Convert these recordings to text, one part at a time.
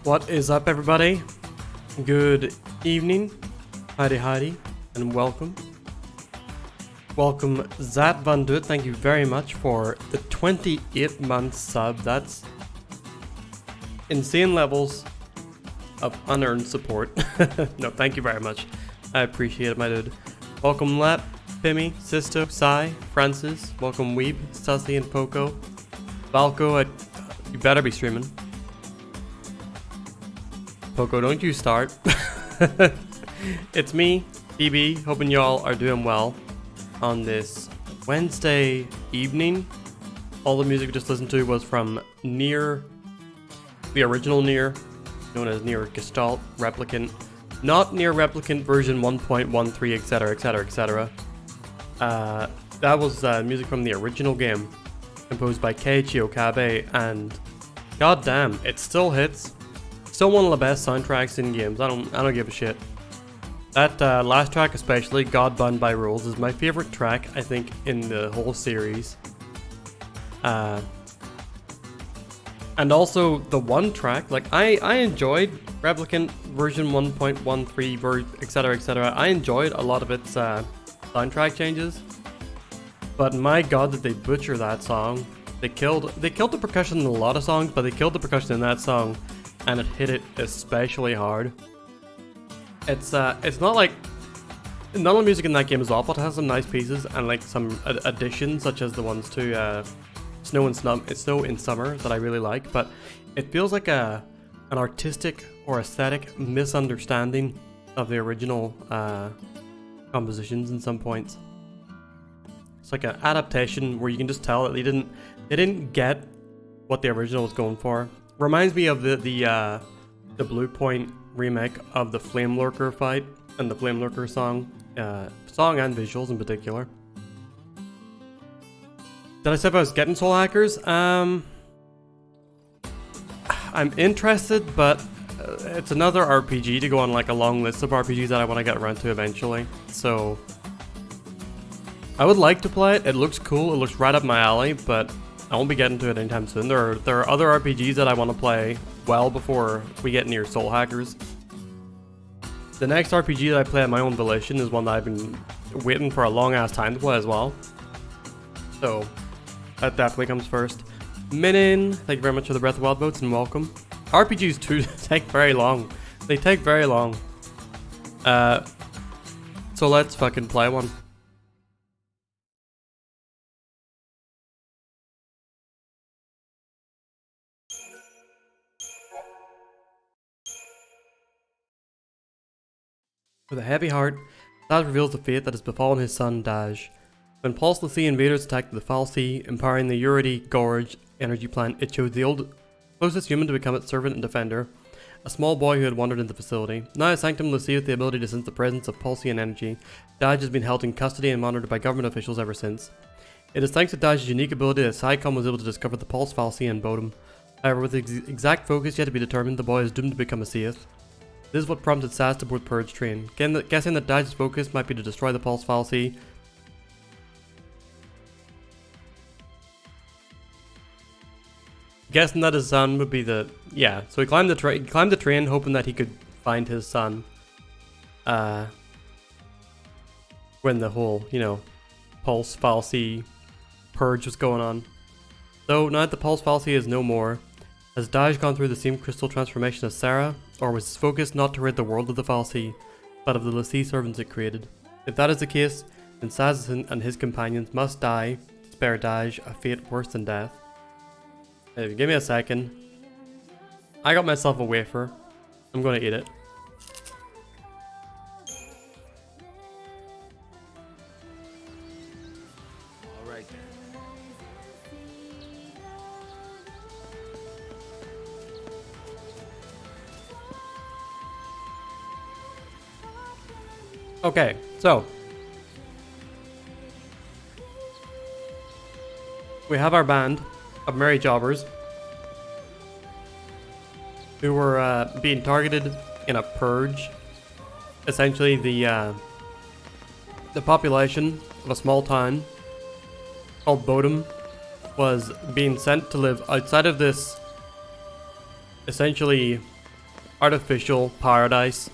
What is up, everybody? Good evening, Heidi, and welcome. Welcome, Zat Van Doet. Thank you very much for the 28-month sub. That's insane levels of unearned support. No, thank you very much. I appreciate it, my dude. Welcome, Lep, Pimmy, Sisto, Sai, Francis. Welcome, Weeb, Sussy, and Poco. Valko, you better be streaming. Poco, don't you start. It's me, BB, hoping y'all are doing well on this Wednesday evening. All the music we just listened to was from Nier, the original Nier, known as Nier Gestalt Replicant, not Nier Replicant version 1.13, etc, etc, etc. That was music from the original game, composed by Keiichi Okabe, and goddamn, it still hits. Still one of the best soundtracks in games. I don't give a shit. That last track, especially God Bound by Rules, is my favorite track I think in the whole series. And also the one track, like I enjoyed Replicant version 1.13, etc, etc. I enjoyed a lot of its soundtrack changes, but my god, did they butcher that song. They killed the percussion in a lot of songs, but they killed the percussion in that song. And it hit it especially hard. It's not like none of the music in that game is awful. It has some nice pieces and like some additions, such as the ones to Snow in Summer that I really like. But it feels like an artistic or aesthetic misunderstanding of the original compositions in some points. It's like an adaptation where you can just tell that they didn't get what the original was going for. Reminds me of the Blue Point remake of the Flame Lurker fight and the Flame Lurker song and visuals in particular. Did I say if I was getting Soul Hackers? I'm interested, but it's another RPG to go on like a long list of RPGs that I want to get around to eventually. So I would like to play it. It looks cool. It looks right up my alley, but I won't be getting to it anytime soon. There are other RPGs that I want to play well before we get near Soul Hackers. The next RPG that I play at my own volition is one that I've been waiting for a long ass time to play as well. So that definitely comes first. Minin, thank you very much for the Breath of the Wild votes and welcome. RPGs too take very long. They take very long. So let's fucking play one. With a heavy heart, Daj reveals the fate that has befallen his son, Daj. When Pulse the Sea invaders attacked the Foul Sea, empowering the Urity Gorge energy plant, it chose the closest human to become its servant and defender, a small boy who had wandered into the facility. Now at Sanctum Lucia with the ability to sense the presence of Pulsean energy, Daj has been held in custody and monitored by government officials ever since. It is thanks to Daj's unique ability that Psycom was able to discover the Pulse Foul Sea and Bodum. However, with exact focus yet to be determined, the boy is doomed to become a Seath. This is what prompted Saz to board Purge Train, guessing that Daj's focus might be to destroy the Pulse Foul Sea. Guessing that his son would be the... Yeah, so he climbed the train hoping that he could find his son. When the whole, Pulse Foul Sea purge was going on. So now that the Pulse Foul Sea is no more, has Daj gone through the same crystal transformation as Sarah, or was his focus not to rid the world of the Foul Sea, but of the Lassie servants it created? If that is the case, then Saz and his companions must die to spare Daj a fate worse than death. Hey, give me a second. I got myself a wafer. I'm gonna eat it. Alright then. Okay, so we have our band of merry jobbers who were being targeted in a purge. Essentially, the population of a small town called Bodum was being sent to live outside of this essentially artificial paradise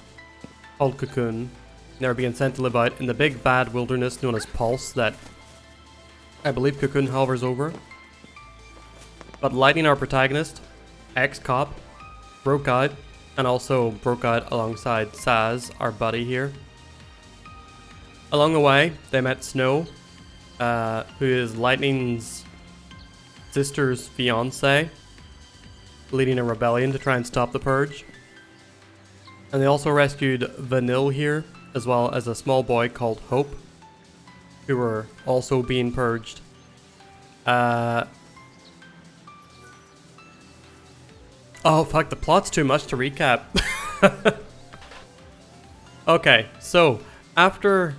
called Cocoon. They were being sent to live out in the big bad wilderness known as Pulse that I believe Cocoon hovers over. But Lightning, our protagonist, ex-cop, broke out, and also broke out alongside Saz, our buddy here. Along the way, they met Snow, who is Lightning's sister's fiance, leading a rebellion to try and stop the purge. And they also rescued Vanille here, as well as a small boy called Hope, who were also being purged. Oh fuck, the plot's too much to recap. Okay, so after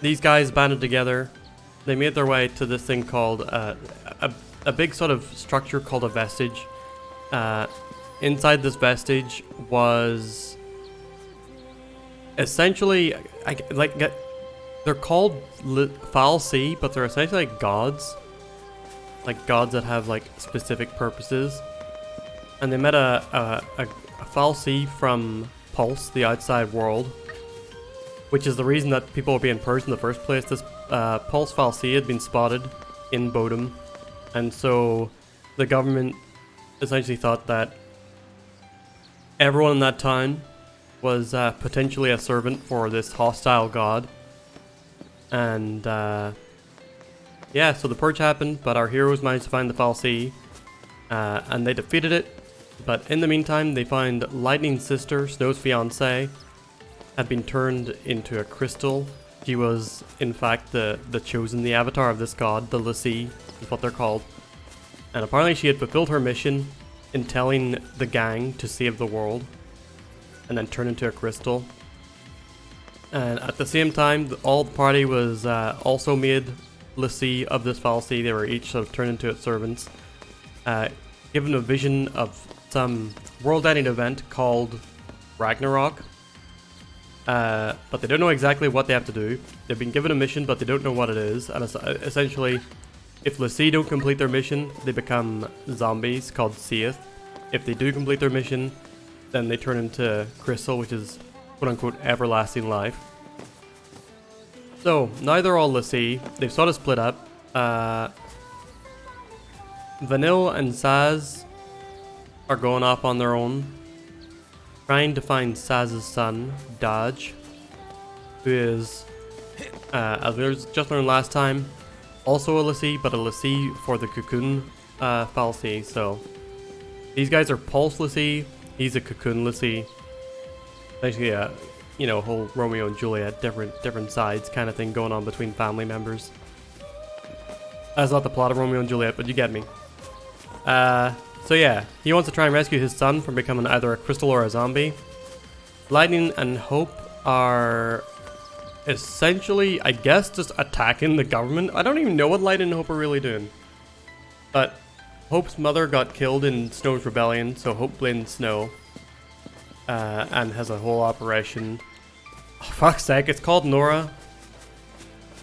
these guys banded together, they made their way to this thing called a big sort of structure called a vestige. Inside this vestige was essentially they're called fal'Cie, but they're essentially like gods that have like specific purposes. And they met a fal'Cie from Pulse, the outside world, which is the reason that people were being purged in the first place. This Pulse fal'Cie had been spotted in Bodum, and so the government essentially thought that everyone in that town was potentially a servant for this hostile god. And yeah, so the purge happened, but our heroes managed to find the fal'Cie, and they defeated it. But in the meantime, they find Lightning's sister, Snow's fiance, had been turned into a crystal. She was, in fact, the chosen, the avatar of this god, the dese is what they're called. And apparently she had fulfilled her mission in telling the gang to save the world, and then turn into a crystal. And at the same time, all the party was also made dese of this fal'Cie. They were each sort of turned into its servants, given a vision of some world-ending event called Ragnarok. But they don't know exactly what they have to do. They've been given a mission, but they don't know what it is. And essentially, if dese don't complete their mission, they become zombies called Seath. If they do complete their mission, then they turn into crystal, which is quote-unquote everlasting life. So now they're all dese. They've sort of split up. Vanille and Saz are going off on their own, trying to find Saz's son, Dodge, who is, as we just learned last time, also a dese, but a dese for the Cocoon fal'Cie. So these guys are Pulse dese, he's a Cocoon dese. Basically a, whole Romeo and Juliet, different sides kind of thing going on between family members. That's not the plot of Romeo and Juliet, but you get me. So yeah, he wants to try and rescue his son from becoming either a crystal or a zombie. Lightning and Hope are essentially, I guess, just attacking the government. I don't even know what Lightning and Hope are really doing. But Hope's mother got killed in Snow's rebellion, so Hope blames Snow. And has a whole operation. Oh, fuck's sake, it's called Nora.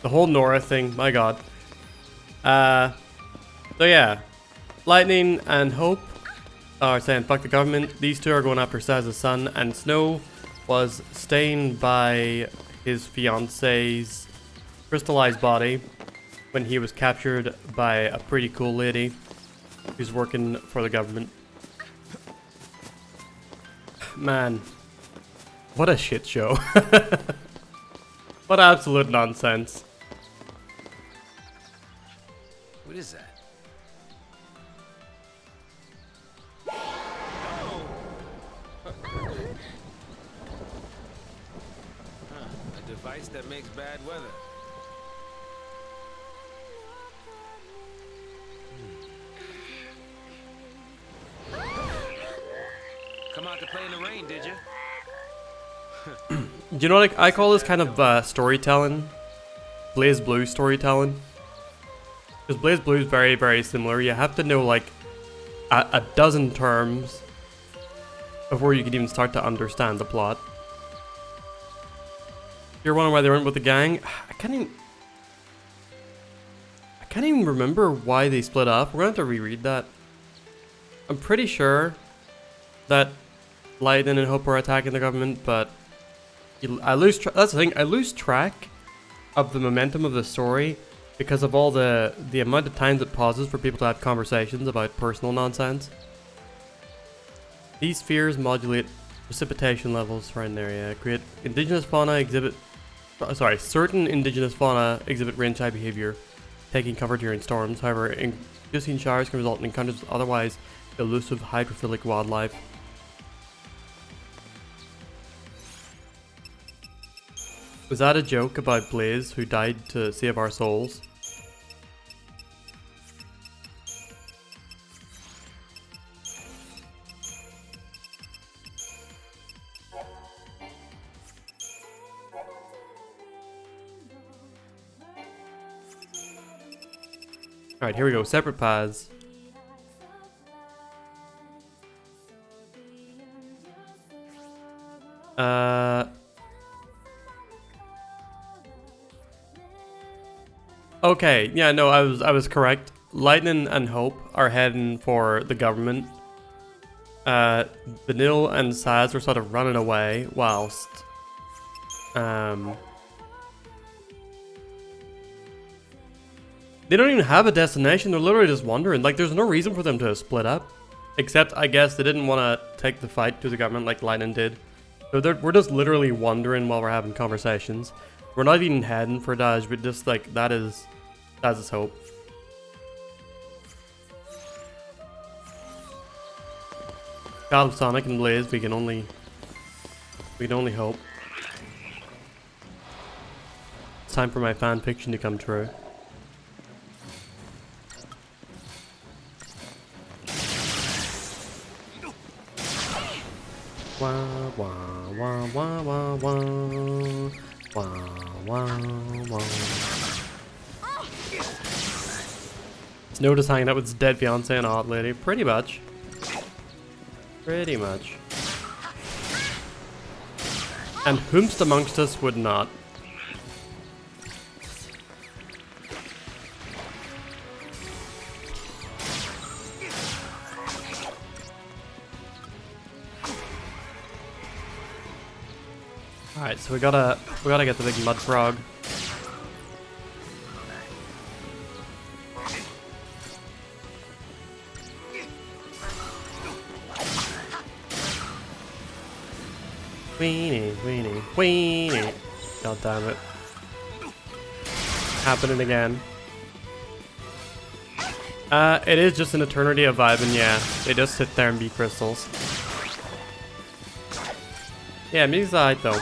The whole Nora thing, my god. So yeah, Lightning and Hope are saying fuck the government. These two are going after Saz's son, and Snow was staying by his fiance's crystallized body when he was captured by a pretty cool lady who's working for the government. Man, what a shit show. What absolute nonsense. What is that? A device that makes bad weather. Come out to play in the rain, did you? Do you know, like, I call this kind of storytelling, Blaze Blue storytelling, because Blaze Blue is very, very similar. You have to know like a dozen terms before you can even start to understand the plot. You're wondering why they went with the gang? I can't even remember why they split up. We're gonna have to reread that. I'm pretty sure that Lightning and Hope are attacking the government, but I lose that's the thing, I lose track of the momentum of the story because of all the amount of times it pauses for people to have conversations about personal nonsense. These spheres modulate precipitation levels around an area, create indigenous fauna exhibit certain indigenous fauna exhibit range-high behavior, taking cover during storms. However, inducing showers can result in encounters with otherwise elusive hydrophilic wildlife. Was that a joke about Blaze, who died to save our souls? Alright, here we go. Separate paths. Okay, yeah, no, I was correct. Lightning and Hope are heading for the government. Vanille and Saz are sort of running away whilst they don't even have a destination, they're literally just wandering. Like, there's no reason for them to split up. Except, I guess, they didn't want to take the fight to the government like Lightning did. So we're just literally wandering while we're having conversations. We're not even heading for Dodge, but just, like, that's his hope. God of Sonic and Blaze, we can only hope. It's time for my fan fiction to come true. Wah wah wah wah wah wah wah wah wah. Snow's hanging out with his dead fiance and a hot lady. Pretty much. Pretty much. And whomst amongst us would not? Alright, so we gotta get the big mud frog. Weenie, weenie, weenie. God damn it. Happening again. It is just an eternity of vibe, and yeah, they just sit there and be crystals. Yeah, music's alright though.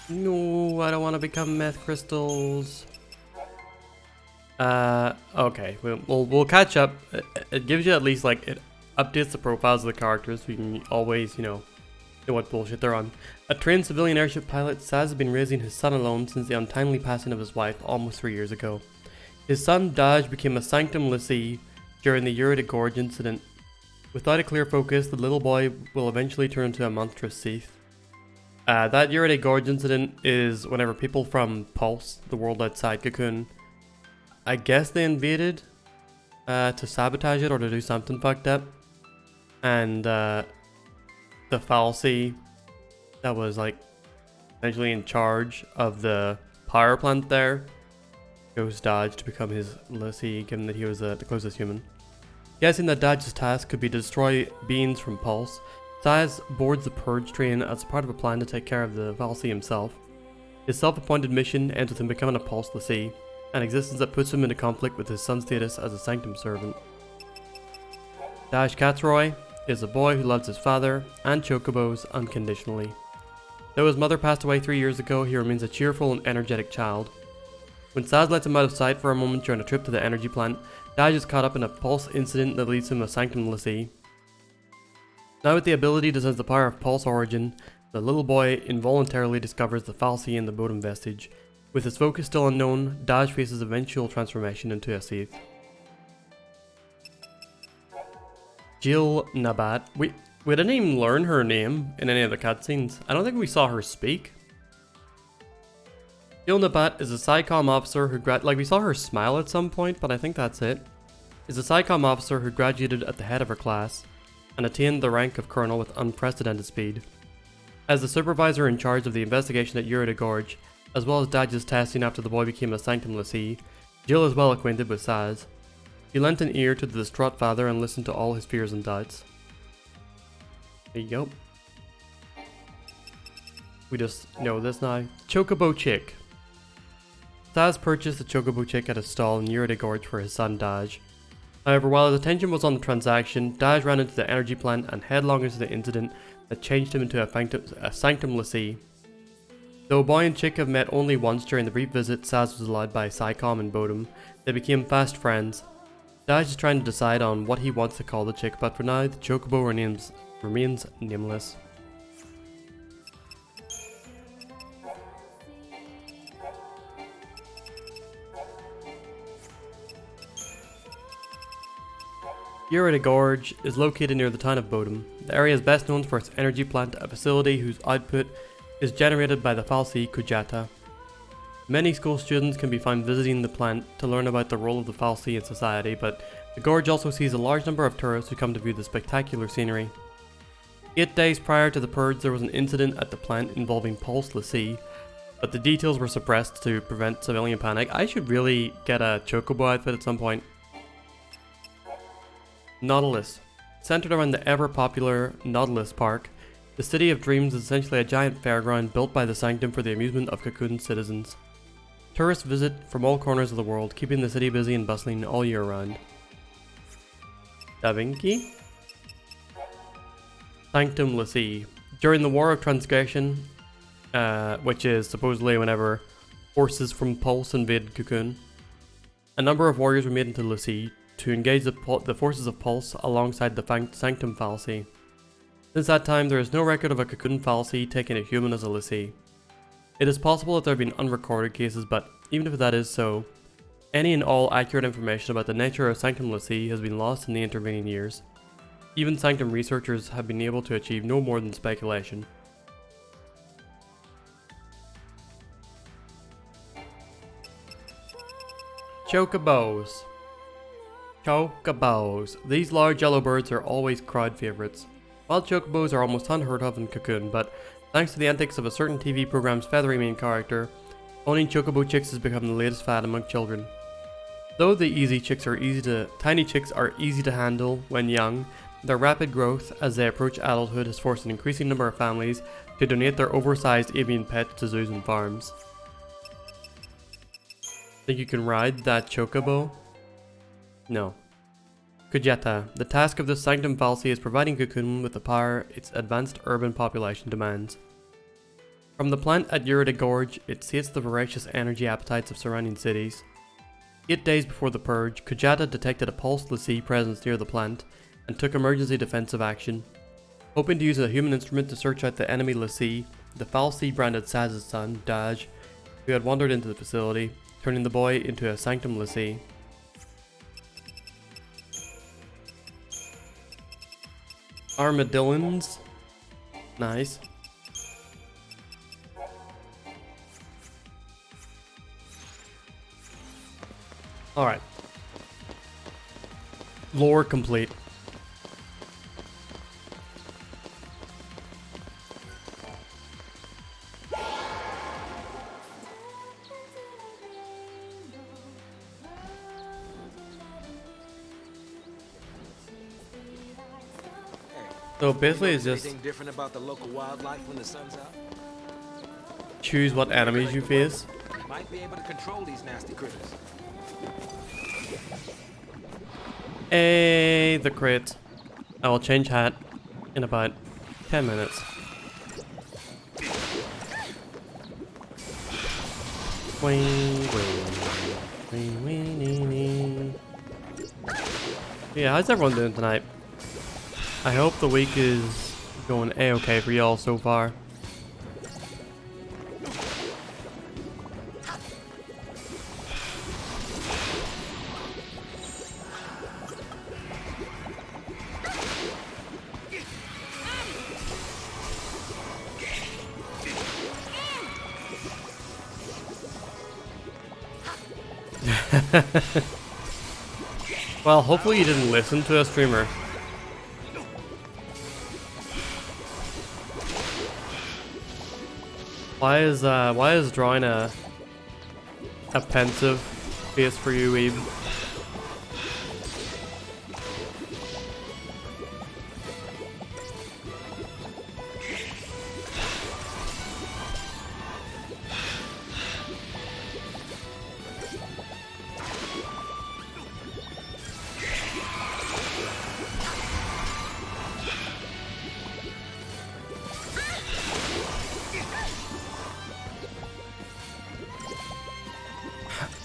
No, I don't want to become meth crystals. Okay, we'll catch up. It gives you at least, like, it updates the profiles of the characters, so you can always, know what bullshit they're on. A trained civilian airship pilot, Saz has been raising his son alone since the untimely passing of his wife almost 3 years ago. His son, Daj, became a sanctum lessee during the Ura de Gorge incident. Without a clear focus, the little boy will eventually turn into a monstrous thief. That Ura de Gorge incident is whenever people from Pulse, the world outside Cocoon, I guess they invaded to sabotage it or to do something fucked up. And the fallacy that was, like, essentially in charge of the power plant there chose Dodge to become his lessee, given that he was the closest human. Guessing that Dodge's task could be to destroy beings from Pulse, Saz boards the Purge train as part of a plan to take care of the fallacy himself. His self-appointed mission ends with him becoming a Pulse lessee, an existence that puts him into conflict with his son's status as a Sanctum servant. Dash Catsroy is a boy who loves his father and chocobos unconditionally. Though his mother passed away 3 years ago, he remains a cheerful and energetic child. When Saz lets him out of sight for a moment during a trip to the energy plant, Dash is caught up in a Pulse incident that leads him a Sanctum lessee. Now with the ability to sense the power of Pulse origin, The little boy involuntarily discovers the fallacy in the Bodum vestige. With his focus still unknown, Daj faces eventual transformation into a Sith. Jill Nabat. We didn't even learn her name in any of the cutscenes. I don't think we saw her speak. Jill Nabat is a SciComm officer who we saw her smile at some point, but I think that's it. Is a SciComm officer who graduated at the head of her class and attained the rank of colonel with unprecedented speed. As the supervisor in charge of the investigation at Ura de Gorge, as well as Daj's testing after the boy became a Sanctum Lassie, Jill is well acquainted with Saz. She lent an ear to the distraught father and listened to all his fears and doubts. There you go. We just know this now. Chocobo Chick. Saz purchased the Chocobo Chick at a stall in Ura de Gorge for his son Daj. However, while his attention was on the transaction, Daj ran into the energy plant and headlong into the incident that changed him into a Sanctum Lassie. Though Boy and Chick have met only once during the brief visit Saz was allowed by SciComm and Bodum, they became fast friends. Daj is trying to decide on what he wants to call the chick, but for now, the Chocobo remains nameless. Ura de Gorge is located near the town of Bodum. The area is best known for its energy plant, a facility whose output is generated by the Falsi Kujata. Many school students can be found visiting the plant to learn about the role of the Falsi in society, but the gorge also sees a large number of tourists who come to view the spectacular scenery. 8 days prior to the purge, there was an incident at the plant involving Pulse Lassie, but the details were suppressed to prevent civilian panic. I should really get a Chocobo outfit at some point. Nautilus. Centered around the ever-popular Nautilus Park, the City of Dreams is essentially a giant fairground built by the Sanctum for the amusement of Cocoon's citizens. Tourists visit from all corners of the world, keeping the city busy and bustling all year round. Da Vinci. Sanctum Lassie. During the War of Transgression, which is supposedly whenever forces from Pulse invaded Cocoon, a number of warriors were made into Lassie to engage the forces of Pulse alongside the Sanctum Fallacy. Since that time, there is no record of a Cocoon Fallacy taking a human as a Lassie. It is possible that there have been unrecorded cases, but even if that is so, any and all accurate information about the nature of Sanctum Lassie has been lost in the intervening years. Even Sanctum researchers have been able to achieve no more than speculation. Chocobos. Chocobos. These large yellow birds are always crowd favourites. Wild chocobos are almost unheard of in Cocoon, but thanks to the antics of a certain TV program's feathery main character, owning chocobo chicks has become the latest fad among children. Though the tiny chicks are easy to handle when young, their rapid growth as they approach adulthood has forced an increasing number of families to donate their oversized avian pets to zoos and farms. Think you can ride that chocobo? No. Kujeta. The task of this Sanctum Fallacy is providing Cocoon with the power its advanced urban population demands. From the plant at Ura de Gorge, it sates the voracious energy appetites of surrounding cities. 8 days before the purge, Kujata detected a Pulse Lassie presence near the plant and took emergency defensive action. Hoping to use a human instrument to search out the enemy Lassie, the Fallacy branded Saz's son, Daj, who had wandered into the facility, turning the boy into a Sanctum Lassie. Armadillons. Nice. Alright. Lore complete. So basically it's just anything different about the local wildlife when the sun's out? choose what enemies you face. Might be able to control these nasty critters. Hey, the crit. I will change hat in about 10 minutes. Yeah, how's everyone doing tonight? I hope the week is going a-okay for y'all so far. Well, hopefully you didn't listen to a streamer. Why is drawing a pensive face for you, Eve?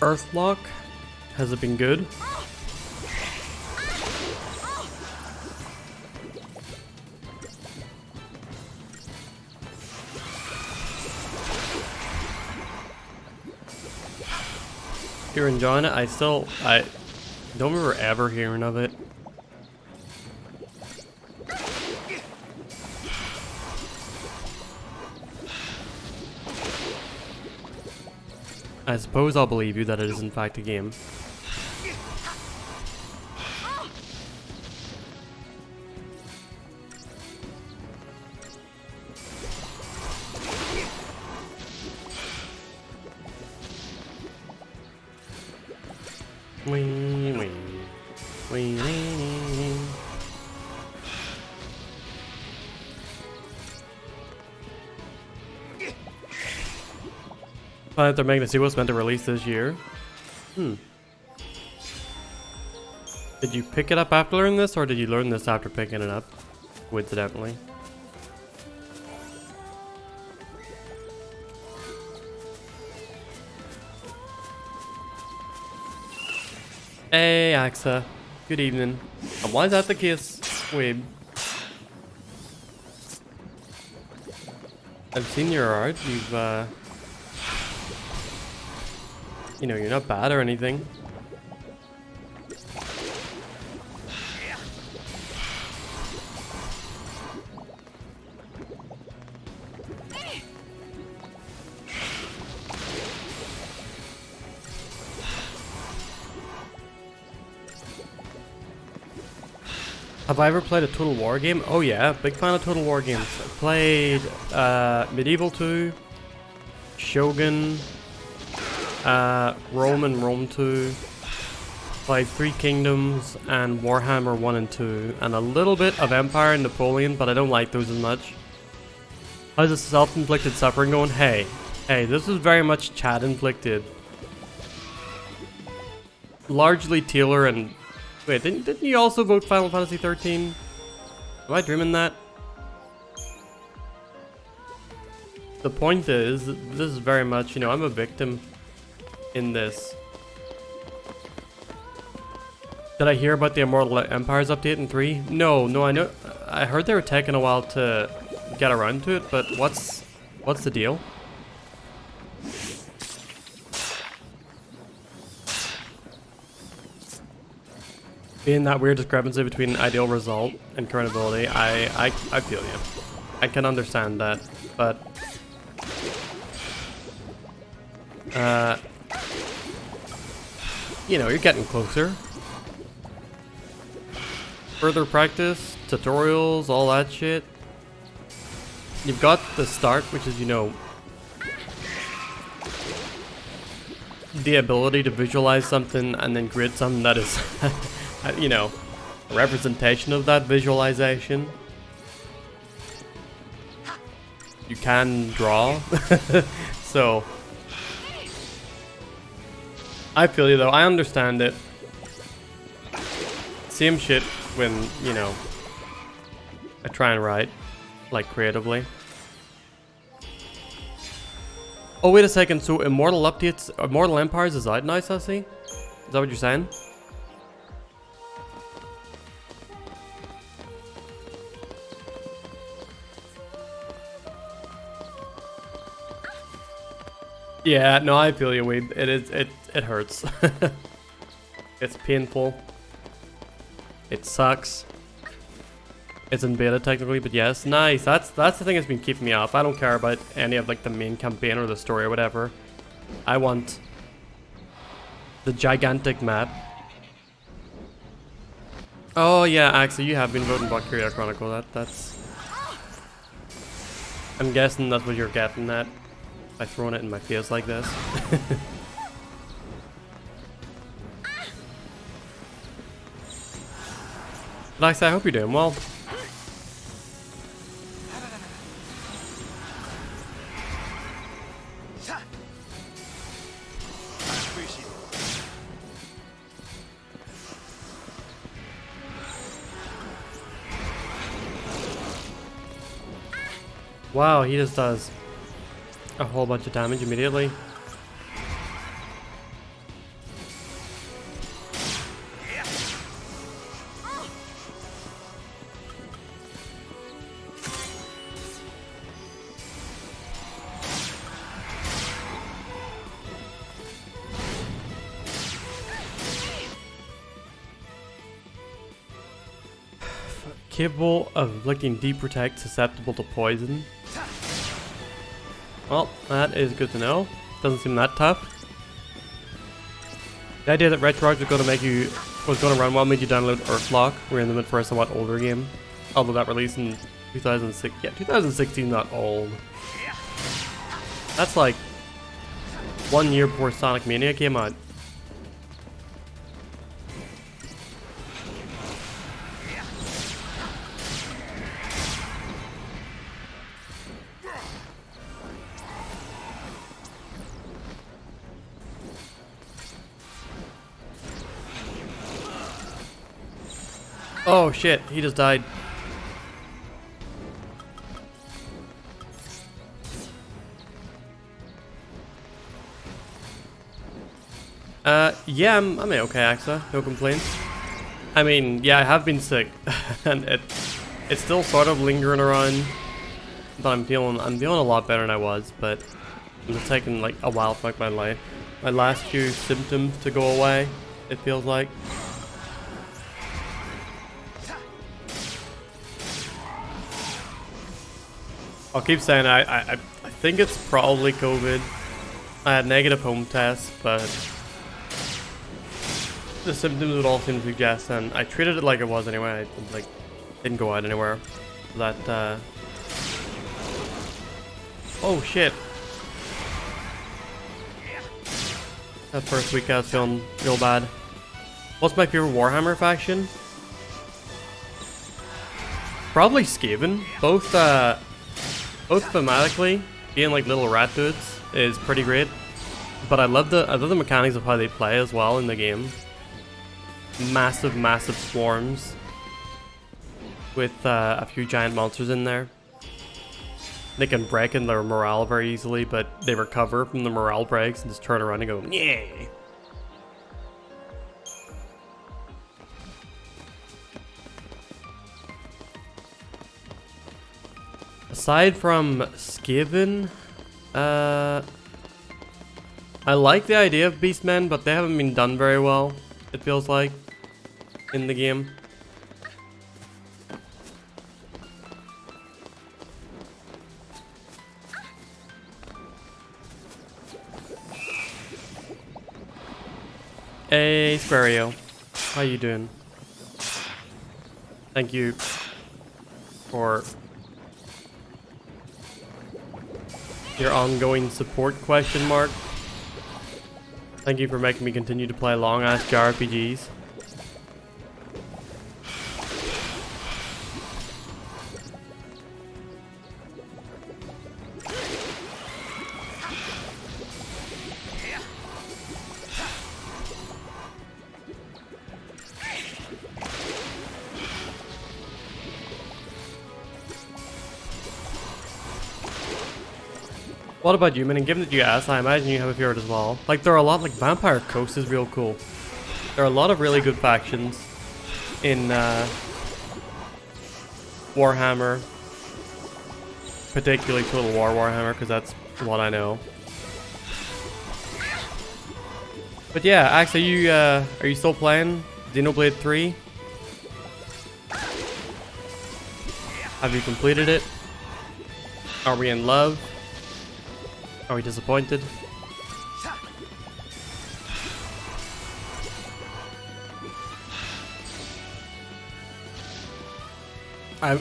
Earthlock? Has it been good? You're enjoying it? I don't remember ever hearing of it. I suppose I'll believe you that it is in fact a game. Wee wee. Wee wee. Planet they're making a sequel was meant to release this year. Did you pick it up after learning this, or did you learn this after picking it up? Coincidentally. Hey, Axa. Good evening. And why is that the case, Wade? I've seen your art. You've, you know, you're not bad or anything. Have I ever played a Total War game? Oh yeah, big fan of Total War games. I played Medieval 2, Shogun, Rome and Rome 2, played Three Kingdoms and Warhammer 1 and 2, and a little bit of Empire and Napoleon, but I don't like those as much. How's the self-inflicted suffering going? Hey, this is very much chat-inflicted. Largely Taylor and... Wait, didn't you also vote Final Fantasy XIII? Am I dreaming that? The point is, this is very much, you know, I'm a victim in this. Did I hear about the Immortal Empires update in 3? No, I know. I heard they were taking a while to get around to it, but what's the deal? Being that weird discrepancy between ideal result and current ability, I feel you. I can understand that, but you know, you're getting closer. Further practice, tutorials, all that shit. You've got the start, which is, you know, the ability to visualize something and then create something that is, you know, a representation of that visualization. You can draw, so I feel you though. I understand it. Same shit when, you know, I try and write, like, creatively. Oh, wait a second. So Immortal updates, Immortal Empires is out now, Sussy? Is that what you're saying? Yeah, no, I feel you, Weeb. It hurts. It's painful. It sucks. It's in beta technically, but yes, nice. That's the thing that's been keeping me up. I don't care about any of like the main campaign or the story or whatever. I want The gigantic map. Oh yeah, actually you have been voting Valkyria Chronicle. That's... I'm guessing that's what you're getting at by throwing it in my face like this. But actually, I hope you're doing well. Wow, he just does a whole bunch of damage immediately. Capable of inflicting deep protect, susceptible to poison. Well, that is good to know. Doesn't seem that tough. The idea that Retrog was going to run well made you download Earthlock. We're in the mid for a somewhat older game. Although that released in 2006. Yeah, 2016, not old. That's like 1 year before Sonic Mania came out. Oh shit, he just died. Yeah, I'm okay, Axa. No complaints. I mean, yeah, I have been sick, and it's still sort of lingering around. But I'm feeling a lot better than I was. But it's taking like a while for like my last few symptoms to go away. It feels like. I'll keep saying I think it's probably COVID. I had negative home tests, but the symptoms would all seem to suggest, and I treated it like it was anyway. I didn't go out anywhere. That oh shit! That first week I was feeling real bad. What's my favorite Warhammer faction? Probably Skaven. Both thematically, being like little rat dudes is pretty great, but I love the mechanics of how they play as well in the game. Massive swarms with a few giant monsters in there. They can break in their morale very easily, but they recover from the morale breaks and just turn around and go, yeah. Aside from Skaven, I like the idea of Beastmen, but they haven't been done very well, it feels like, in the game. Hey, Squario. How you doing? Thank you for your ongoing support, question mark. Thank you for making me continue to play long-ass JRPGs. What about you, man? And given that you asked, I imagine you have a favorite as well. Like, there are a lot, like, Vampire Coast is real cool. There are a lot of really good factions in Warhammer. Particularly Total War Warhammer, because that's what I know. But yeah, actually, are you still playing Xenoblade 3? Have you completed it? Are we in love? Are we disappointed? I'm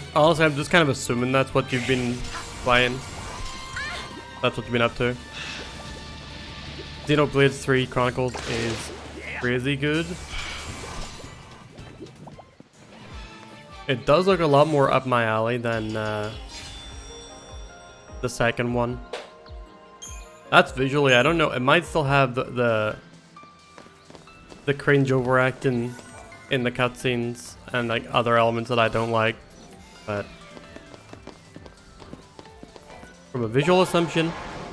just kind of assuming that's what you've been playing. That's what you've been up to. Xenoblade 3 Chronicles is crazy good. It does look a lot more up my alley than the second one. That's visually, I don't know, it might still have the cringe overacting in the cutscenes and like other elements that I don't like, but from a visual assumption,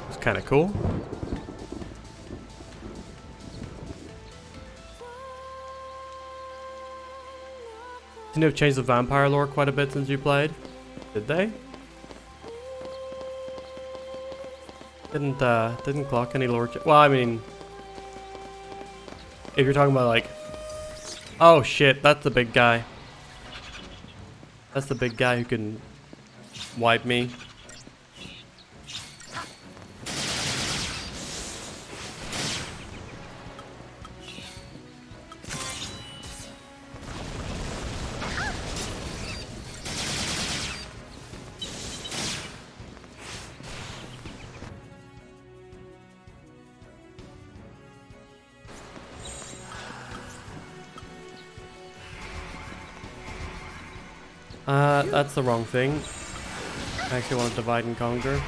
it's kind of cool. Seem to have changed the vampire lore quite a bit since you played. Did they? Didn't clock any lore. Well, I mean, if you're talking about like, oh shit, that's the big guy. That's the big guy who can wipe me. That's the wrong thing. I actually want to divide and conquer.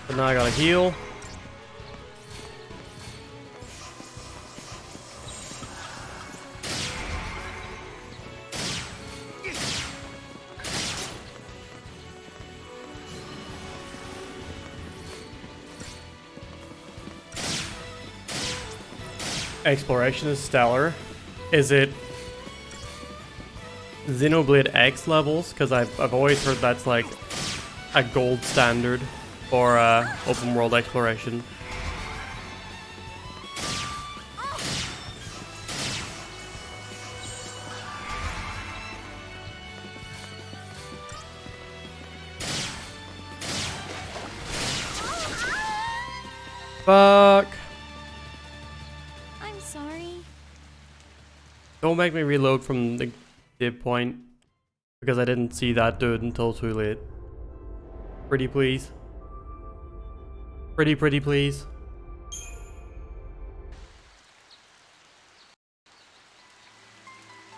But now I gotta heal. Exploration is stellar. Is it Xenoblade X levels? Because I've always heard that's like a gold standard for open world exploration. Fuck. I'm sorry. Don't make me reload from the dip point because I didn't see that dude until too late. Pretty please. Pretty please.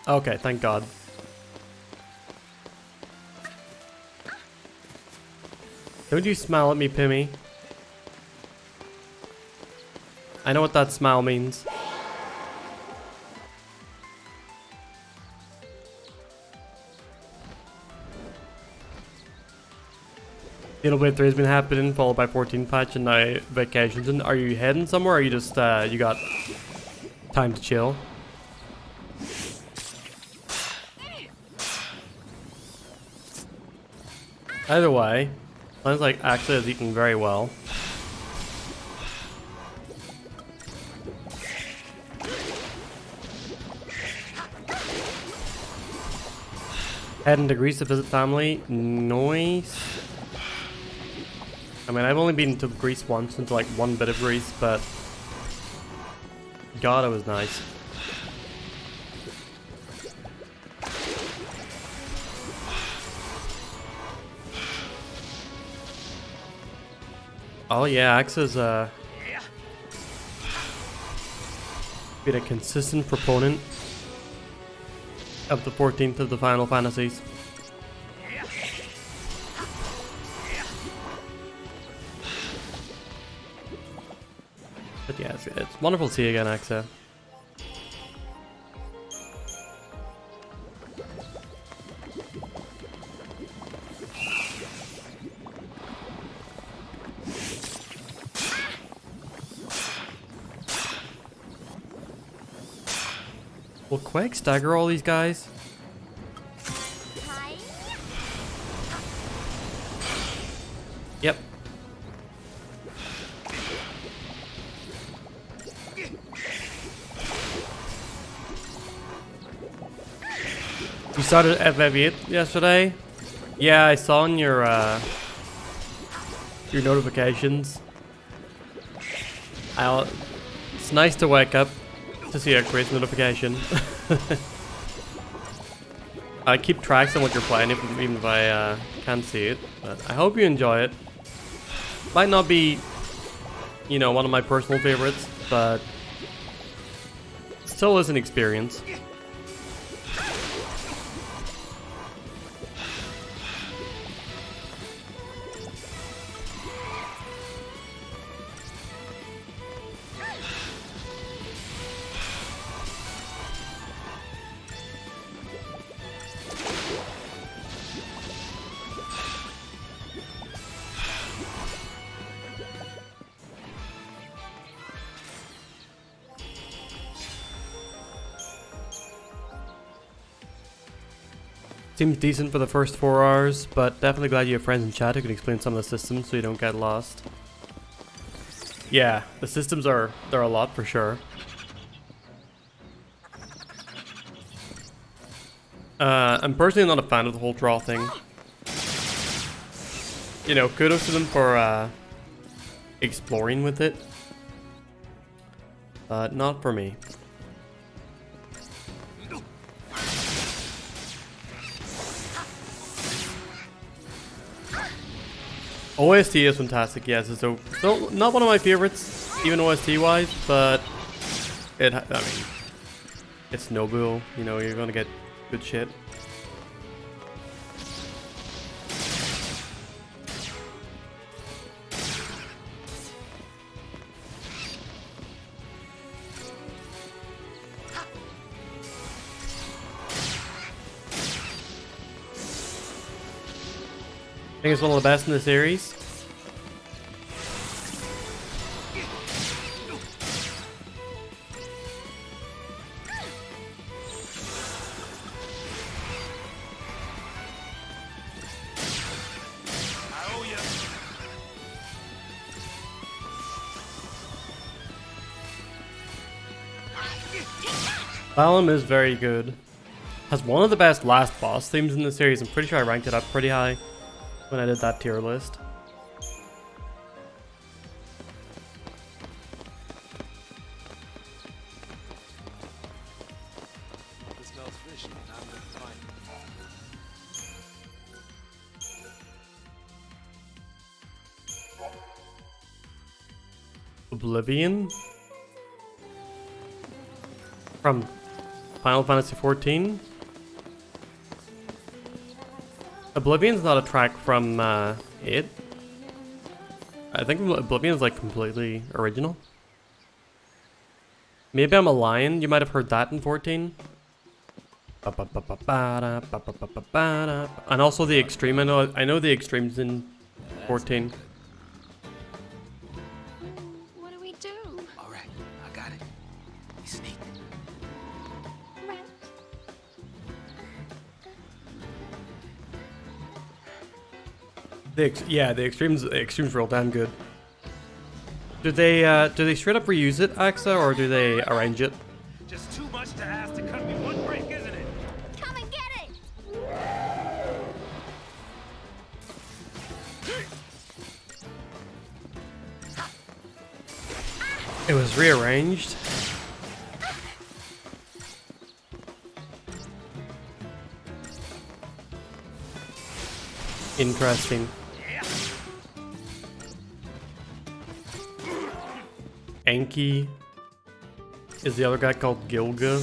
Okay, thank God. Don't you smile at me, Pimmy? I know what that smile means. Xenoblade 3 has been happening, followed by 14 patch and now vacations. And are you heading somewhere or are you just, you got time to chill? Either way, sounds like Axa is eating very well. Heading to Greece to visit family. Nice. I mean, I've only been to Greece once, into like one bit of Greece, but God, it was nice. Oh yeah, Axa's been a consistent proponent of the 14th of the Final Fantasies. But yeah, it's wonderful to see you again, Axa. Will Quake stagger all these guys? Hi. Yep. You started FF8 yesterday? Yeah, I saw in your notifications. It's nice to wake up to see a great notification. I keep tracks on what you're playing, even if I can't see it. But I hope you enjoy it. Might not be, you know, one of my personal favorites, but still is an experience. Seems decent for the first 4 hours, but definitely glad you have friends in chat who can explain some of the systems so you don't get lost. Yeah, the systems they're a lot for sure. I'm personally not a fan of the whole draw thing. You know, kudos to them for exploring with it. But not for me. OST is fantastic, yes. So not one of my favorites, even OST wise, but I mean, it's Nobuo. You know, you're gonna get good shit. I think it's one of the best in the series. Balam is very good. Has one of the best last boss themes in the series. I'm pretty sure I ranked it up pretty high when I did that tier list. It smells fishy, and I'm gonna find it. Oblivion from Final Fantasy XIV. Oblivion's not a track from it. I think Oblivion's like completely original. Maybe I'm a lion. You might have heard that in 14. And also the extreme. I know the extremes in 14. What do we do? All right, I got it. We sneak. Right. The extremes real damn good. Do they straight up reuse it, Axa, or do they arrange it? Just too much to ask to cut me one break, isn't it? Come and get it! It was rearranged. Interesting. Enki is the other guy called Gilga.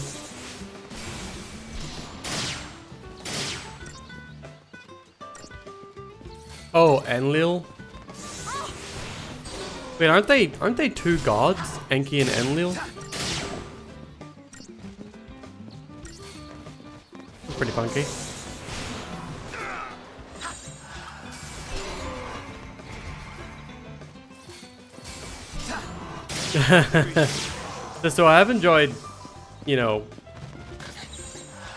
Oh, Enlil. Wait, aren't they two gods? Enki and Enlil? That's pretty funky. So I have enjoyed, you know,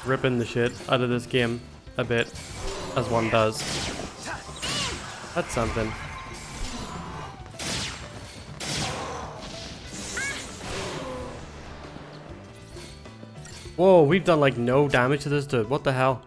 ripping the shit out of this game a bit, as one does. That's something. Whoa, we've done like no damage to this dude. What the hell?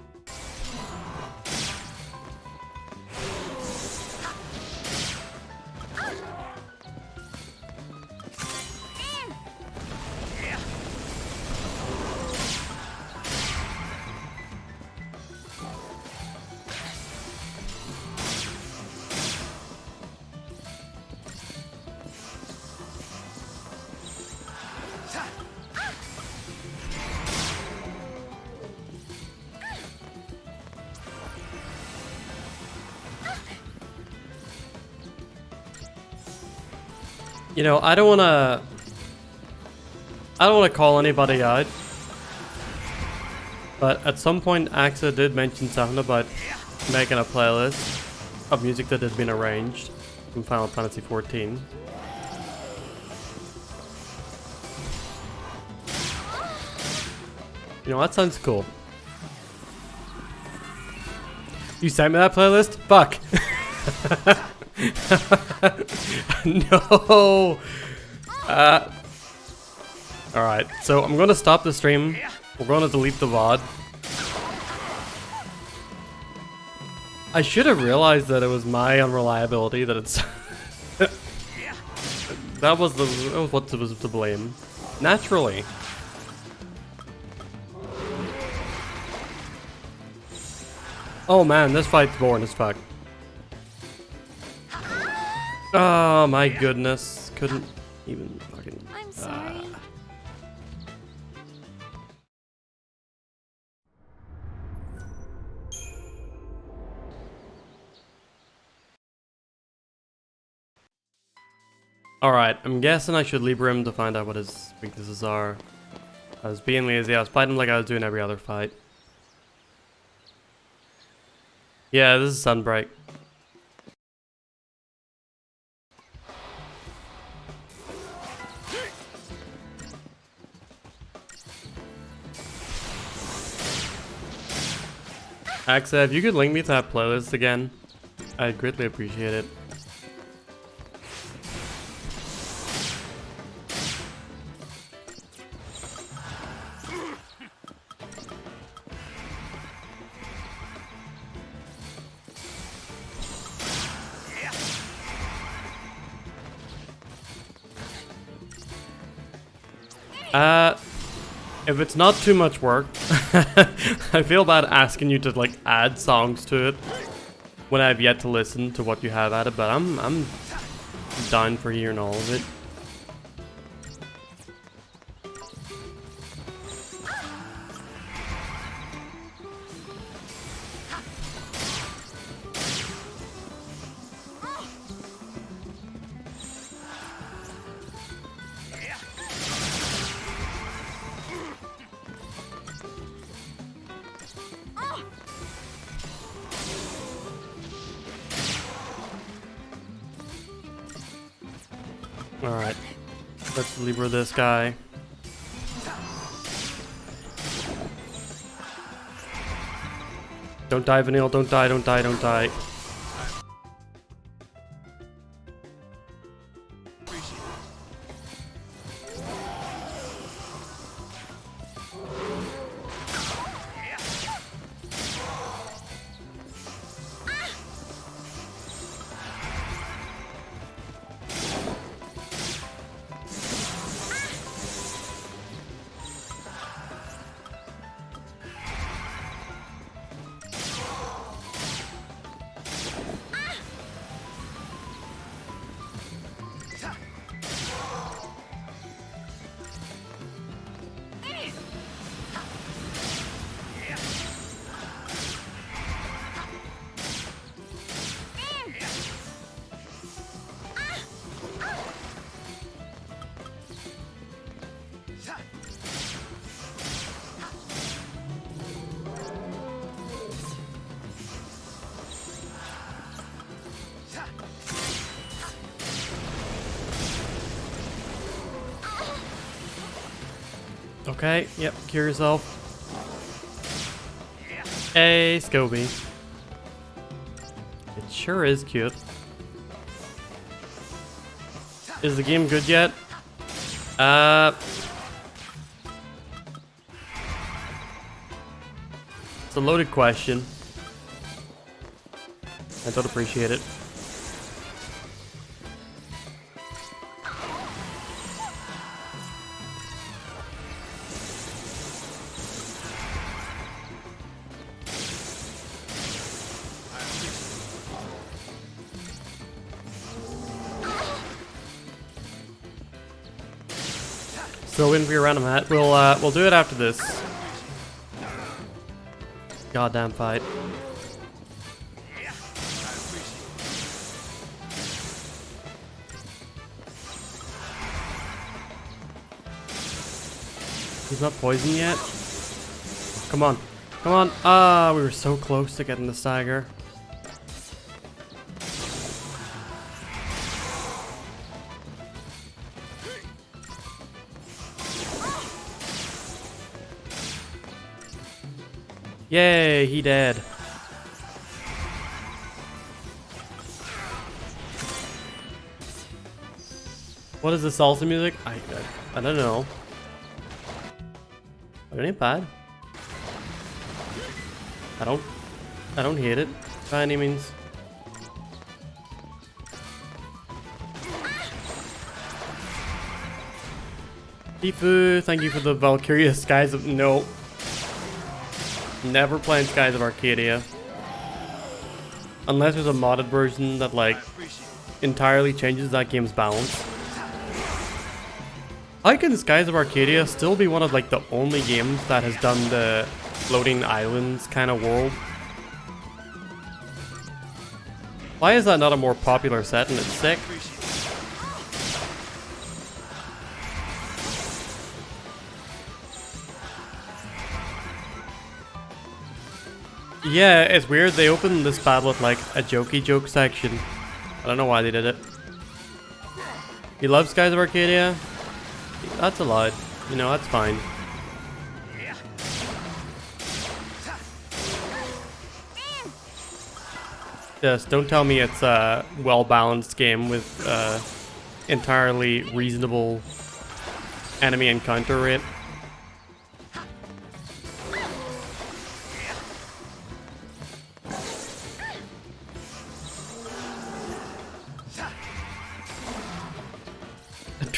You know, I don't wanna call anybody out, but at some point Axa did mention something about making a playlist of music that had been arranged from Final Fantasy XIV. You know, that sounds cool. You sent me that playlist? Fuck. No. Alright, so I'm gonna stop the stream. We're gonna delete the VOD. I should have realized that it was my unreliability that it's that was what was to blame. Naturally. Oh man, this fight's boring as fuck. Oh my goodness. Couldn't even fucking... I'm sorry. Alright, I'm guessing I should leave him to find out what his weaknesses are. I was being lazy, I was fighting like I was doing every other fight. Yeah, this is Sunbreak. Axa, if you could link me to that playlist again, I'd greatly appreciate it. If it's not too much work, I feel bad asking you to like add songs to it when I've yet to listen to what you have added, but I'm down for hearing all of it. Alright, let's Libra this guy. Don't die, Vanille, don't die, don't die, don't die. Okay, yep, cure yourself. Hey, Scobie. It sure is cute. Is the game good yet? It's a loaded question. I don't appreciate it. So in for random hat. We'll do it after this. Goddamn fight. He's not poisoned yet. Come on. Come on. Ah, we were so close to getting the stagger. Yay, he dead. What is the salsa music? I don't know. It ain't bad. I don't hate it by any means. Tifu, thank you for the Valkyria Skies of no. Never playing Skies of Arcadia. Unless there's a modded version that like entirely changes that game's balance. How can Skies of Arcadia still be one of like the only games that has done the floating islands kind of world? Why is that not a more popular set and it's sick? Yeah, it's weird. They opened this battle with like a jokey joke section. I don't know why they did it. You love Skies of Arcadia? That's allowed. You know, that's fine. Just don't tell me it's a well-balanced game with entirely reasonable enemy encounter rate.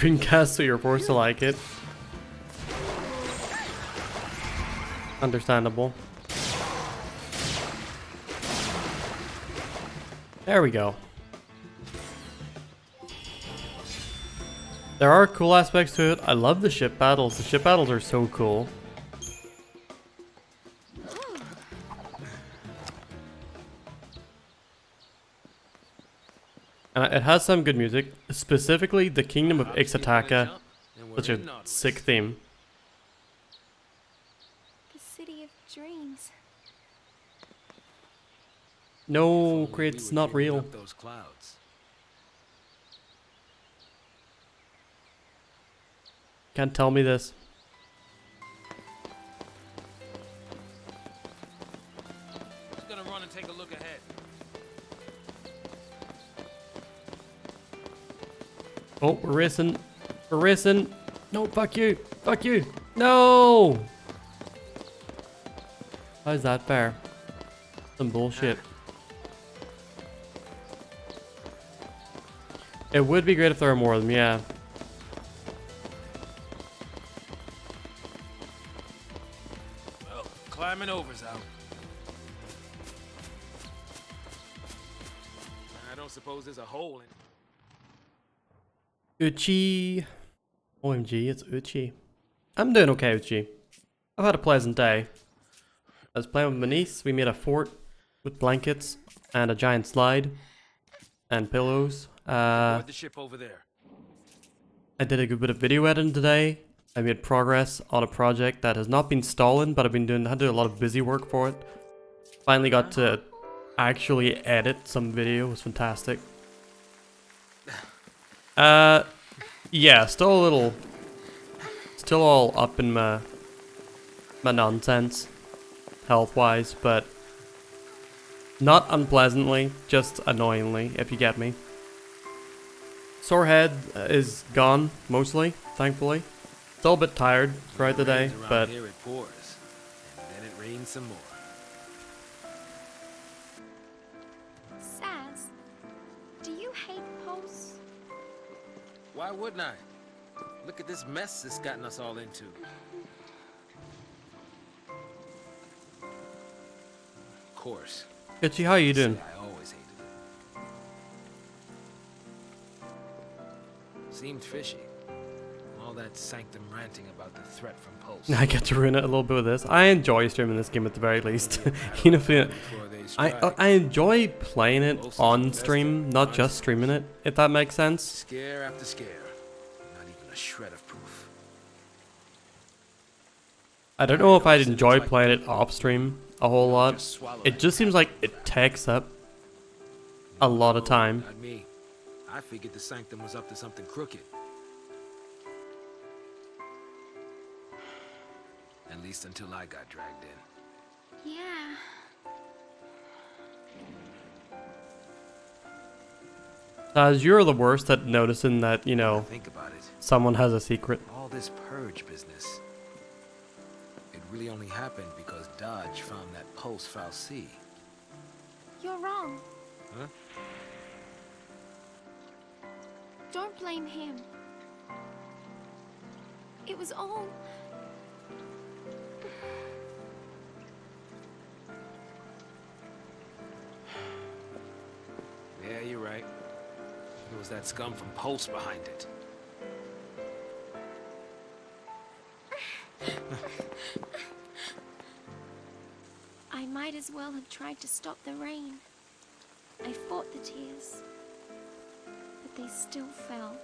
Dreamcast, so you're forced to like it. Understandable. There we go. There are cool aspects to it. I love the ship battles. The ship battles are so cool. And it has some good music, specifically the Kingdom of Ixataka, such a sick theme. The city of dreams. No, it's not real. Those clouds. Can't tell me this. Just gonna run and take a look ahead. Oh, we're racing. We're racing. No, fuck you. Fuck you. No! How's that fair? Some bullshit. It would be great if there were more of them, yeah. Well, climbing over's out. I don't suppose there's a hole in. Uchi. OMG, it's Uchi. I'm doing okay, Uchi. I've had a pleasant day. I was playing with my niece. We made a fort with blankets and a giant slide and pillows. Board the ship over there. I did a good bit of video editing today. I made progress on a project that has not been stalling, but I've been doing, had to do a lot of busy work for it. Finally got to actually edit some video. It was fantastic. Yeah, still a little, still all up in my nonsense, health-wise, but not unpleasantly, just annoyingly, if you get me. Sore head is gone, mostly, thankfully. Still a bit tired throughout the day, but Here it pours, and then it rains some more. Saz, do you hate posts? Why wouldn't I? Look at this mess it's gotten us all into. Of course. Itchy, how you doing? See, I always hated it. Seemed fishy. All that sanctum ranting about the threat from Pulse. I get to ruin it a little bit with this. I enjoy streaming this game at the very least. You know, Before they strike. I enjoy playing it on stream, not just streaming it, if that makes sense. Scare after scare. Not even a shred of proof. I don't know if I'd enjoy playing it off stream a whole lot. It just seems like it takes up a lot of time. Not me. I figured the Sanctum was up to something crooked. At least until I got dragged in. Yeah. As you're the worst at noticing that, you know, Think about it. someone has a secret. All this purge business. It really only happened because Dodge found that pulse fal'Cie. You're wrong. Huh? Don't blame him. It was all... Yeah, you're right. It was that scum from Pulse behind it. I might as well have tried to stop the rain. I fought the tears, but they still fell.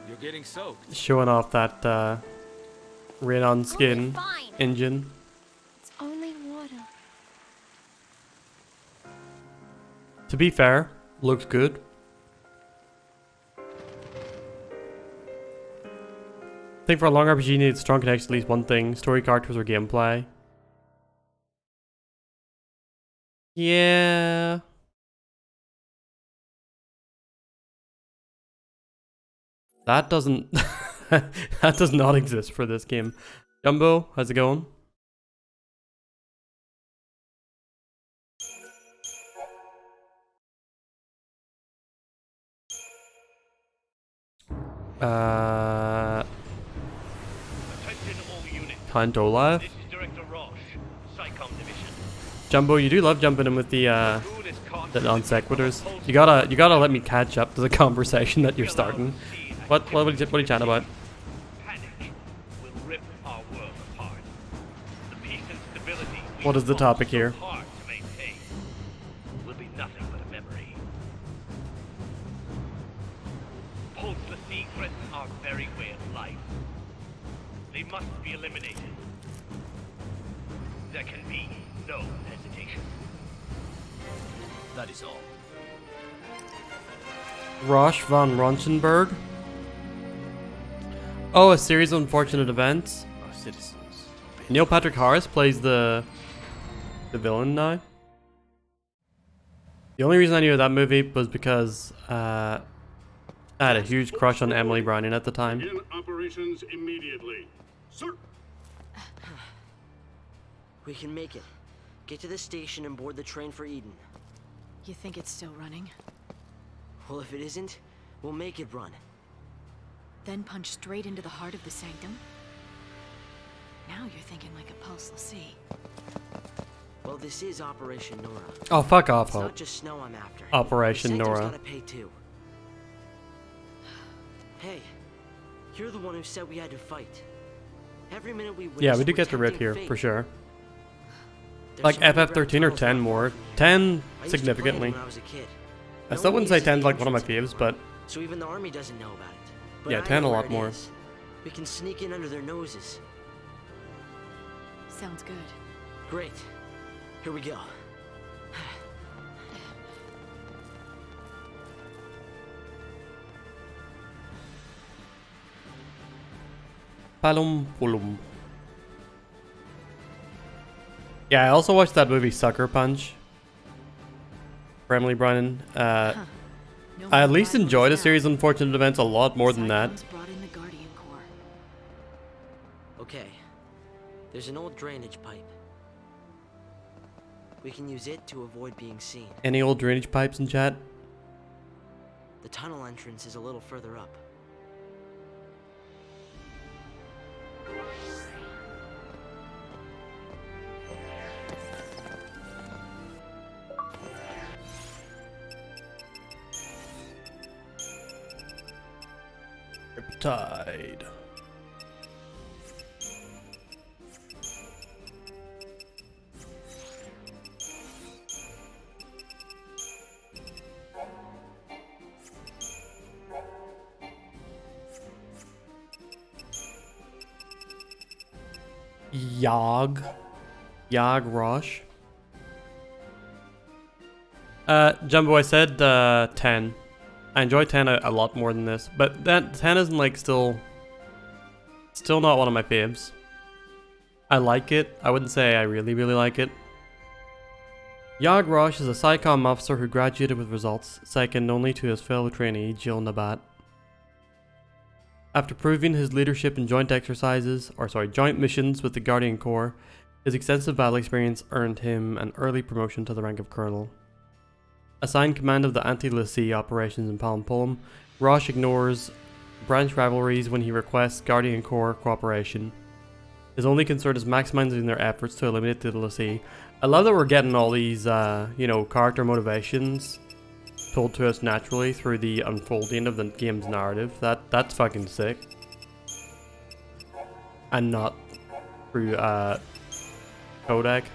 You're getting soaked. Showing off that rain-on skin Fine. engine. It's only water. To be fair, looks good. I think for a long RPG you need strong connection to at least one thing, story, characters, or gameplay. Yeah. That doesn't that does not exist for this game. Jumbo, how's it going? Attention all units. Count Olaf. This is Director Roche, SciComm Division. Jumbo, you do love jumping in with the non sequiturs. You gotta let me catch up to the conversation that you're starting. What are you chatting about? Panic will rip our world apart. The peace and stability we What is the fought topic so here? hard to maintain will be nothing but a memory. Pulse fal'Cie threaten our very way of life. They must be eliminated. There can be no hesitation. That is all. Roche von Ronsenberg. Oh, a series of unfortunate events. Our citizens. Neil Patrick Harris plays the villain now. The only reason I knew of that movie was because I had a huge crush on Emily Browning at the time. Begin operations immediately. Sir. We can make it. Get to the station and board the train for Eden. You think it's still running? Well, if it isn't, we'll make it run. Then punch straight into the heart of the Sanctum? Now you're thinking like a pulse fal'Cie. Well, this is Operation Nora. Oh, fuck off, It's Hope. not just snow I'm after. Operation The Sanctum's Nora. gotta pay too. Hey, you're the one who said we had to fight. Every minute we waste, Yeah, we do we're get to rip tempting here, fate. for sure. There's Like so many FF13 or ground 10 tunnels more. left. 10 I used to play it significantly. when I was a kid. I No still one wouldn't say uses 10's the like one of my entrance faves, but so even the army doesn't know about it. But yeah, I 10 know a where lot it more. is. We can sneak in under their noses. Sounds good. Great. Here we go. Palum pulum. Yeah, I also watched that movie Sucker Punch. For Emily Browning. No I at more least rivals enjoyed a now. series of unfortunate events a lot more than that. SciComm's brought in the Guardian Corps. Okay. There's an old drainage pipe. We can use it to avoid being seen. Any old drainage pipes in chat? The tunnel entrance is a little further up. Riptide. Yag Rosh. Jumbo, I said 10. I enjoy 10 a lot more than this, but that 10 isn't like still not one of my faves. I like it. I wouldn't say I really like it. Yag Rosh is a SciComm officer who graduated with results second only to his fellow trainee Jill Nabat. After proving his leadership in joint missions with the Guardian Corps, his extensive battle experience earned him an early promotion to the rank of colonel. Assigned command of the anti-Lassie operations in Palm, Rosh ignores branch rivalries when he requests Guardian Corps cooperation. His only concern is maximizing their efforts to eliminate the Lassie. I love that we're getting all these, character motivations told to us naturally through the unfolding of the game's narrative. That's fucking sick. And not through codec.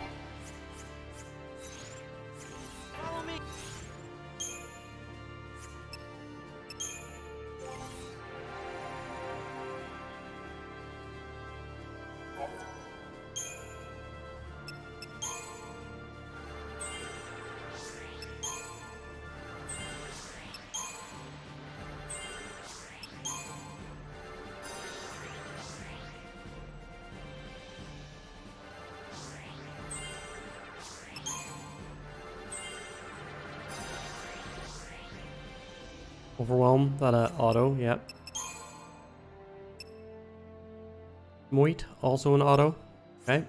Overwhelm, that auto, yep. Moit, also an auto, okay.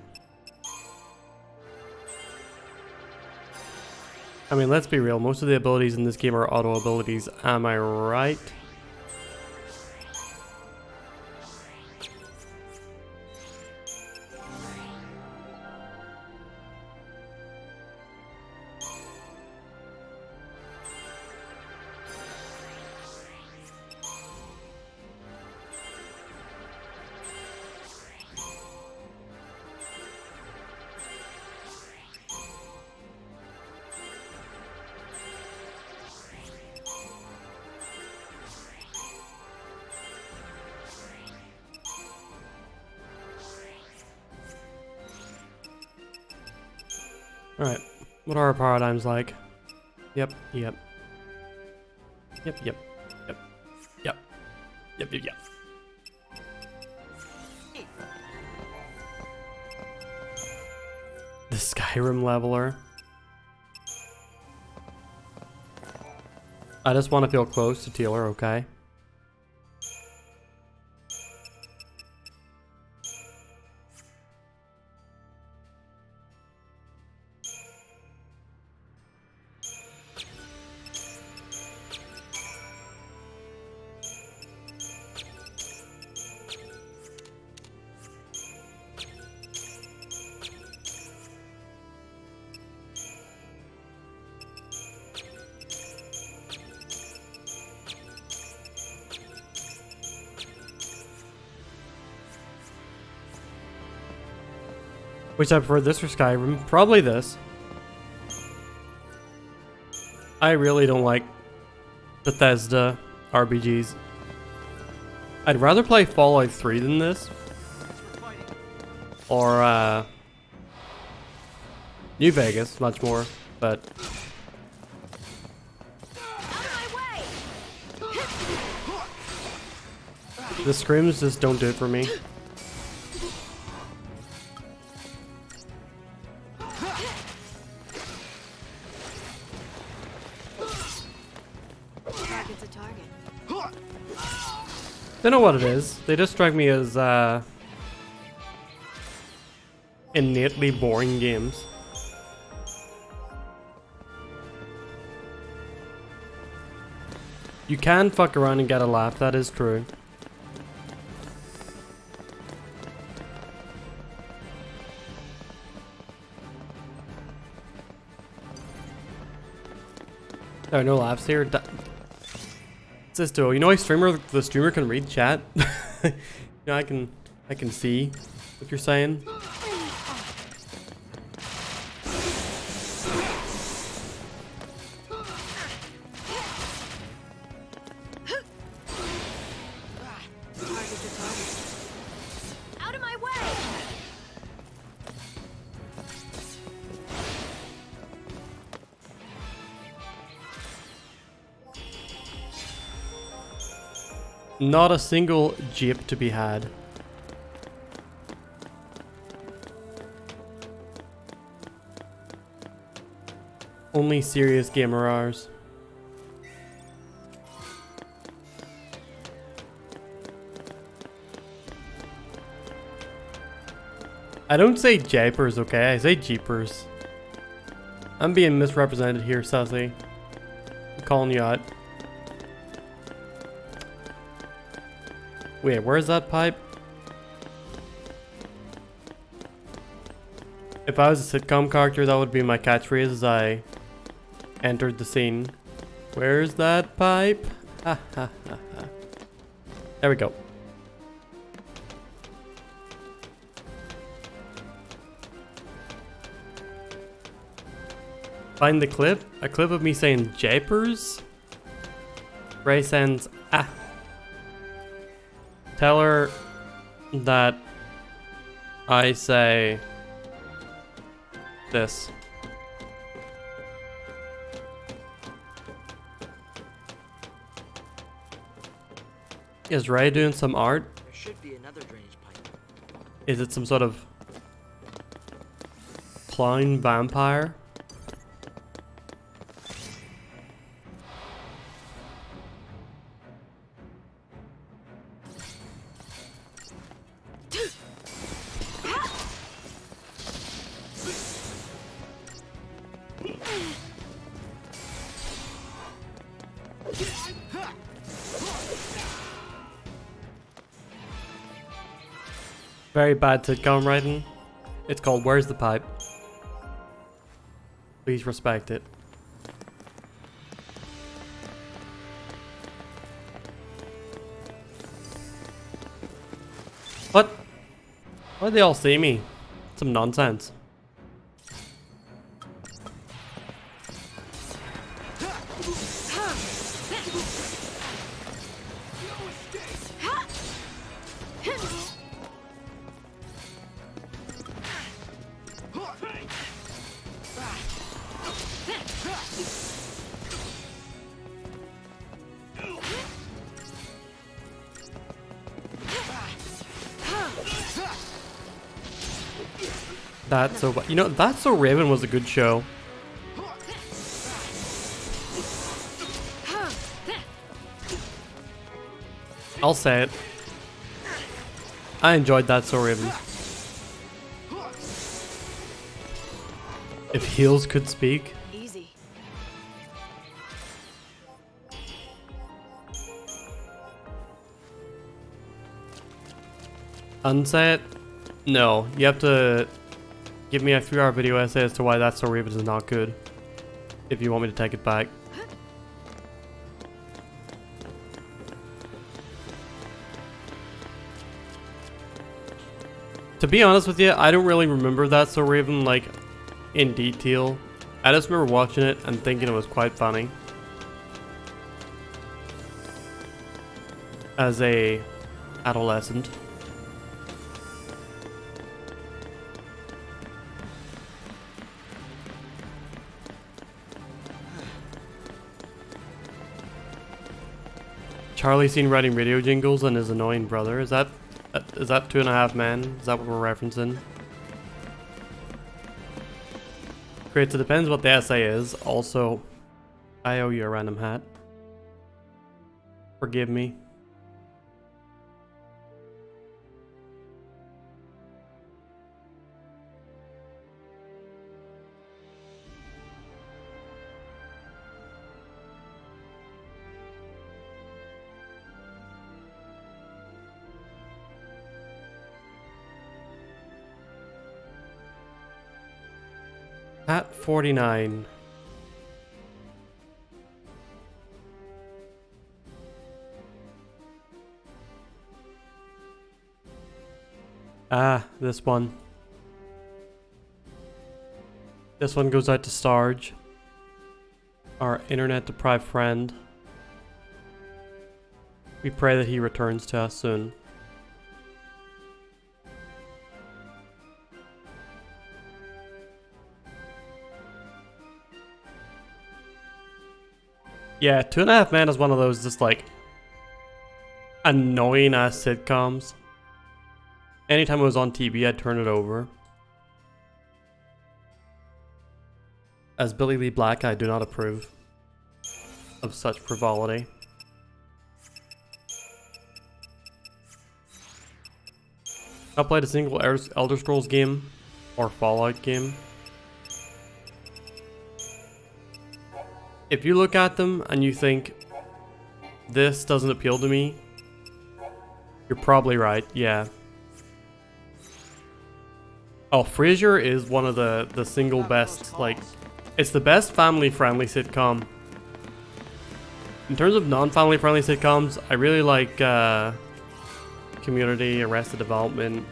I mean, let's be real, most of the abilities in this game are auto abilities, am I right? Alright, what are our paradigms like? Yep. The Skyrim leveler. I just want to feel close to Taylor, okay? Which I prefer, this or Skyrim? Probably this. I really don't like Bethesda RPGs. I'd rather play Fallout 3 than this. Or New Vegas, much more, but the scrims just don't do it for me. They know what it is. They just strike me as innately boring games. You can fuck around and get a laugh, that is true. There are no laughs here. What's this do? You know, the streamer can read chat. You know, I can see what you're saying. Out of my way! Not a single jeep to be had. Only serious gamer hours. I don't say japers, okay? I say jeepers. I'm being misrepresented here, Sussy. I'm calling you out. Wait, where's that pipe? If I was a sitcom character, that would be my catchphrase as I entered the scene. Where's that pipe? Ha ha ha ha. There we go. Find the clip? A clip of me saying japers? Ray sends ah. Tell her that I say this. Is Ray doing some art? There should be another drainage pipe. Is it some sort of clown vampire? Very bad sitcom writing. It's called Where's the Pipe? Please respect it. What? Why'd they all see me? Some nonsense. That's so, you know, That's So Raven was a good show. I'll say it. I enjoyed That's So Raven. If heels could speak. Easy. Unsay it? No, you have to give me a 3-hour video essay as to why That's So Raven is not good. If you want me to take it back. To be honest with you, I don't really remember That's So Raven like in detail. I just remember watching it and thinking it was quite funny. As a adolescent. Charlie seen writing radio jingles and his annoying brother. Is that 2.5 Men? Is that what we're referencing? Great, so it depends what the essay is. Also, I owe you a random hat. Forgive me. At 49. Ah, this one. This one goes out to Starge, our internet-deprived friend. We pray that he returns to us soon. Yeah, 2.5 Men is one of those just like... annoying ass sitcoms. Anytime it was on TV, I'd turn it over. As Billy Lee Black, I do not approve of such frivolity. I played a single Elder Scrolls game or Fallout game. If you look at them and you think this doesn't appeal to me, you're probably right, yeah. Oh, Frasier is one of the single best, like, it's the best family-friendly sitcom. In terms of non-family friendly sitcoms, I really like Community, Arrested Development,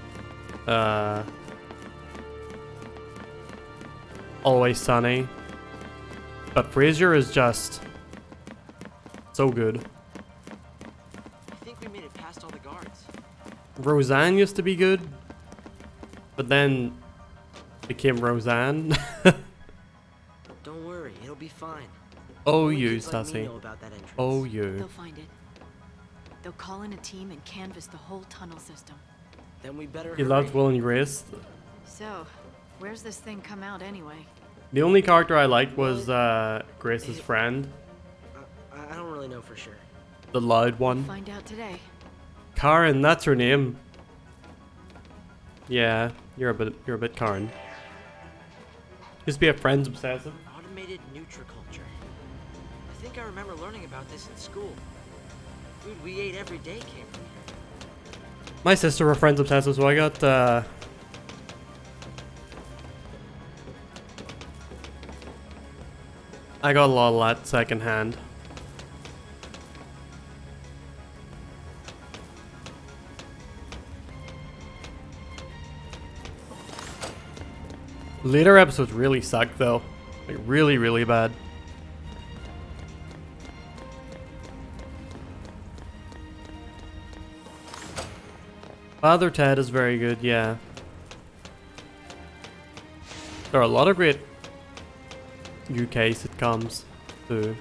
Always Sunny. But Frasier is just so good. I think we made it past all the guards. Roseanne used to be good, but then became Roseanne. Don't worry, it'll be fine. Oh, Only you, kids like me Sassy. know about that entrance. Oh, you. They'll find it. They'll call in a team and canvass the whole tunnel system. Then we better He hurry. loved Will and Grace. So, where's this thing come out anyway? The only character I liked was Grace's friend, I don't really know for sure. the loud one. Find out today. Karen, that's her name. Yeah, you're a bit Karen. Used to be a friends obsessive. Automated nutriculture. I think I remember learning about this in school. Food we ate every day came from here. My sister were friends obsessive, so I got a lot of that secondhand. Later episodes really sucked though. Like really, really bad. Father Ted is very good, yeah. There are a lot of great UK sitcoms too.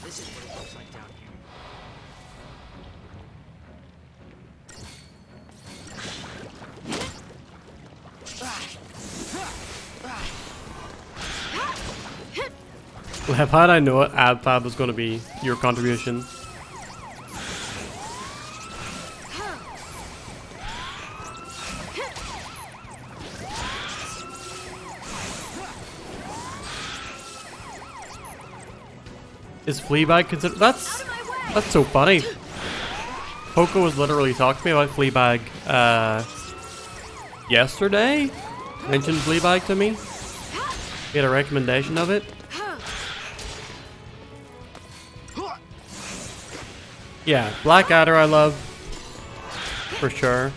This is what it looks like down here. Well, had I know it, AbFab was going to be your contribution. Is Fleabag considered? That's so funny. Poco was literally talking to me about Fleabag yesterday. Mentioned Fleabag to me. He had a recommendation of it. Yeah, Blackadder I love for sure.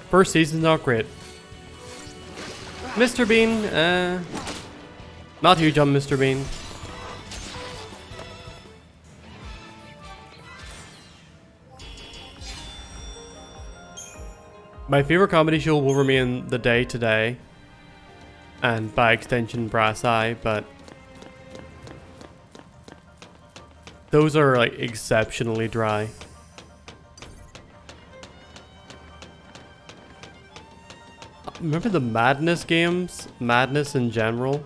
First season's not great. Mr. Bean, not huge on Mr. Bean. My favorite comedy show will remain The Day Today, and by extension Brass Eye, but those are like exceptionally dry. Remember the Madness games? Madness in general?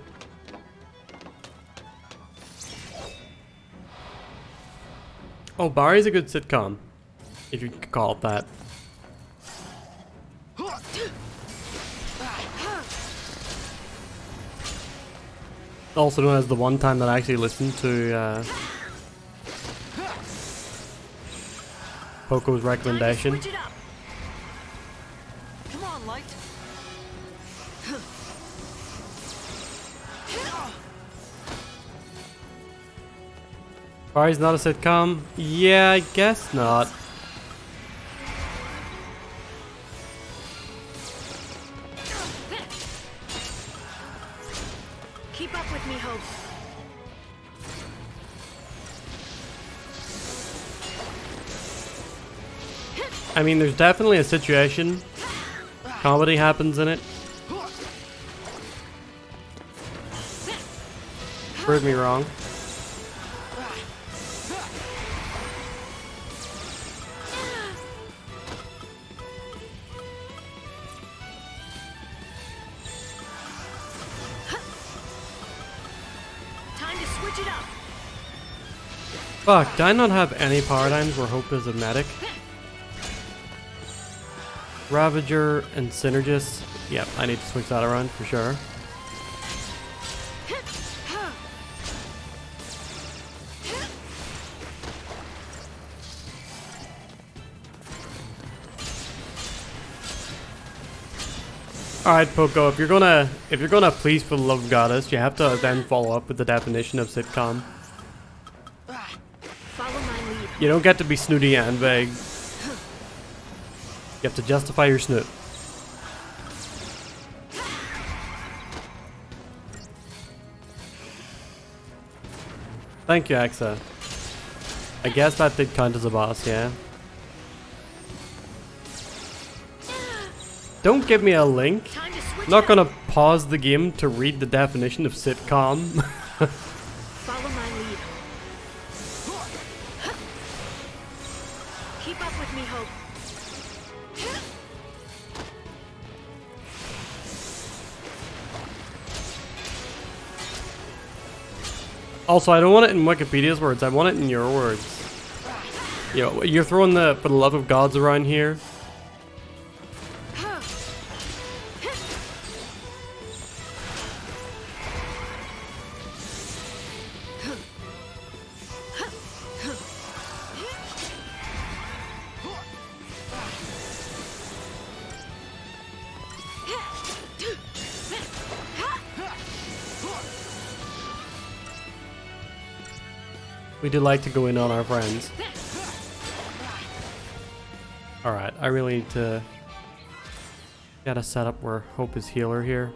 Oh, Barry's a good sitcom, if you could call it that. Also known as the one time that I actually listened to Poco's recommendation. Switch it up. Come on, Light. Barry's not a sitcom? Yeah, I guess not. Keep up with me, Hope. I mean, there's definitely a situation. Comedy happens in it. Prove me wrong. Switch it up. Fuck, do I not have any paradigms where Hope is a medic? Ravager and Synergist. Yep, I need to switch that around for sure. Alright, Poco, if you're gonna please for the love of goddess, you have to then follow up with the definition of sitcom. Follow my lead. You don't get to be snooty and vague. You have to justify your snoot. Thank you, Axa. I guess that did count as a boss, yeah. Don't give me a link. Time to switch I'm not it gonna up. pause the game to read the definition of sitcom. Follow my lead. Keep up with me, Hope. Also, I don't want it in Wikipedia's words, I want it in your words. Yo, you're throwing the for the love of gods around here. We do like to go in on our friends. Alright, I really need to get a setup where Hope is healer here.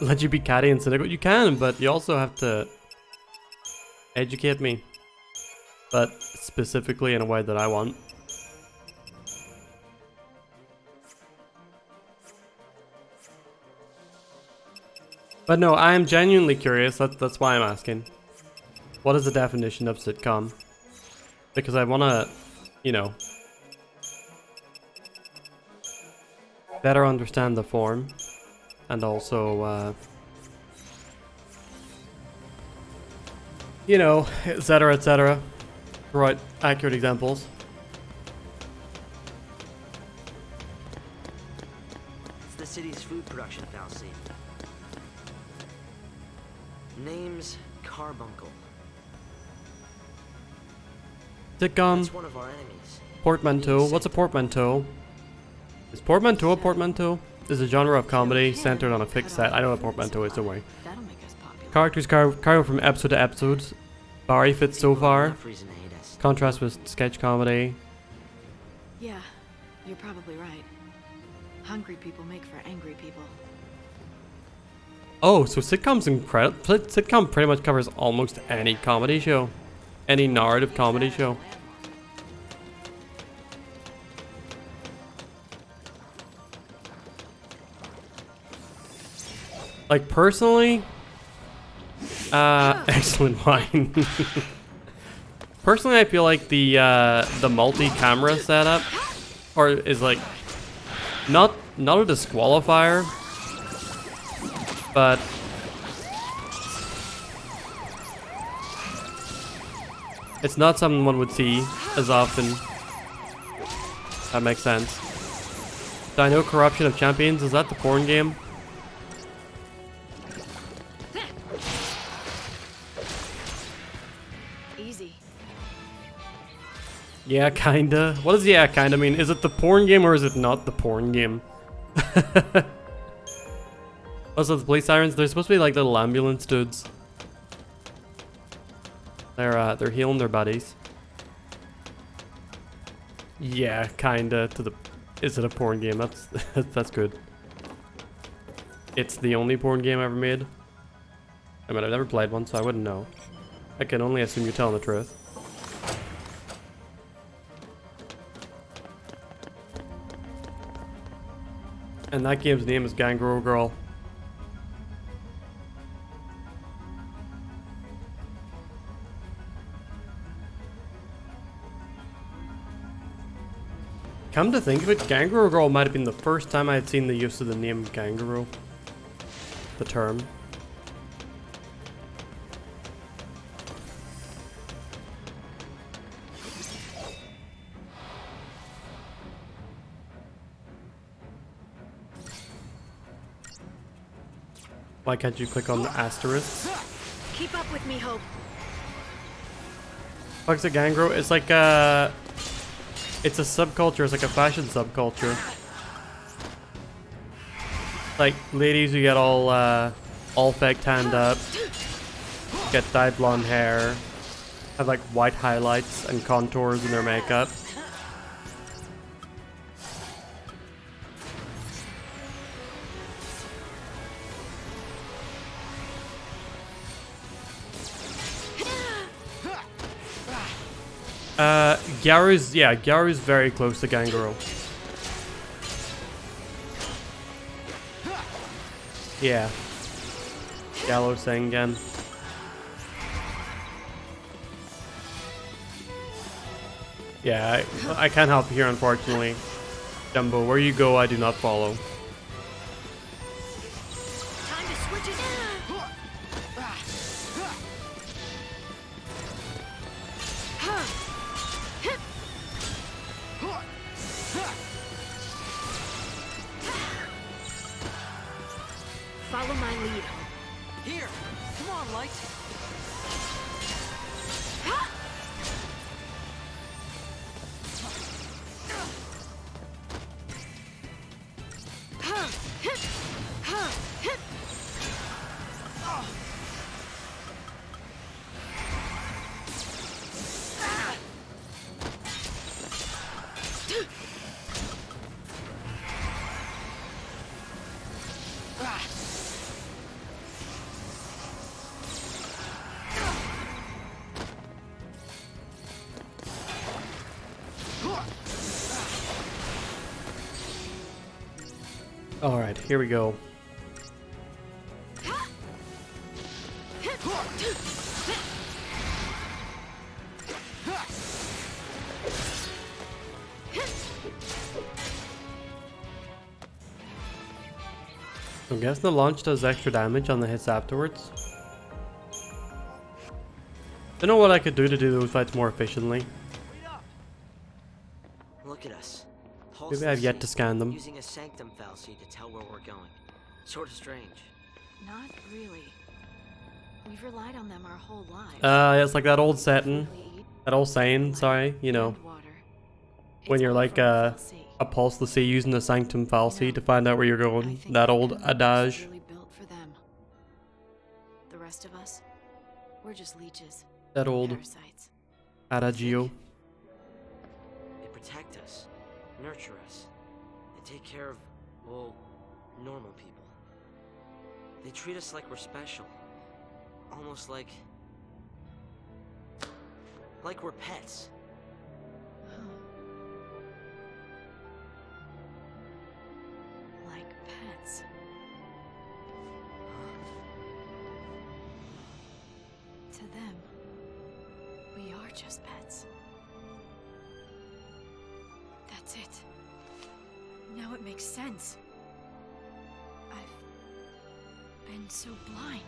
Let you be catty and cynical. You can, but you also have to educate me. But specifically in a way that I want. But no, I am genuinely curious. That's why I'm asking. What is the definition of sitcom? Because I want to, you know, better understand the form and also, you know, etc., etc. Right, accurate examples. It's the city's food production fallacy. Name's Carbuncle. Sitcom, That's one of our enemies. portmanteau. What's a portmanteau? Is portmanteau a portmanteau? Is a genre of comedy centered on a fixed set. I know what a portmanteau is, don't worry. That'll make us popular. Characters carry from episode to episode. Barry fits so People have far. enough reason to hate us. Contrast with sketch comedy. Yeah, you're probably right. Hungry people make for angry people. Oh, so sitcom pretty much covers almost any comedy show. Any narrative comedy show. Like personally, excellent wine. Personally, I feel like the multi-camera setup, or is like not a disqualifier, but it's not something one would see as often. That makes sense. Dino Corruption of Champions, is that the porn game? Easy. Yeah, kinda. What does yeah, kinda mean? Is it the porn game or is it not the porn game? Also, the police sirens, they're supposed to be like little ambulance dudes. They're healing their buddies. Yeah, kinda. Is it a porn game? That's good. It's the only porn game ever made. I mean, I've never played one, so I wouldn't know. I can only assume you're telling the truth. And that game's name is Gangrel Girl. Come to think of it, Gangrel Girl might have been the first time I had seen the use of the name Gangrel. The term. Why can't you click on the asterisk? Keep up with me, Hope. Fuck's a gangrel? It's like it's a subculture, it's like a fashion subculture. Like ladies who get all fake tanned up, get dyed blonde hair, have like white highlights and contours in their makeup. Garu's very close to Gangrel. Yeah. Gallo saying again. Yeah, I can't help here unfortunately. Jumbo, where you go I do not follow. Time to switch it. Follow my lead. Here! Come on, Light! Alright, here we go. I'm guessing the launch does extra damage on the hits afterwards. Don't know what I could do to do those fights more efficiently. Look at us. Maybe I've yet to scan them. Using a sanctum fallacy to tell where we're going. Sort of strange. Not really. We've relied on them our whole lives. It's like that old setting. That old saying, sorry, you know. When you're like a pulse to see using the sanctum fallacy to find out where you're going. That old adage. Really built for them. The rest of us, we're just leeches. That old Parasites. adagio. They protect us, nurture us, they take care of, well, normal people. They treat us like we're special. Almost like we're pets. Like pets. To them, we are just pets. That's it. Now it makes sense. I've been so blind.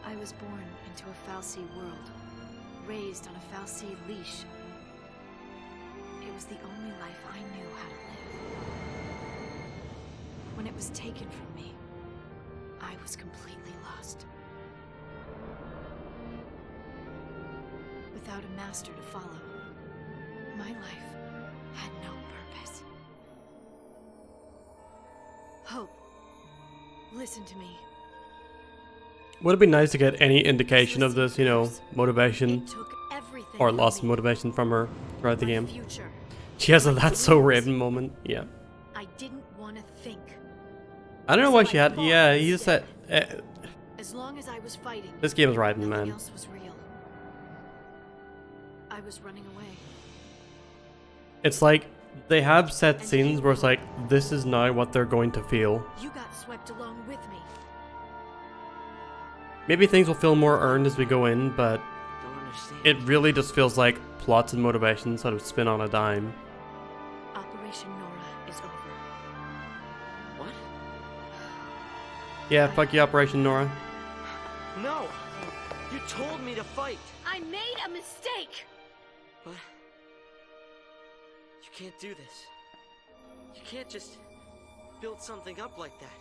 I was born into a Fal'Cie world, raised on a Fal'Cie leash. It was the only life I knew how to live. When it was taken from me, I was completely lost. Without a master to follow, my life had no purpose. Hope, listen to me. Would it be nice to get any indication of this, you know, motivation It took everything or from loss of me. motivation from her throughout the My game? future. She has a "that's so Raven" moment. Yeah. I didn't want to think. I don't know why she had. Yeah, he just said. As long as I was fighting, This game is Raven, nothing man. else was real. I was running away. It's like they have set scenes where it's like this is now what they're going to feel. You got swept along with me. Maybe things will feel more earned as we go in, but Don't understand. it really just feels like plots and motivations sort of spin on a dime. Operation Nora is over. What? Yeah, fuck you, Operation Nora. No! You told me to fight! I made a mistake! But you can't do this. You can't just build something up like that.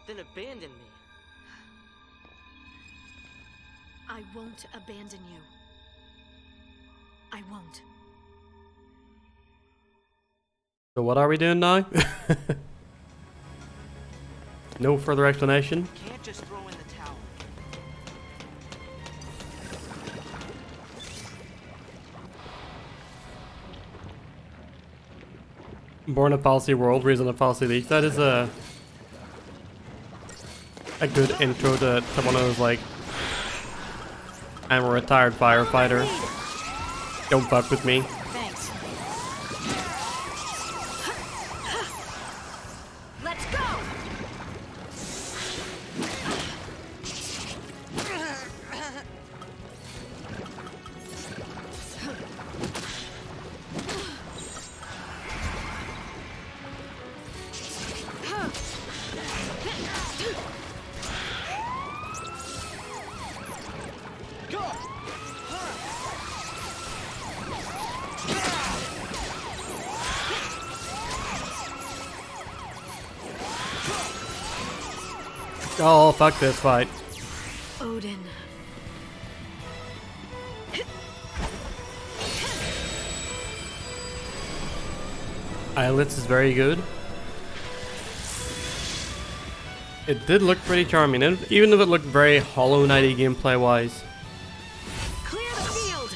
then abandon me. I won't abandon you. I won't. So what are we doing now? No further explanation. Can't just throw in the towel. Born a Fallacy World, raised in a Fallacy League. That is a good intro to one of those, like, I'm a retired firefighter. Don't fuck with me. Thanks. Let's go! Oh, fuck this fight. Odin. Islets is very good. It did look pretty charming, even if it looked very Hollow Knight-y gameplay wise. Clear the field!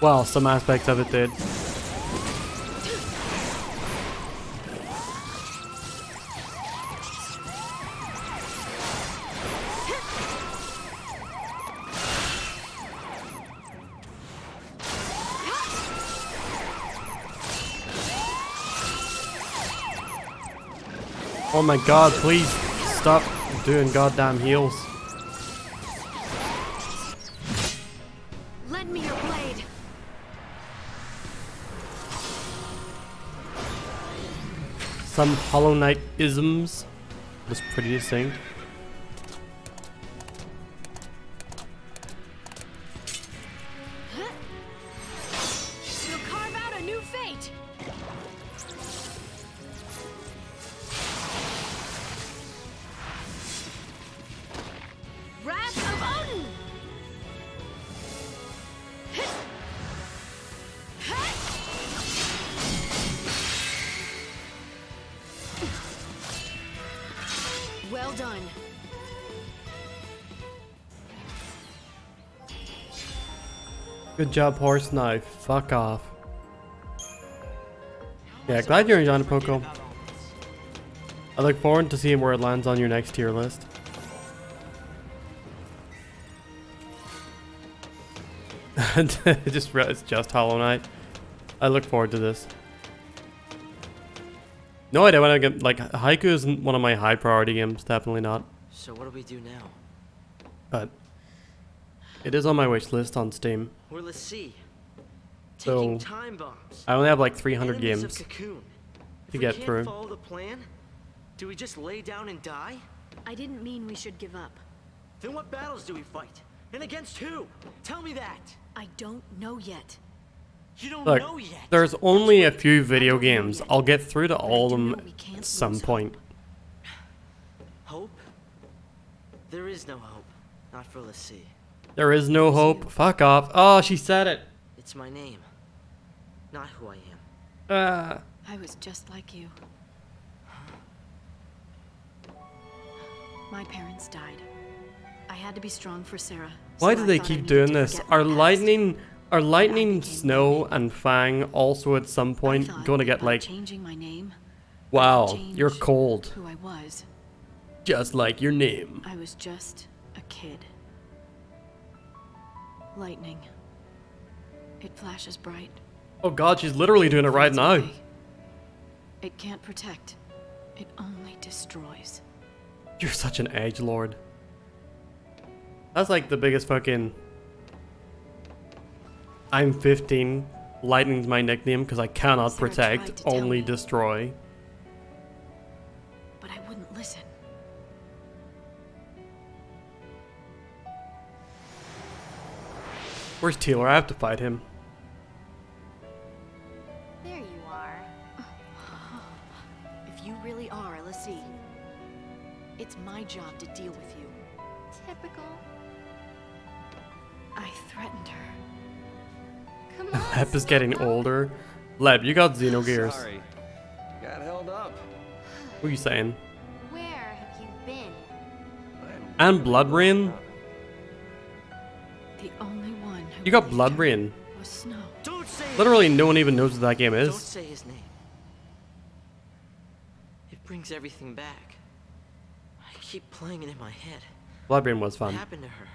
Well, some aspects of it did. Oh my god, please stop doing goddamn heals. Lend me your blade. Some Hollow Knight isms was pretty distinct. We'll carve out a new fate. Wrath of Odin. Well done. Good job, horse. Now, fuck off. Yeah, glad you're enjoying the Poco. I look forward to seeing where it lands on your next tier list. It's just Hollow Knight. I look forward to this. No idea when I get, like, Haiku isn't one of my high priority games, definitely not. So what do we do now? But it is on my wish list on Steam. We're the sea. So, Taking time bombs. I only have like 300 Enemies games of Cocoon. to If get we through. can't follow the plan, do we just lay down and die? I didn't mean we should give up. Then what battles do we fight? And against who? Tell me that. I don't know yet. You don't Look, know yet. there's only a few video games. I'll get through to all of them at some point. Hope? There is no hope. Not for the sea. There is no hope. Fuck off. Oh, she said it. It's my name. Not who I am. I was just like you. My parents died. I had to be strong for Sarah. Why so do I they thought I keep needed doing to this? forget my Are past. lightning, became Snow, my name. and Fang also at some I point thought going to get by like, changing my name, wow, change you're cold, who I was. just like your name. I was just a kid. Lightning. It flashes bright. Oh god, she's literally doing it right fades now. away. It can't protect. It only destroys. You're such an edgelord. That's like the biggest fucking... I'm 15. Lightning's my nickname because I cannot Sarah tried protect, to tell only me. destroy. But I wouldn't listen. Where's Taylor? I have to fight him. There you are. If you really are, let's see. It's my job to deal with you. Typical. I threatened her. Come on. Lep is getting older. Lep, you got Xenogears. Sorry. Got held up. What are you saying? Where have you been? And Blood Rain? The only one who You got believed Blood her Rain. was Snow. Don't say Literally no one even knows what that game Don't is. say his name. It brings everything back. I keep playing it in my head. Blood Rain was What fun. happened to her?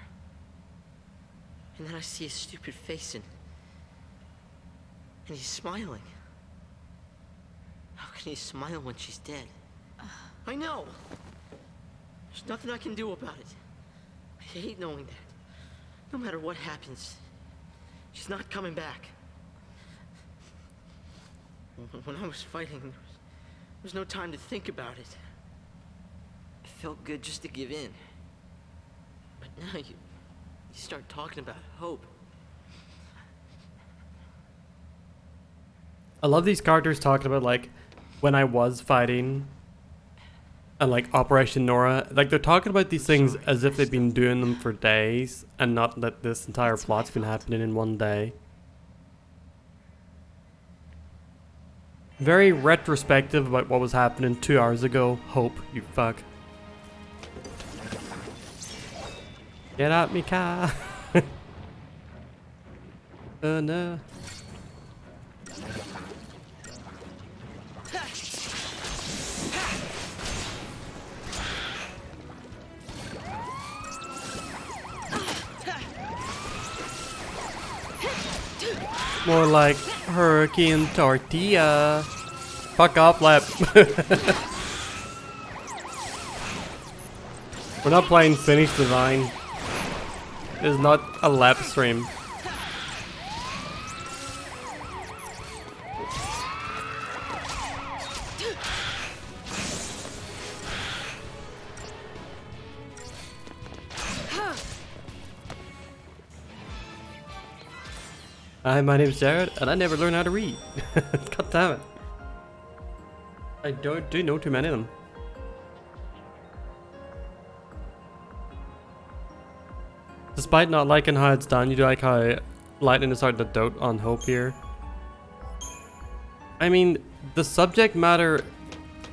And then I see his stupid face and he's smiling. How can he smile when she's dead? I know. There's nothing I can do about it. I hate knowing that. No matter what happens, she's not coming back. When I was fighting, there was no time to think about it. It felt good just to give in. But now you start talking about hope. I love these characters talking about like when I was fighting and like Operation Nora. Like they're talking about these things as if they've been doing them for days and not that this entire plot's been happening in one day. Very retrospective about what was happening 2 hours ago. Hope, you fuck. Get out me car. Oh no. More like Hurricane Tortilla. Fuck off, Lep. We're not playing Finish Divine. It's not a Lep stream. Hi, my name's Jared, and I never learned how to read. God damn it. I do know too many of them. Despite not liking how it's done, you do like how Lightning is starting to dote on Hope here. I mean, the subject matter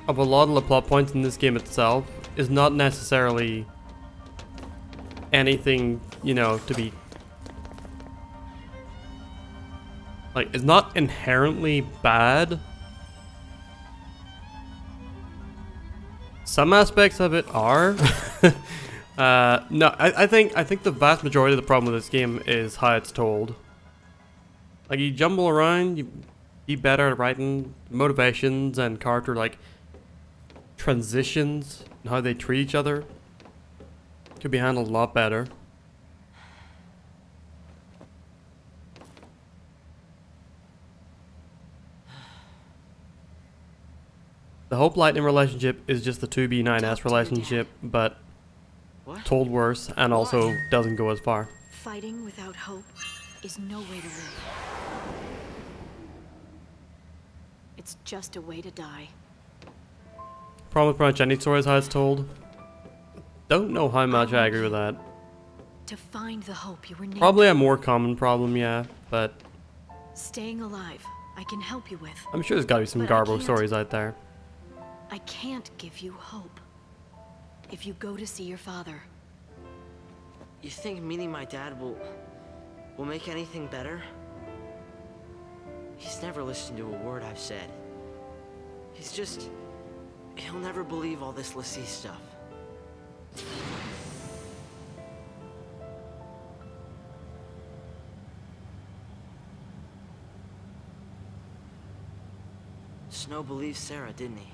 of a lot of the plot points in this game itself is not necessarily anything, you know, to be... like, it's not inherently bad. Some aspects of it are. No, I think the vast majority of the problem with this game is how it's told. Like, you jumble around, you be better at writing motivations and character like transitions and how they treat each other. Could be handled a lot better. The Hope Lightning relationship is just the 2B9S relationship, but What? told worse and also doesn't go as far. Fighting without hope is no way to live. It's just a way to die. Problem with pretty much any story is how it's told. Don't know how much I agree with that. To find the hope you were named Probably a for. more common problem, yeah, but Staying alive, I can help you with. I'm sure there's gotta be some But I Garbo can't. stories out there. I can't give you hope. If you go to see your father, You think meeting my dad will make anything better? He's never listened to a word I've said. He'll never believe all this Lassie stuff. Snow believed Sarah, didn't he?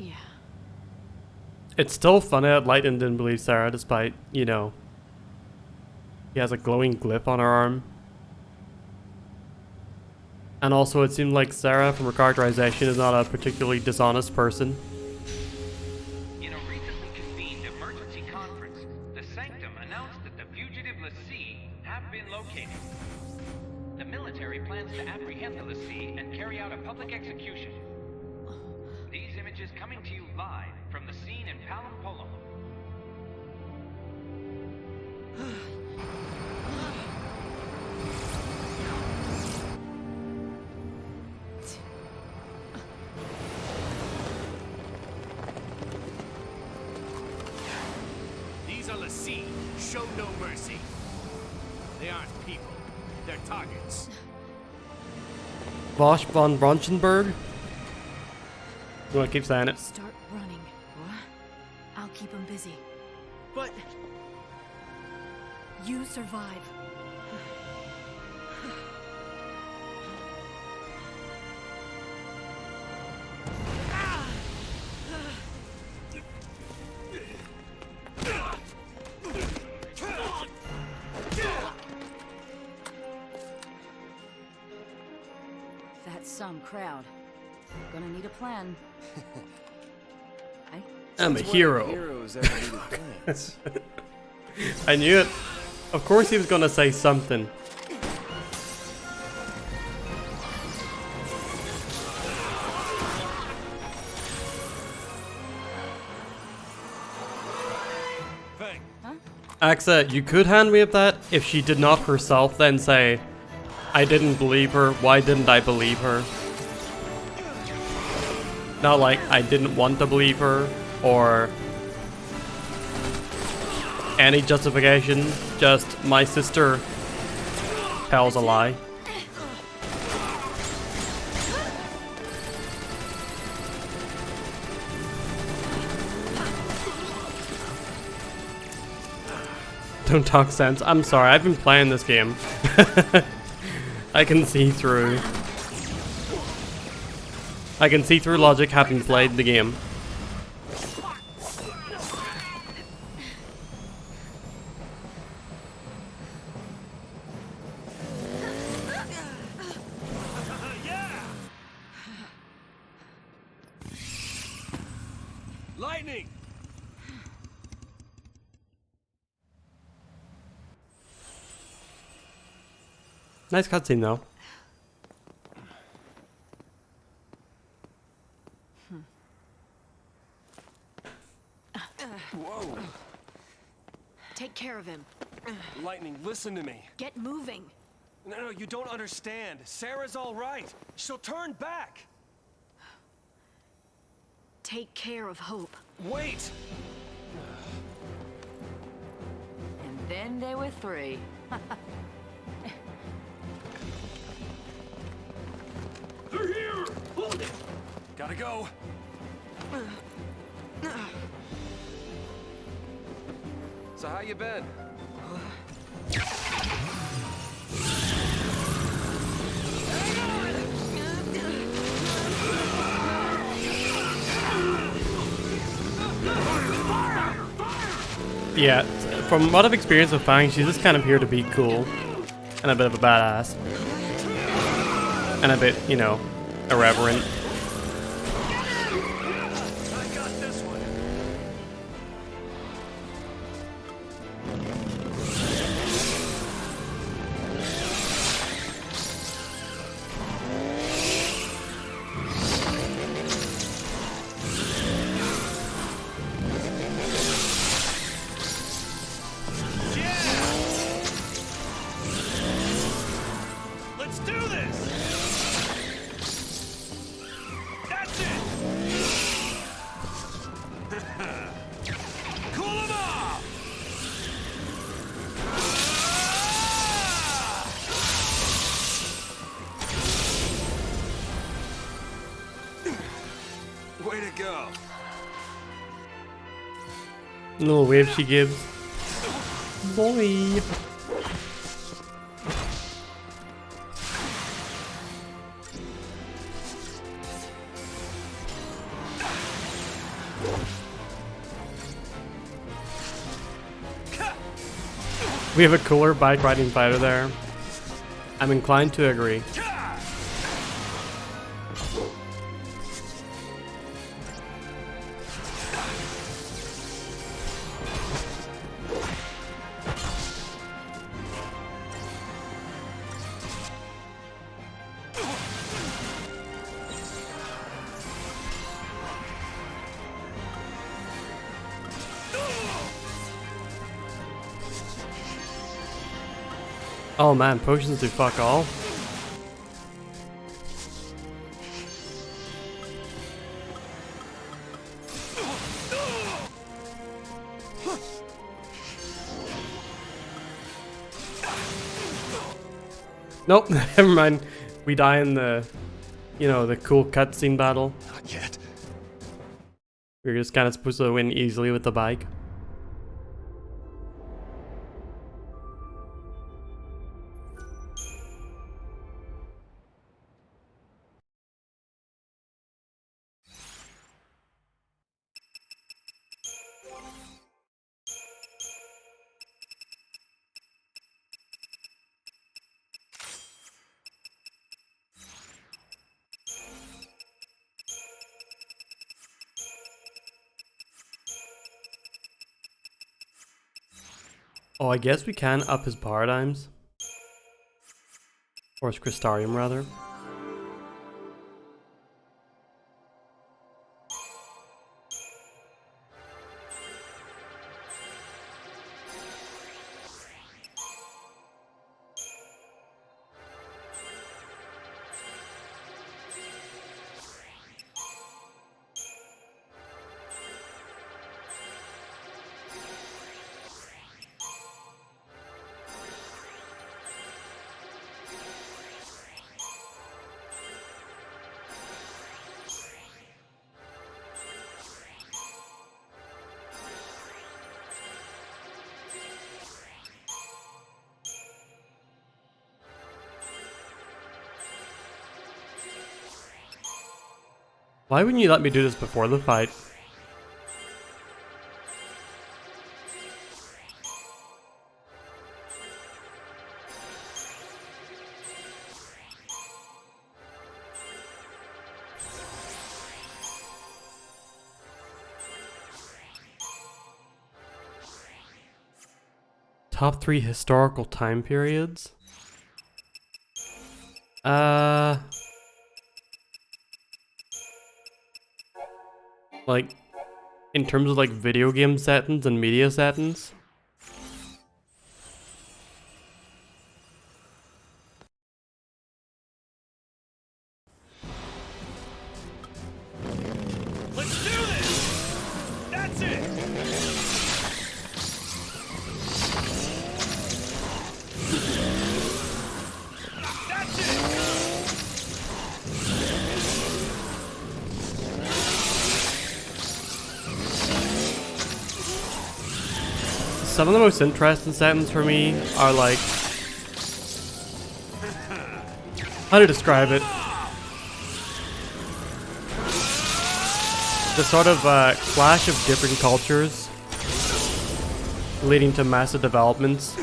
yeah. It's still funny that Lightning didn't believe Sarah despite, you know, he has a glowing glyph on her arm. And also it seemed like Sarah, from her characterization, is not a particularly dishonest person. In a recently convened emergency plans to apprehend the lessee and carry out a public execution. These images coming to you live from the scene in Palampolo. These are lessee. Show no mercy. They aren't people. They're targets. Bosch von Braunschenberg? You want to keep saying it? Start running. What? I'll keep him busy. But You survive. That's some crowd. Gonna need a plan. I'm a hero. Heroes ever needed plans. I knew it. Of course he was gonna say something. Thing. Axa, you could hand me up that if she did not herself then say, I didn't believe her, why didn't I believe her? Not like I didn't want to believe her, or any justification, just my sister tells a lie. Don't talk sense. I'm sorry, I've been playing this game. I can see through. I can see through logic having played the game. Lightning. Nice cutscene though. Whoa. Take care of him. Lightning, listen to me. Get moving. No, you don't understand. Sarah's all right. She'll turn back. Take care of Hope. Wait. And then there were three. They're here! Hold it! Gotta go. So how you been? Yeah, from what I've experienced with Fang, she's just kind of here to be cool. And a bit of a badass. And a bit, you know, irreverent. I got this one. Let's do this. That's it. Cool 'em off. Way to go. Little wave she gives. Boy. We have a cooler bike riding fighter there. I'm inclined to agree. Oh man, potions do fuck all. Nope, never mind. We die in the, you know, the cool cutscene battle. Not yet. We're just kind of supposed to win easily with the bike. Oh, I guess we can up his paradigms. Or his Crystarium, rather. Why wouldn't you let me do this before the fight? Top 3 historical time periods? Like, in terms of like video game settings and media settings? Let's do this! That's it! That's it! Some of the most interesting settings for me are like... how to describe it? The sort of clash of different cultures leading to massive developments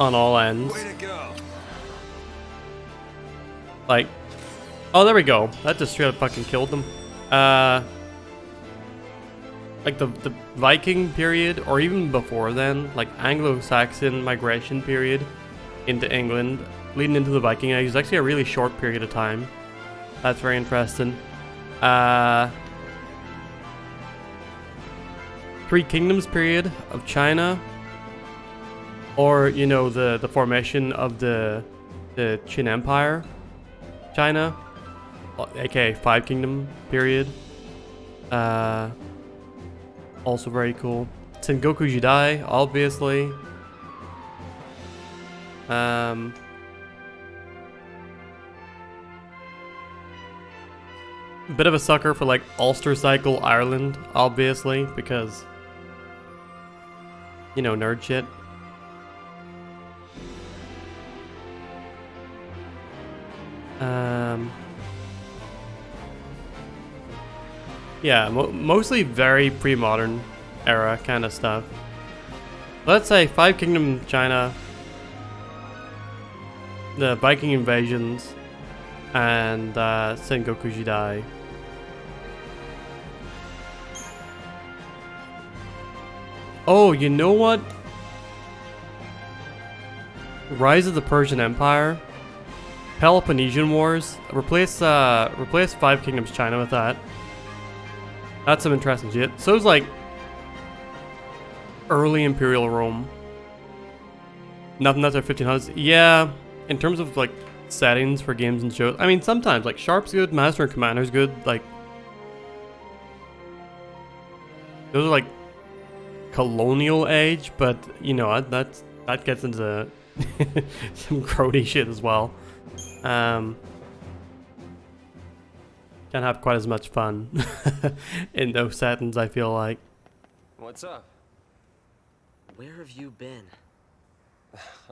on all ends. Way to go! Like, oh, there we go. That just straight up fucking killed them. Like the Viking period, or even before then, like Anglo-Saxon migration period into England, leading into the Viking Age, is actually a really short period of time. That's very interesting. Three Kingdoms period of China, or you know the formation of the Qin Empire, China, aka Five Kingdom period. Also very cool. Sengoku Jidai, obviously. Bit of a sucker for like Ulster Cycle Ireland, obviously, because you know, nerd shit. Yeah, mostly very pre-modern era kind of stuff. Let's say Five Kingdom China, the Viking invasions, and Sengoku Jidai. Oh, you know what? Rise of the Persian Empire, Peloponnesian Wars. Replace Five Kingdoms China with that. That's some interesting shit. So it's like early Imperial Rome. Nothing that's our 1500s. Yeah, in terms of like settings for games and shows, I mean sometimes like Sharp's good, Master and Commander's good. Like those are like colonial age, but you know that gets into some grody shit as well. Can't have quite as much fun in those settings, I feel like. What's up? Where have you been?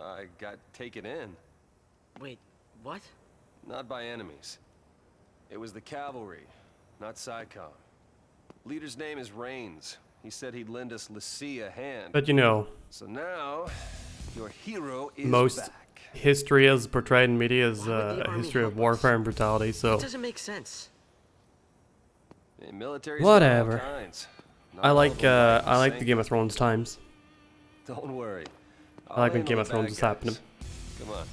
I got taken in. Wait, what? Not by enemies. It was the cavalry, not SciComm. Leader's name is Rains. He said he'd lend us Lassie a hand. But you know, So now, your hero is most back. history as portrayed in media is Why would the a army history of help warfare us? and brutality, so It doesn't make sense. The military's whatever. got all kinds. Not I all like of them I like same. the Game of Thrones times. Don't worry. I like when I'll Game handle of the Thrones bad is happening. guys. Come on.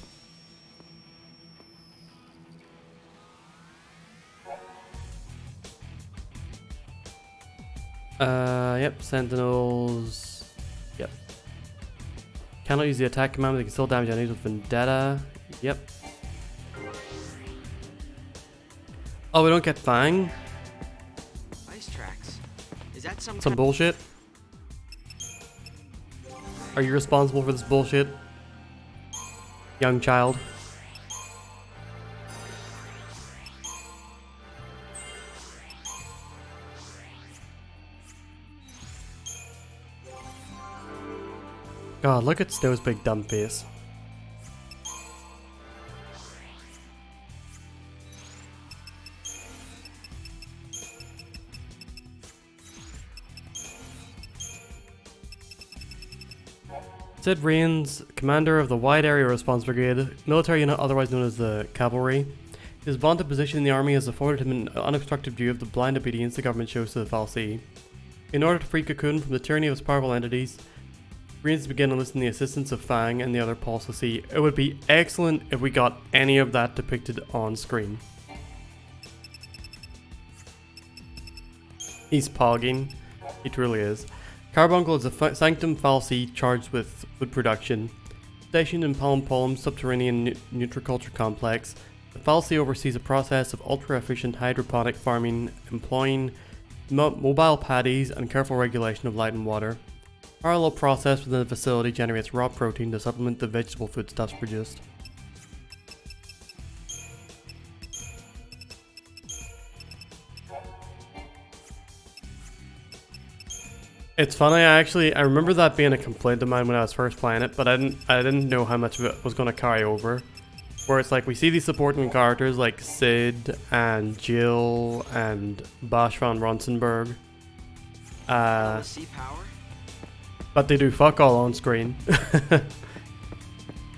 Yep, Sentinels. Yep. Cannot use the attack command, but they can still damage enemies with Vendetta. Yep. Oh, we don't get Fang? Ice tracks. Is that some Some bullshit? Are you responsible for this bullshit? Young child? God, look at Snow's big dumb face. Sid Rains, commander of the Wide Area Response Brigade, military unit otherwise known as the Cavalry. His vaunted position in the army has afforded him an unobstructed view of the blind obedience the government shows to the Fal'Cie. In order to free Cocoon from the tyranny of its powerful entities, Rains began enlisting the assistance of Fang and the other Pulse Lassie. It would be excellent if we got any of that depicted on screen. He's pogging. He truly is. Carbuncle is a sanctum Fal'Cie charged with food production. Stationed in Palm subterranean nutriculture complex, the Fal'Cie oversees a process of ultra-efficient hydroponic farming employing mobile paddies and careful regulation of light and water. Parallel process within the facility generates raw protein to supplement the vegetable foodstuffs produced. It's funny, I remember that being a complaint of mine when I was first playing it, but I didn't know how much of it was going to carry over. Where it's like we see these supporting characters like Sid and Jill and Bosch von Ronsenberg. Sea power? But they do fuck all on screen.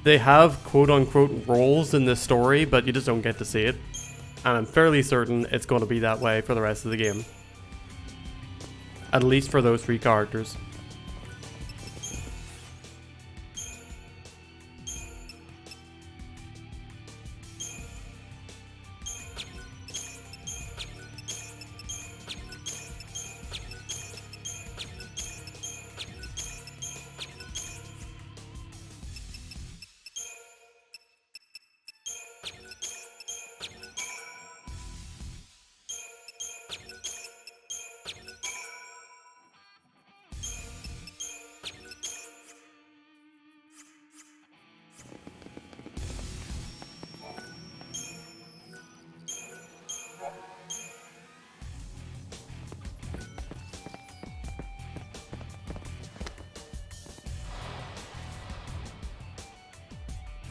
They have quote unquote roles in this story, but you just don't get to see it. And I'm fairly certain it's going to be that way for the rest of the game. At least for those three characters.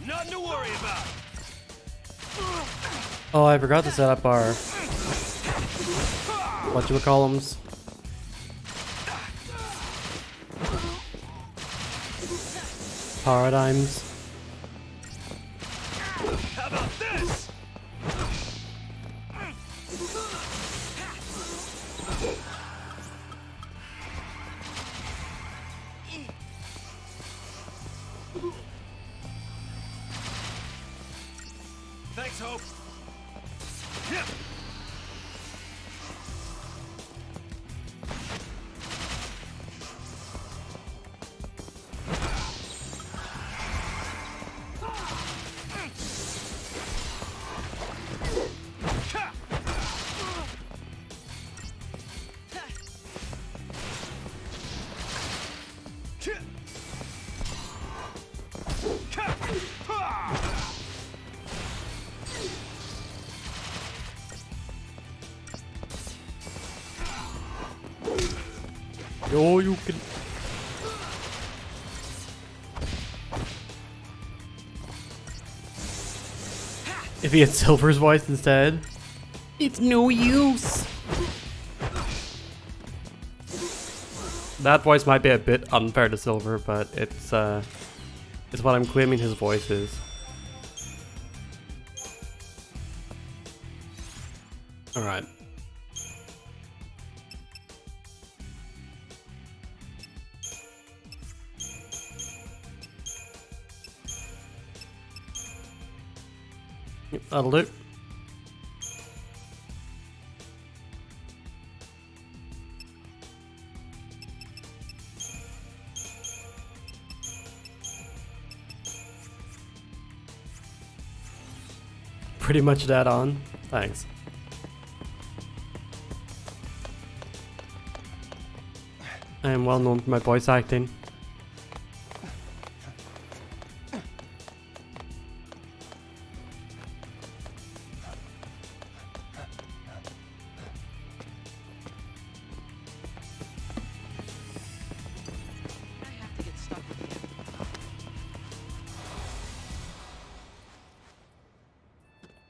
Nothing to worry about. Oh, I forgot to set up our whatchamacallums. Paradigms. How about this? Thanks, Hope. Yeah. Yo, you can. If he had Silver's voice instead, it's no use. That voice might be a bit unfair to Silver, but it's what I'm claiming his voice is. All right. Yep, that'll do. Pretty much dead on. Thanks. I am well known for my voice acting.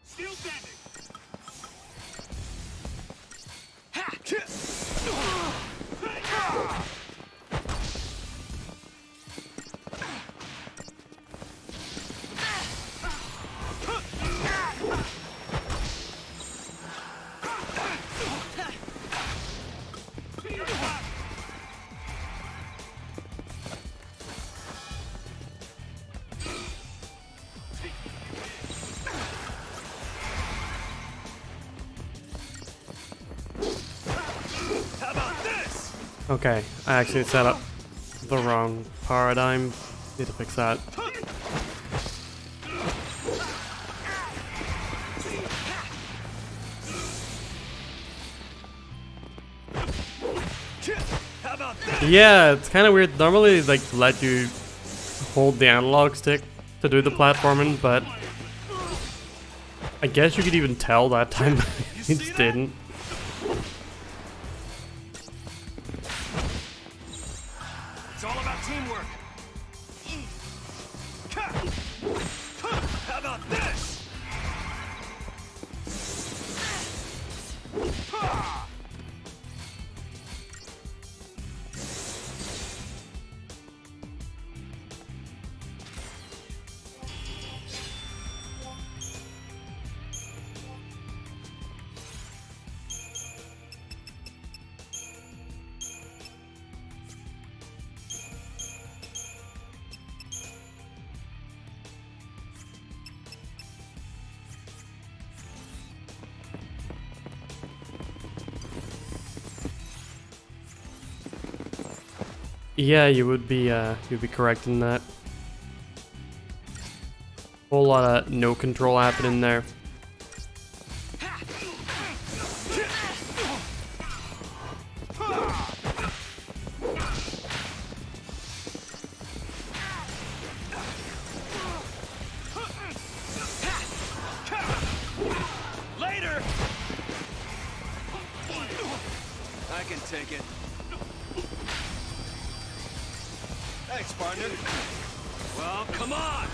Still standing. Okay, I actually set up the wrong paradigm. Need to fix that. Yeah, it's kind of weird. Normally, like, let you hold the analog stick to do the platforming, but I guess you could even tell that time it didn't. It's all about teamwork. How about this? Yeah, you'd be correct in that. Whole lot of no control happening there. Later. I can take it. Thanks, partner. Well, come on!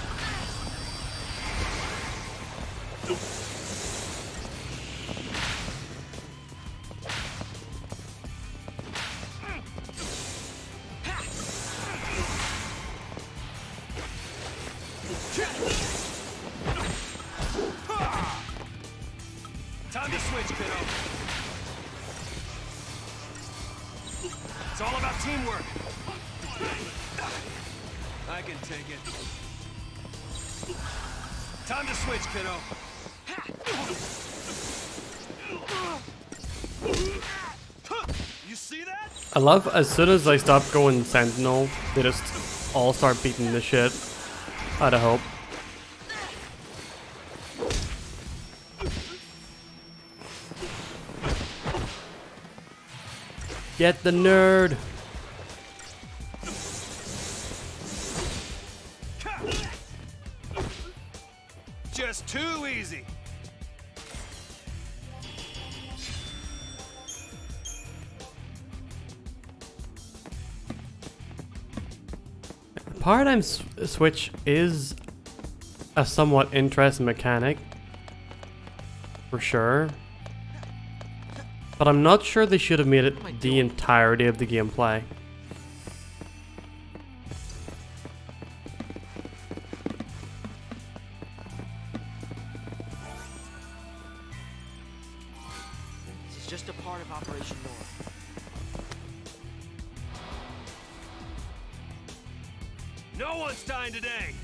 Time to switch, kiddo. It's all about teamwork. I can take it. Time to switch, kiddo. You see that? I love as soon as I stop going Sentinel, they just all start beating the shit out of Hope. Get the nerd! Just too easy. paradigm switch is a somewhat interesting mechanic, for sure. But I'm not sure they should have made it the entirety of the gameplay. This is just a part of Operation North. No one's dying today!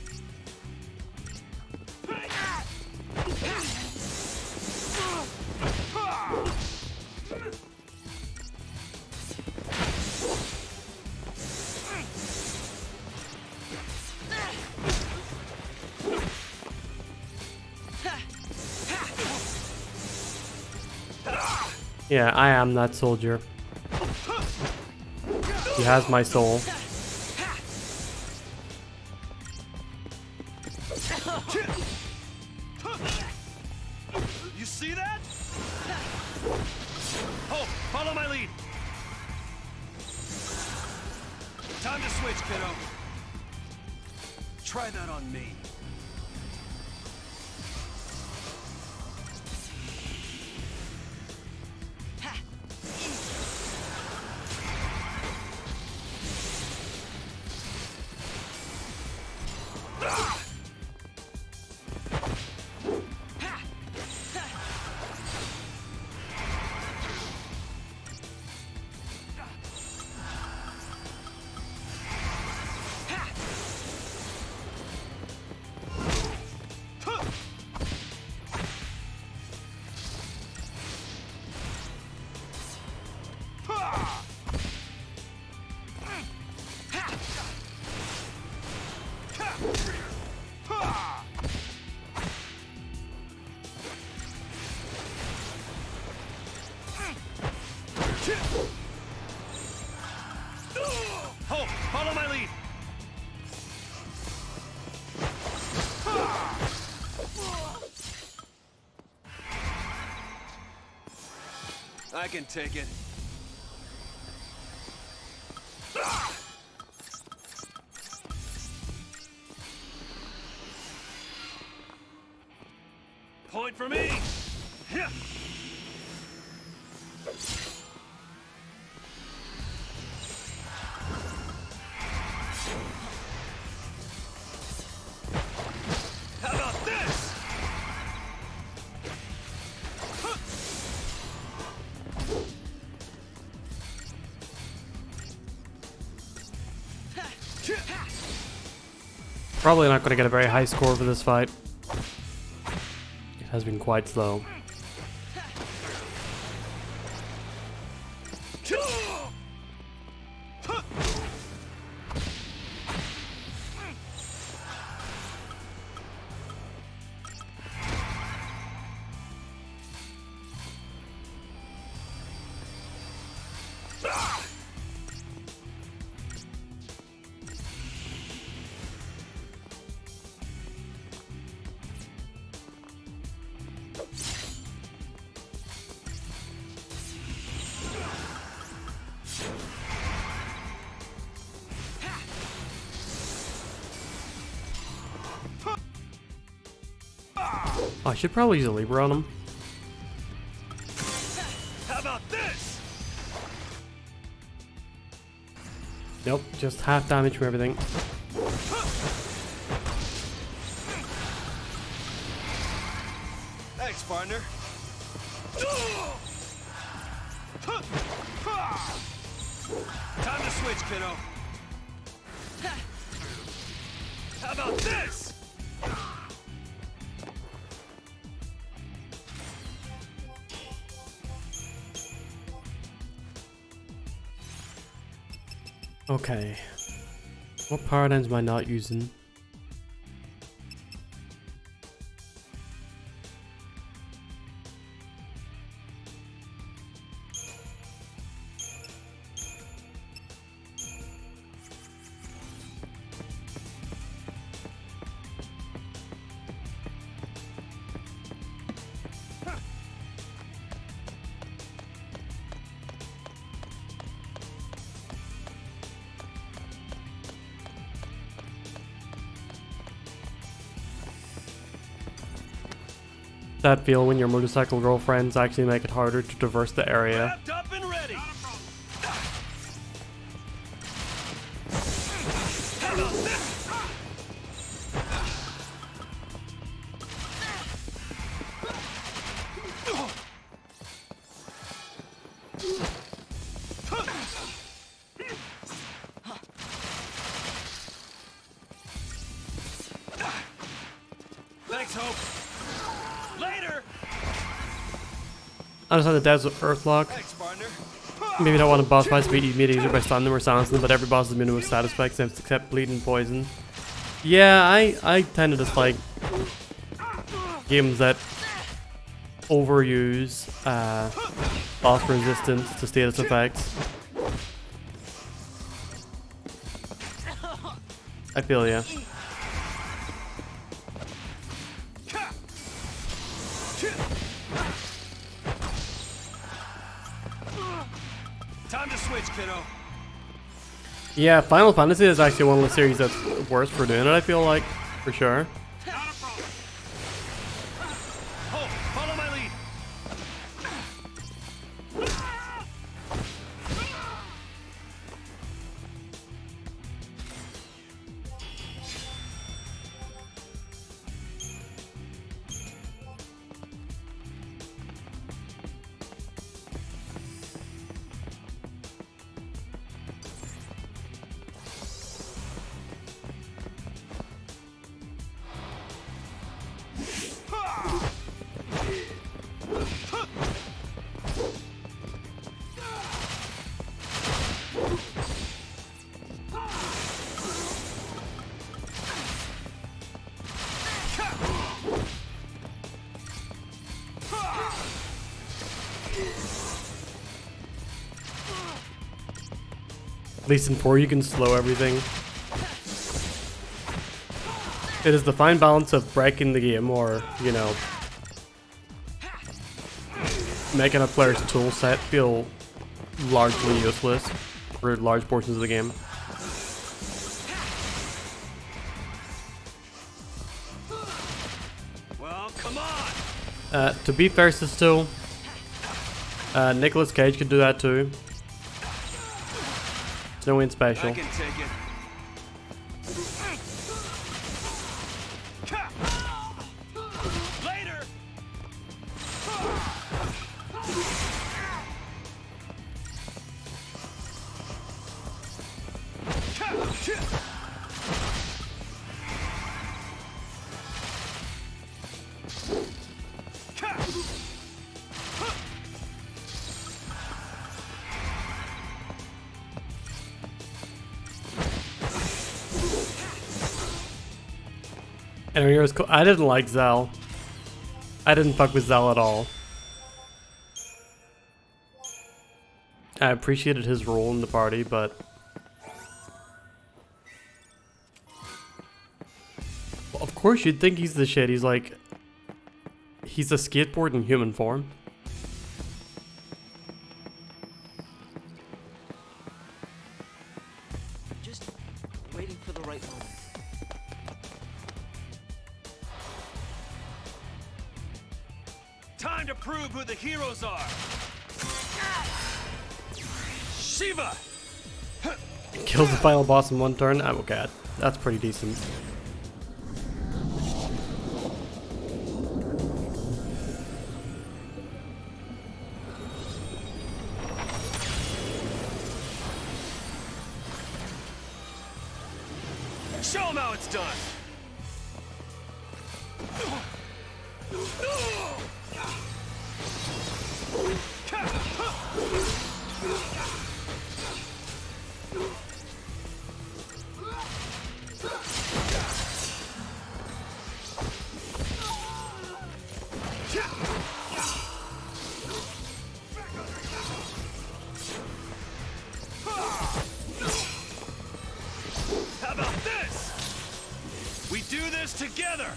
Yeah, I am that soldier. He has my soul. You see that? Oh, follow my lead. Time to switch, kiddo. Try that on me. Oh, follow my lead. I can take it. Point for me. How about this? Probably not going to get a very high score for this fight. It has been quite slow. I should probably use a Libra on him. How about this? Nope, just half damage from everything. Thanks, partner. Time to switch, kiddo. How about this? Okay. What paradigms am I not using? That feel when your motorcycle girlfriends actually make it harder to traverse the area. Wrapped up and ready. Thanks, Hope. Later. I understand the devs with Earthlock. Thanks, partner. Maybe not want to boss fights beat immediately easier by stunning them or silencing them, but every boss is immune with status effects except bleed and poison. Yeah, I tend to just like games that overuse boss resistance to status effects. I feel ya. Time to switch, kiddo. Yeah, Final Fantasy is actually one of the series that's worse for doing it, I feel like, for sure. Not a problem. Oh, follow my lead. At least in 4 you can slow everything. It is the fine balance of breaking the game or, you know, making a player's tool set feel largely useless for large portions of the game. Well, come on. To be fair, still, Nicolas Cage could do that too. It's no win special. I can take it. Later. And it was cool. I didn't like Zell. I didn't fuck with Zell at all. I appreciated his role in the party, but of course you'd think he's the shit. He's like, he's a skateboard in human form. Just waiting for the right moment. Time to prove who the heroes are. Shiva. Kills the final boss in 1 turn. Oh god, that's pretty decent. Show them how it's done. How about this? We do this together.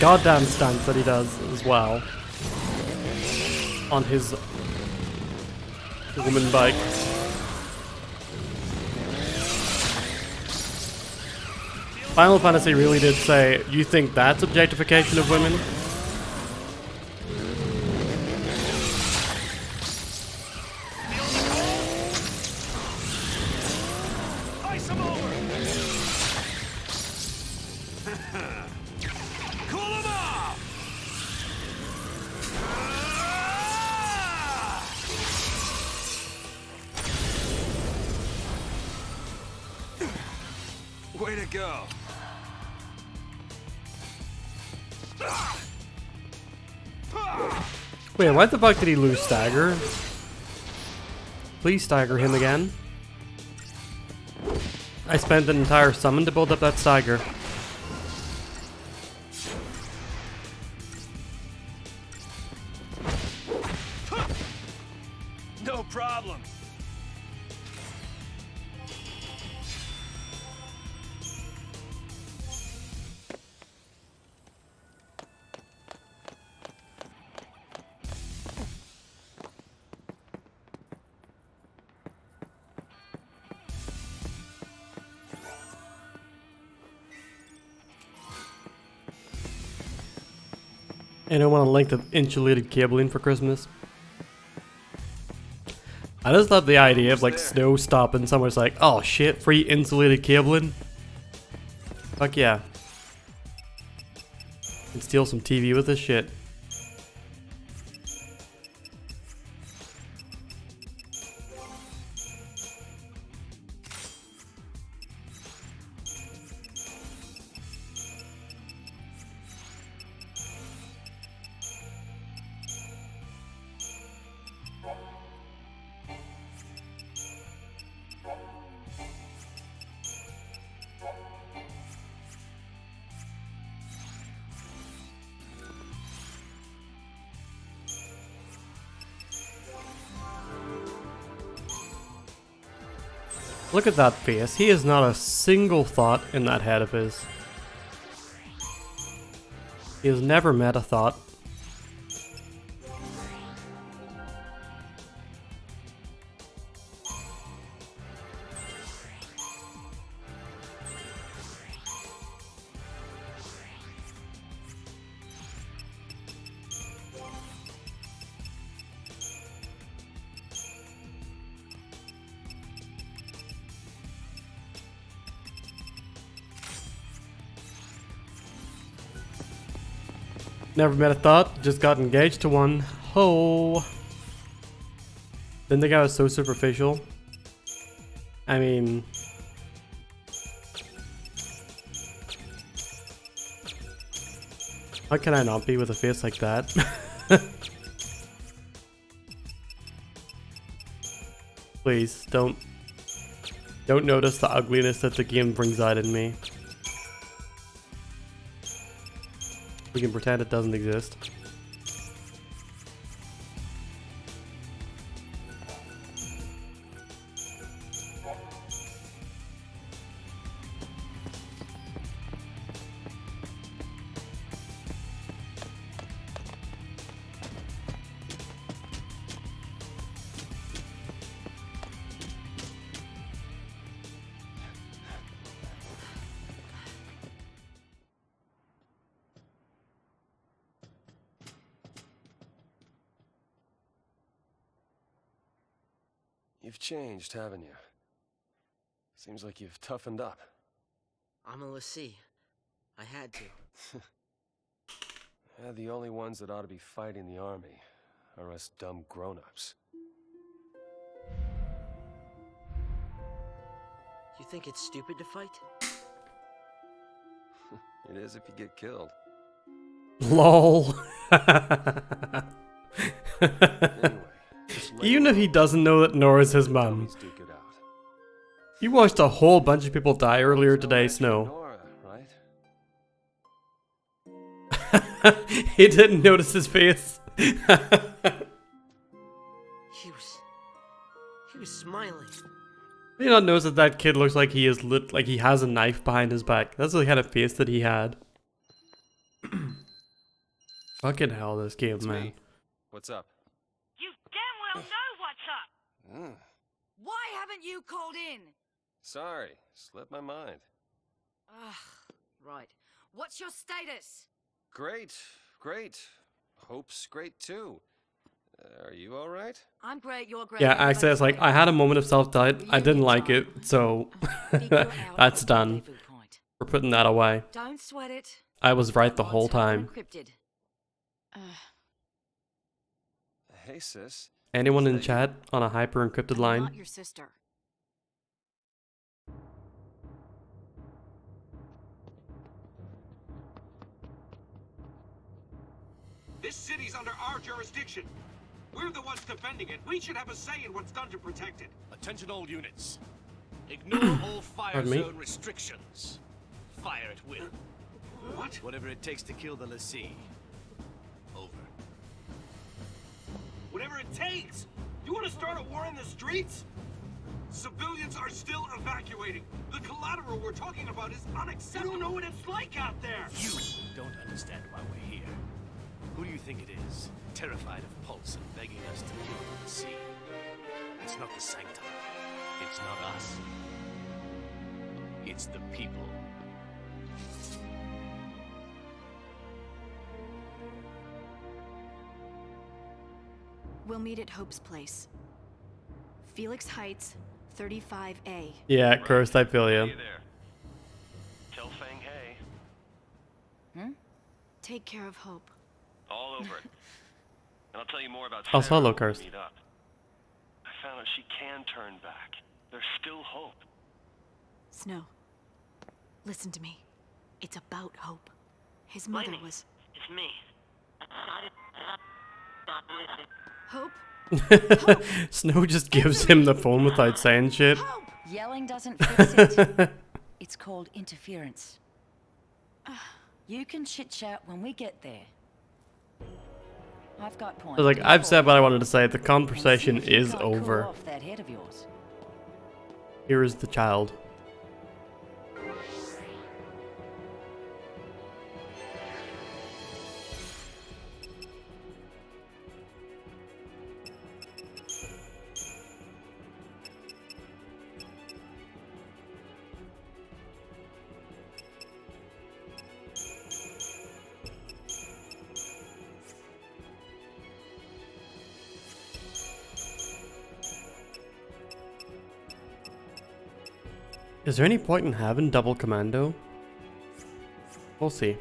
goddamn stance that he does as well on his woman bike. Final Fantasy really did say, you think that's objectification of women? Ice him over! Cool him off! Way to go. Wait, why the fuck did he lose stagger? Please stagger him again. I spent an entire summon to build up that stagger. No problem. I don't want to link the insulated cabling for Christmas. I just love the idea of like snow stopping somewhere. It's like, oh shit, free insulated cabling. Fuck yeah. Can steal some TV with this shit. Look at that face. He has not a single thought in that head of his. He has never met a thought. Never met a thought, just got engaged to one. Ho! Didn't think I was so superficial. I mean... how can I not be with a face like that? Please, don't notice the ugliness that the game brings out in me. We can pretend it doesn't exist. You've changed, haven't you? Seems like you've toughened up. I'm a lessee. I had to. Yeah, the only ones that ought to be fighting the army are us dumb grown-ups. You think it's stupid to fight? It is if you get killed. LOL. Anyway, Even if he doesn't know that Nora's his mum. You watched a whole bunch of people die earlier today, Snow. Nora, right? He didn't notice his face. He was smiling. You not notice that that kid looks like he is lit, like he has a knife behind his back. That's the kind of face that he had. Fucking hell, this game, It's man. me. What's up? You damn well know what's up! Why haven't you called in? Sorry, slipped my mind. Ugh, right. What's your status? Great, great. Hope's great too. Are you all right? I'm great, you're great. Yeah, everybody's Access, like, great. I had a moment of self-doubt. I didn't like it, so Figure out that's the done. rendezvous point. We're putting that away. Don't sweat it. I was right the Odds whole have her time. encrypted. Hey, sis. Anyone in Is that chat on a hyper-encrypted I'm line? not your sister. This city's under our jurisdiction. We're the ones defending it. We should have a say in what's done to protect it. Attention all units. Ignore all fire Pardon me? zone restrictions. Fire at will. What? Whatever it takes to kill the lessee. Over. Whatever it takes. You want to start a war in the streets? Civilians are still evacuating. The collateral we're talking about is unacceptable. You don't know what it's like out there. You don't understand why we're here. Who do you think it is? Terrified of Pulse and begging us to kill the sea. It's not the Sanctum. It's not us. It's the people. We'll meet at Hope's place. Felix Heights, 35A. Yeah, cursed, I feel you. Hey there. Tell Fang hey. Take care of Hope. All over it. And I'll tell you more about Also, Sarah hello, when we Cursed. meet up. I found out she can turn back. There's still hope. Snow, listen to me. It's about Hope. His mother was... It's me. Hope? Snow just gives him the phone without saying shit. Hope! Yelling doesn't fix it. It's called interference. You can chit-chat when we get there. I've got points. Like, I've said what I wanted to say. The conversation is over. Off that head of yours. Here is the child. Is there any point in having double commando? We'll see.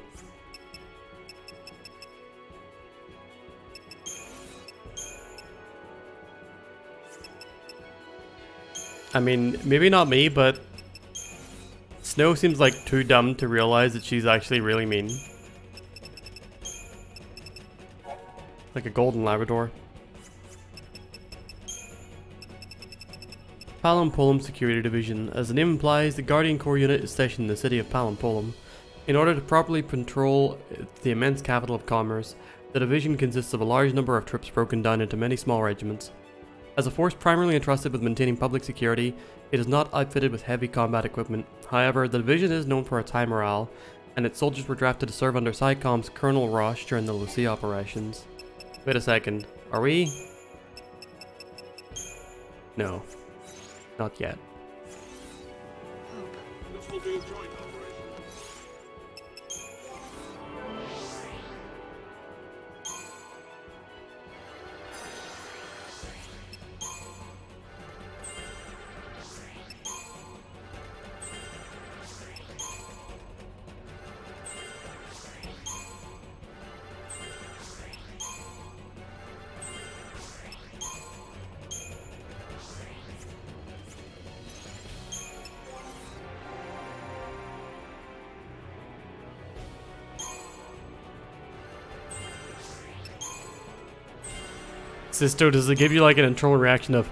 I mean, maybe not me, but Snow seems like too dumb to realize that she's actually really mean. Like a golden Labrador. Palampolum Security Division. As the name implies, the Guardian Corps unit is stationed in the city of Palampolum. In order to properly control the immense capital of commerce, the division consists of a large number of troops broken down into many small regiments. As a force primarily entrusted with maintaining public security, it is not outfitted with heavy combat equipment. However, the division is known for its high morale, and its soldiers were drafted to serve under SciComm's Colonel Roche during the Lucia operations. Wait a second, are we? No. Not yet. Hope. This will be a joint operation. Sisto, does it give you like an internal reaction of,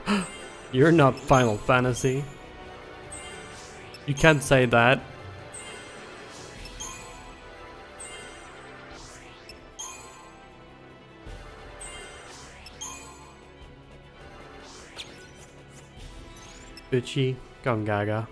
you're not Final Fantasy? You can't say that. Bitchy, Gongaga.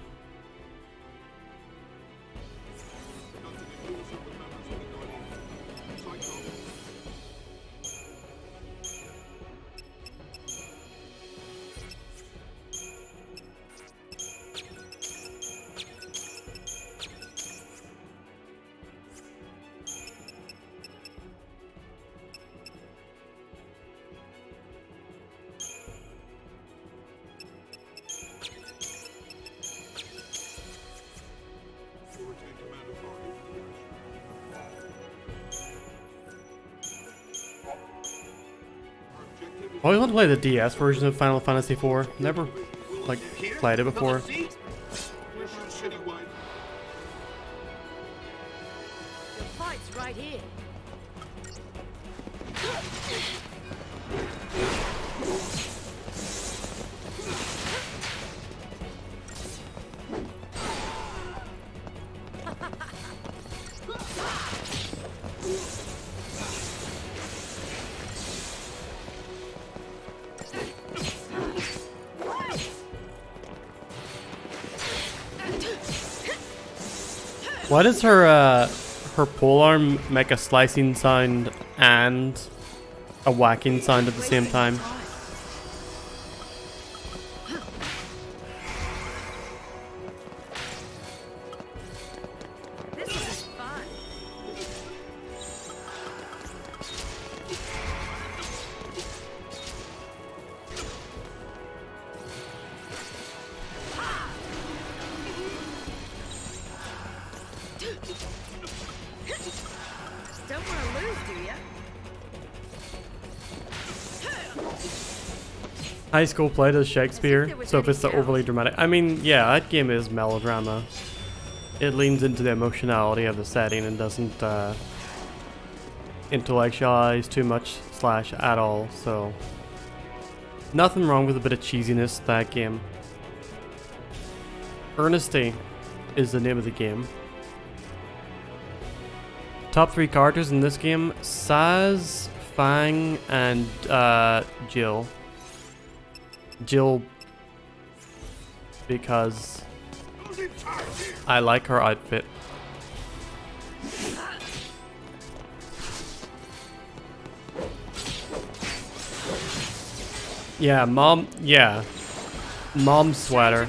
always want to play the DS version of Final Fantasy IV. Never, like, played it before. The fight's right here. Why does her polearm make a slicing sound and a whacking sound at the same time? This is fun. Don't want to lose, do ya? High school play does Shakespeare, so if it's the overly dramatic... I mean, yeah, that game is melodrama. It leans into the emotionality of the setting and doesn't intellectualize too much / at all, so... Nothing wrong with a bit of cheesiness to that game. Earnesty is the name of the game. Top 3 characters in this game: Saz, Fang, and Jill. Jill, because I like her outfit. Yeah, mom sweater.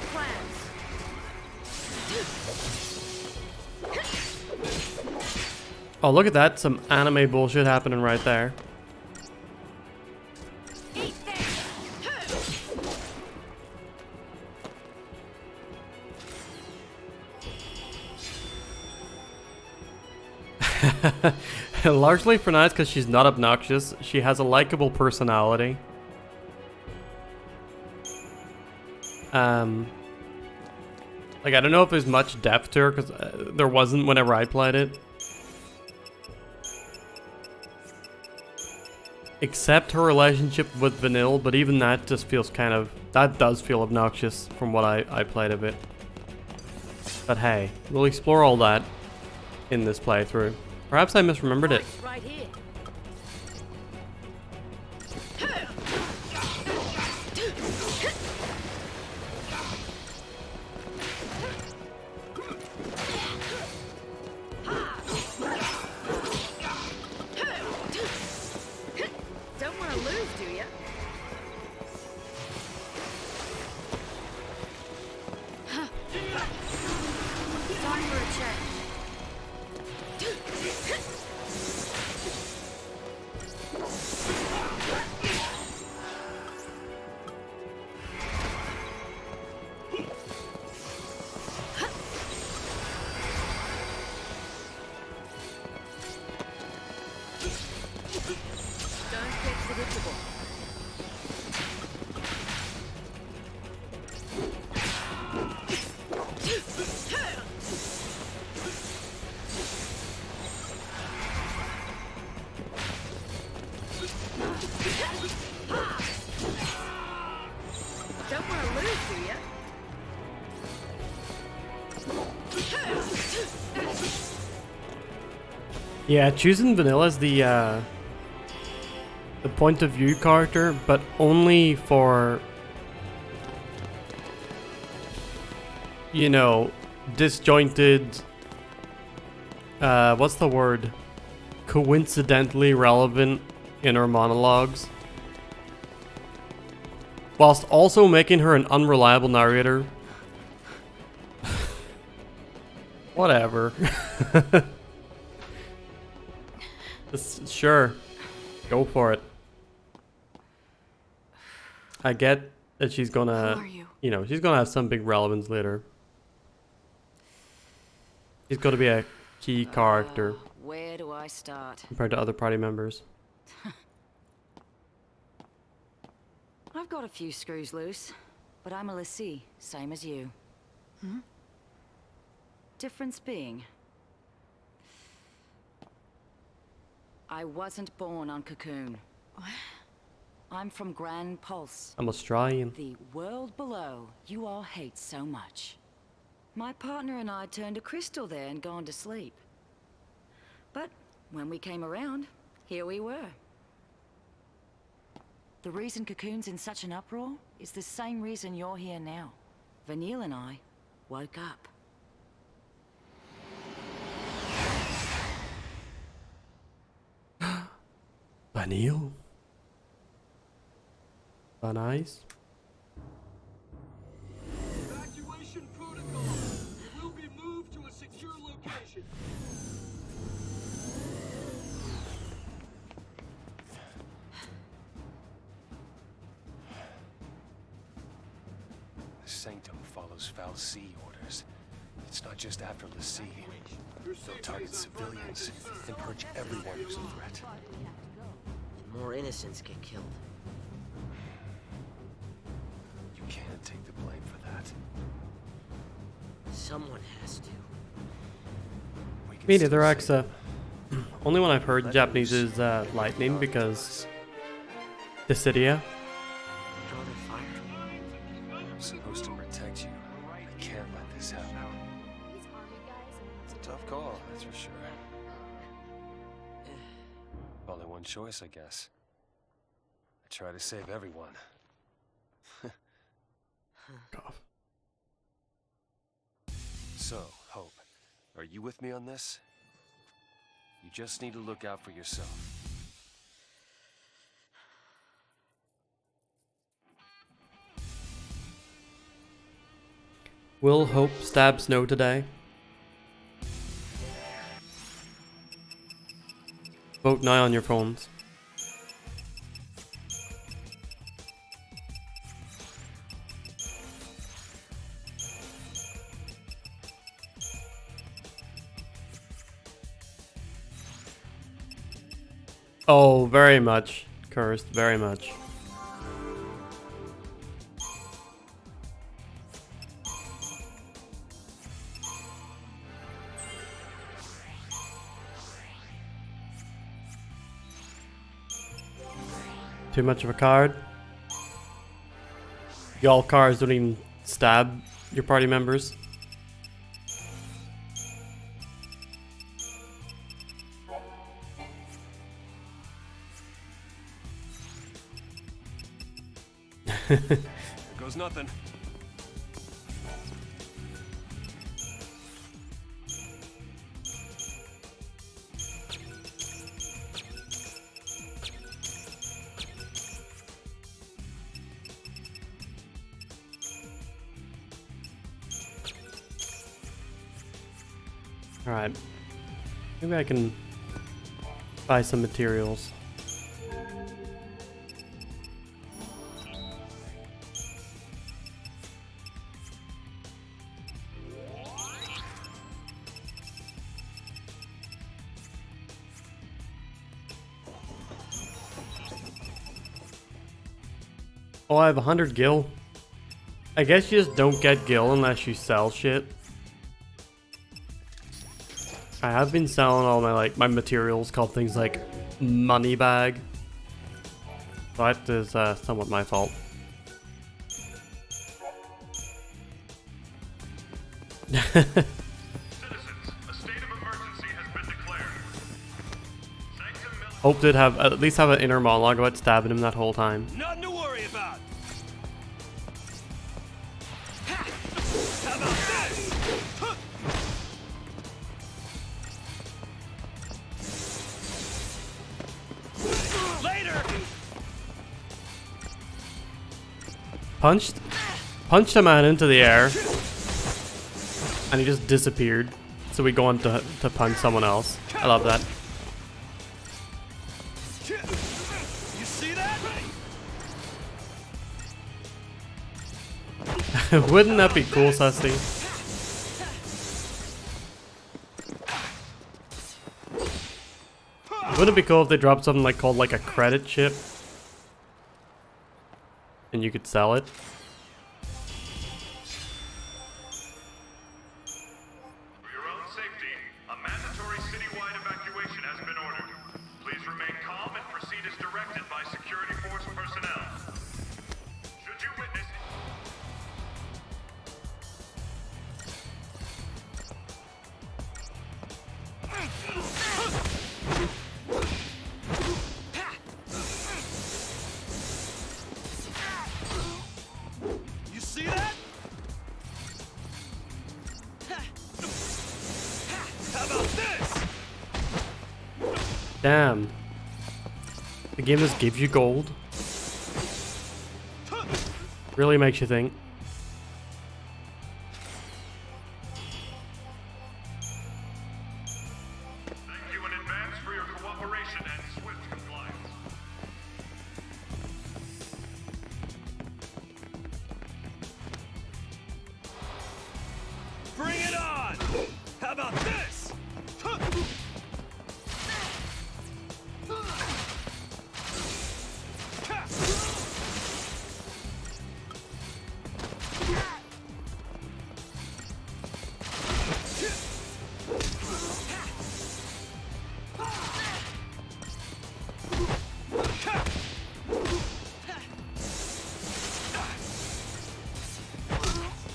Oh, look at that. Some anime bullshit happening right there. Largely pronounced because she's not obnoxious. She has a likable personality. Like, I don't know if there's much depth to her because there wasn't whenever I played it. Except her relationship with Vanille, but even that just feels kind of... That does feel obnoxious from what I played of it. But hey, we'll explore all that in this playthrough. Perhaps I misremembered it. Right here. Don't want to lose, do ya? Time for a check. Don't get predictable. Don't want to lose, do ya? Yeah, choosing Vanilla as the point of view character, but only for, you know, disjointed, what's the word? Coincidentally relevant inner monologues. Whilst also making her an unreliable narrator. Whatever. Sure. Go for it. I get that she's gonna, you know, she's gonna have some big relevance later. She's gonna be a key character. Where do I start? Compared to other party members. I've got a few screws loose, but I'm a lessee, same as you. Hmm? Difference being, I wasn't born on Cocoon. I'm from Grand Pulse. I'm Australian. The world below you all hate so much. My partner and I turned to crystal there and gone to sleep. But when we came around, here we were. The reason Cocoon's in such an uproar is the same reason you're here now. Vanille and I woke up. Vanille? Nice. Evacuation protocol. You will be moved to a secure location. The Sanctum follows Fal'Cie orders. It's not just after l'Cie. They'll target civilians and purge everyone who's a threat. And more innocents get killed. You can't take the blame for that. Someone has to. We can Me still neither, save Axa. Only one I've heard Let Japanese loose. is lightning Not because us. Dissidia. Draw their fire. I'm supposed to protect you. I can't let this happen. It's a tough call, that's for sure. Only one choice, I guess. I try to save everyone. Cough. So, Hope, are you with me on this? You just need to look out for yourself. Will Hope stab Snow today? Vote now on your phones. Oh, very much. Cursed, very much. Too much of a card. Y'all cards don't even stab your party members. There goes nothing. Alright. Maybe I can buy some materials. Oh, I have 100 gil. I guess you just don't get gil unless you sell shit. I have been selling all my materials called things like money bag. That is somewhat my fault. Citizens, a state of emergency has been declared. Sanctum Mil- Hope did have at least have an inner monologue about stabbing him that whole time. Nothing to worry about. How about this? Later. Punched a man into the air, and he just disappeared. So we go on to punch someone else. I love that. You see that? Wouldn't that be cool, Susty? Wouldn't it be cool if they dropped something called a credit chip? And and you could sell it. For your own safety, a mandatory citywide evacuation has been ordered. Please remain calm and proceed as directed by security force personnel. Should you witness... You see that? How about this? Damn. The game just gives you gold. Really makes you think. Thank you in advance for your cooperation and swift compliance. Bring it on! How about this?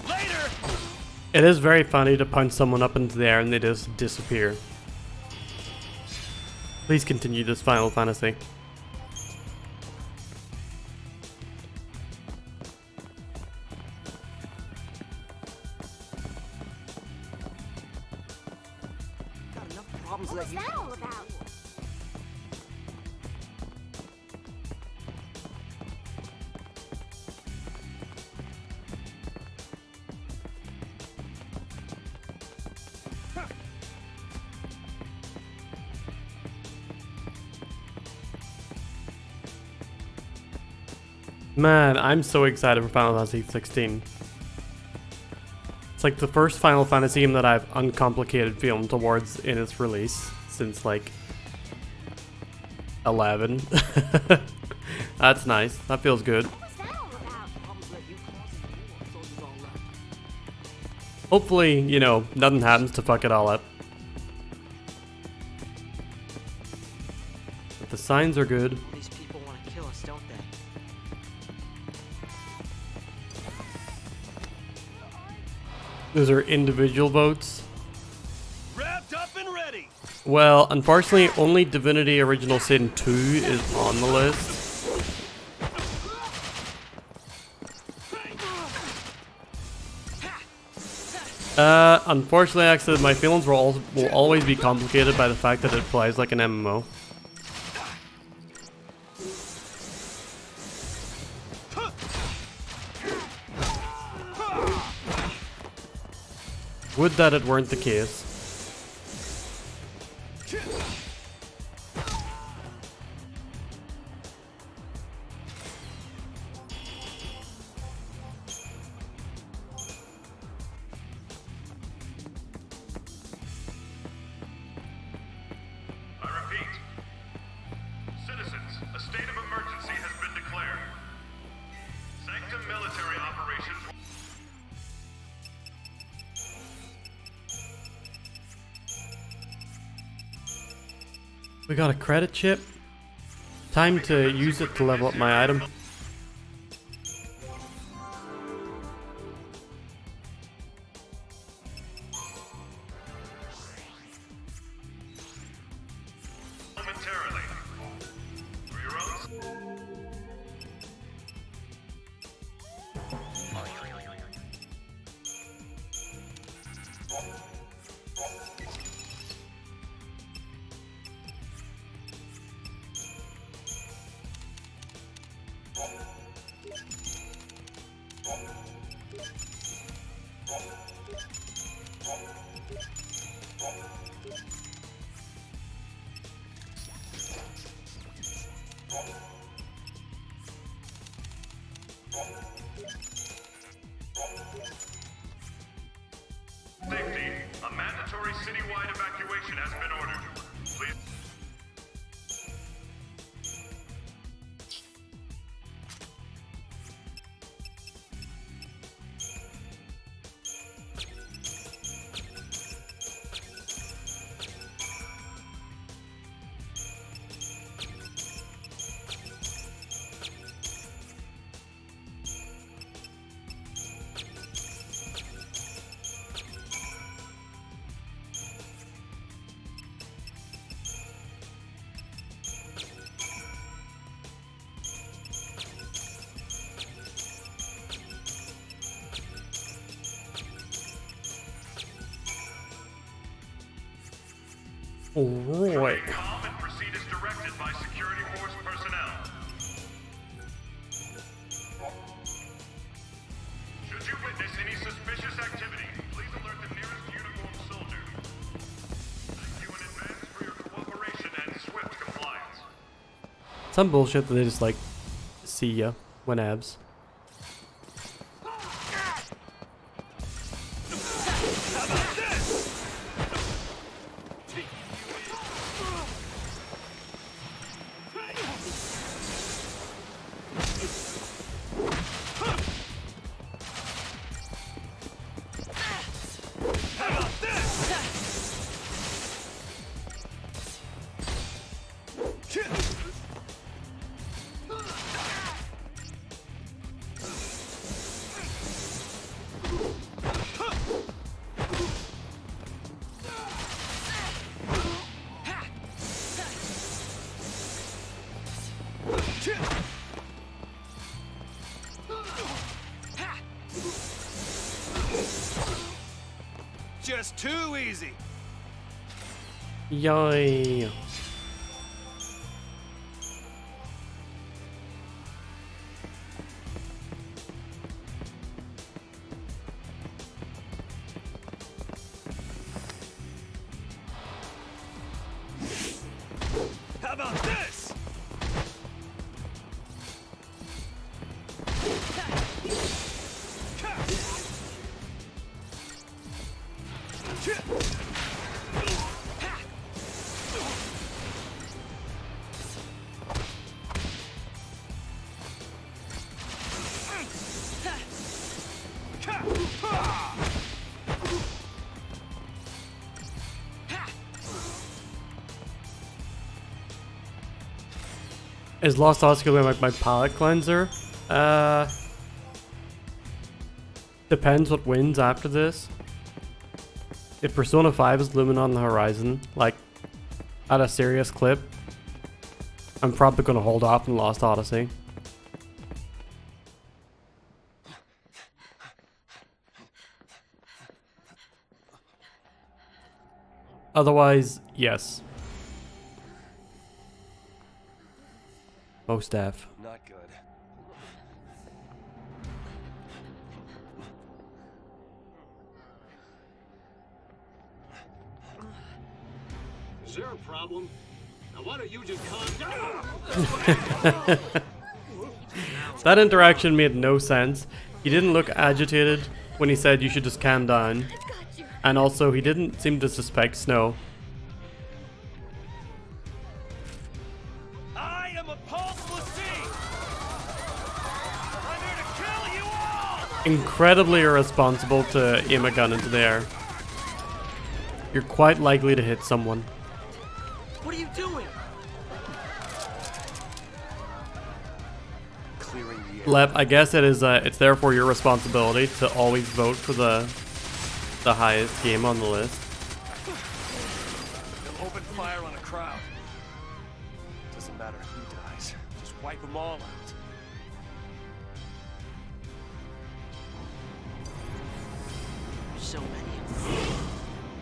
Later! It is very funny to punch someone up into the air and they just disappear. Please continue this Final Fantasy. Got enough problems What was that you... that all about? Man, I'm so excited for Final Fantasy XVI. It's like the first Final Fantasy game that I've uncomplicated feeling towards in its release since like 11. That's nice. That feels good. What was that all about? Problems that you caused and more soldiers all left. Hopefully, you know, nothing happens to fuck it all up. But the signs are good. These people want to kill us, don't they? Those are individual votes. Wrapped up and ready! Well, unfortunately, only Divinity Original Sin 2 is on the list. Unfortunately, actually, my feelings will always be complicated by the fact that it plays like an MMO. Would that it weren't the case. I repeat. Citizens, a state of emergency has been declared. Sanctum military operations... We got a credit chip. Time to use it to level up my item. momentarily. For your own... Alright. Calm and proceed as directed by security force personnel. Should you witness any suspicious activity, please alert the nearest uniformed soldier. Thank you in advance for your cooperation and swift compliance. Some bullshit that they just like see ya when abs. Just too easy. Yay. How about this? Is Lost Odyssey gonna be like my palette cleanser? Depends what wins after this. If Persona 5 is looming on the horizon, like at a serious clip, I'm probably gonna hold off on Lost Odyssey. Otherwise, yes. Most def. Not good. Is there a problem? Now why don't you just calm down? That interaction made no sense. He didn't look agitated when he said you should just calm down. And also, he didn't seem to suspect Snow. I am a Pulse Lassie! I'm here to kill you all! Incredibly irresponsible to aim a gun into the air. You're quite likely to hit someone. What are you doing? Clearing the air. Lep, I guess it is. It's therefore your responsibility to always vote for the highest game on the list. They'll open fire on a crowd. Doesn't matter who dies. Just wipe them all out. There's so many of them.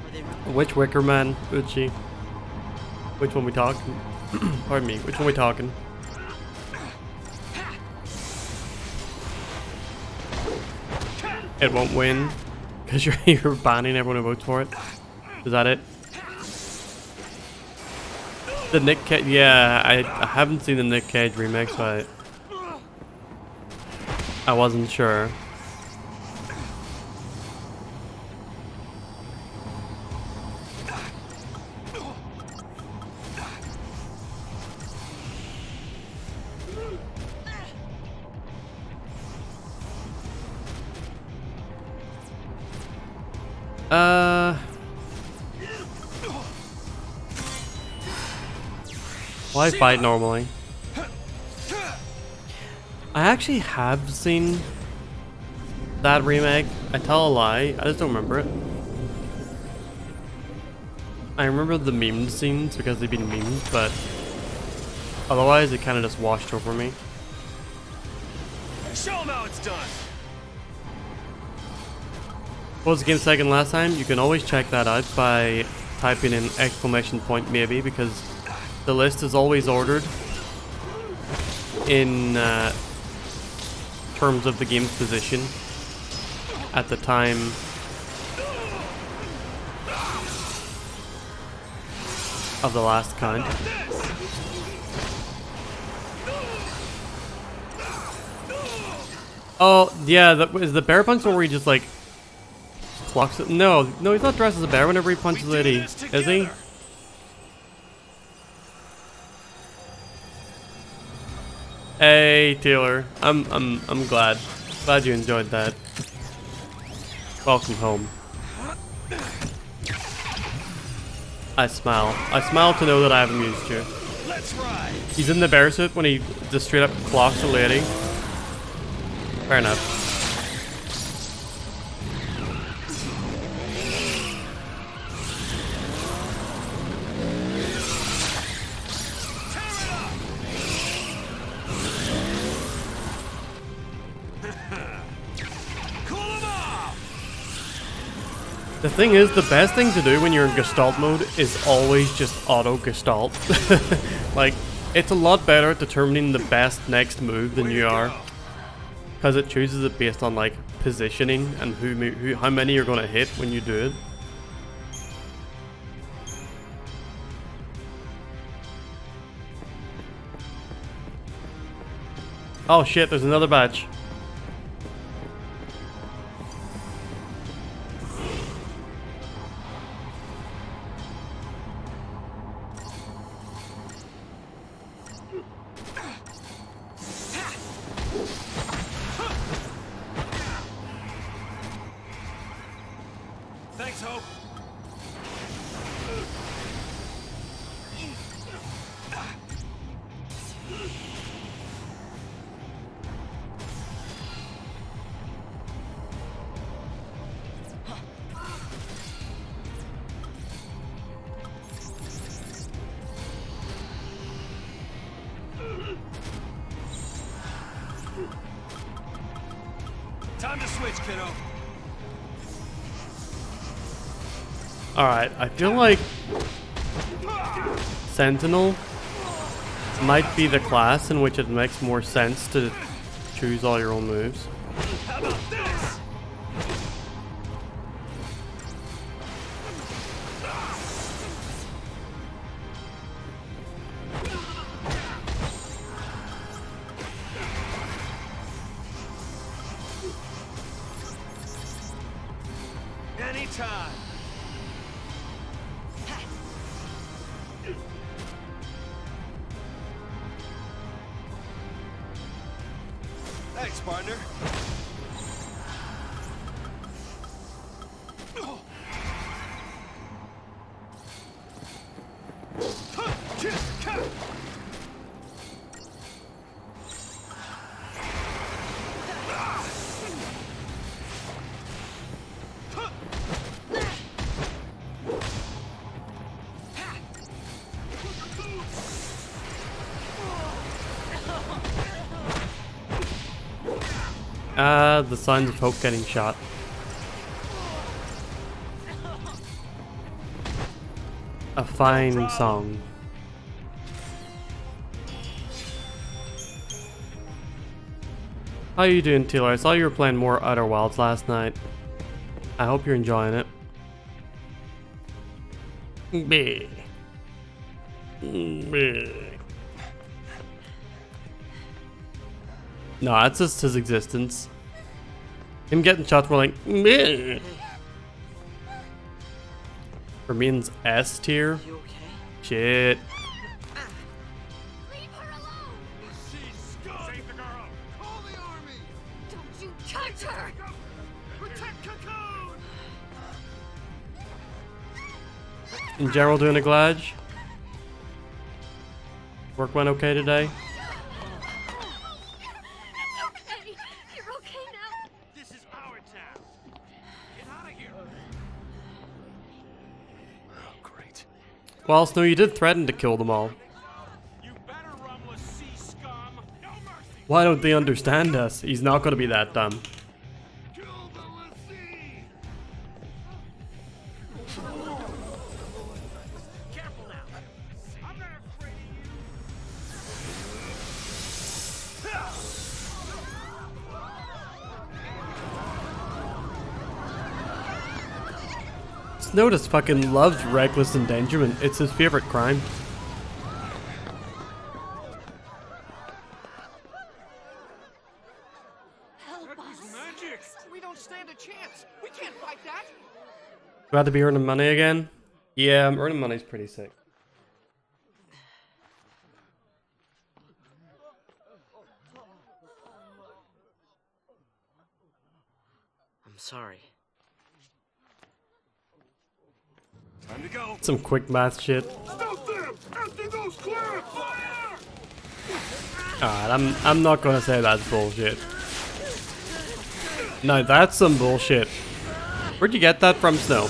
Are they really? Which Wicker Man, Uchi? Which one we talking? Pardon me. Which one we talking? It won't win because you're banning everyone who votes for it. Is that it? The Nick Cage. Yeah, I haven't seen the Nick Cage remix, but I wasn't sure. Why fight normally? I actually have seen that remake. I tell a lie, I just don't remember it. I remember the meme scenes because they've been memed, but otherwise it kind of just washed over me. Show them how it's done! What was the game second last time? You can always check that out by typing in exclamation point maybe, because the list is always ordered in terms of the game's position at the time of the last count. Oh, yeah, is the bear punch one where he just like clocks it? No, he's not dressed as a bear whenever he punches Lady, is he? Hey, Taylor. I'm glad you enjoyed that. Welcome home. I smile to know that I have amused you. He's in the bear suit when he just straight up clocks a lady. Fair enough. The thing is, the best thing to do when you're in Gestalt mode is always just auto Gestalt. Like, it's a lot better at determining the best next move than you are, because it chooses it based on like positioning and how many you're gonna hit when you do it. Oh shit! There's another batch. Thanks, Hope. Time to switch, kiddo. Alright, I feel like Sentinel might be the class in which it makes more sense to choose all your own moves. How about this? Anytime. Thanks, partner. The signs of Hope getting shot. A fine song. How you doing, Taylor? I saw you were playing more Outer Wilds last night. I hope you're enjoying it. Bleh. Bleh. No, that's just his existence. Him getting shot for like meh. Remains S tier. You okay? Shit. Leave her alone! She's scum! Save the girl! Call the army! Don't you touch her! Protect Cocoon! In general, doing a glad. Work went okay today. You're okay now. This is our town. Get out of here. Oh, great. Well, Snow, you did threaten to kill them all. You better run with sea scum. No mercy. Why don't they understand us? He's not gonna be that dumb. Kill the Lassie. Snow just fucking loves reckless endangerment. It's his favorite crime. Magic! We don't stand a chance! We can't fight that! Glad to be earning money again? Yeah, earning money's pretty sick. I'm sorry. Time to go. Some quick math shit. Stop them! Empty those clips! Fire! Alright, I'm not gonna say that's bullshit. No, that's some bullshit. Where'd you get that from, Snow?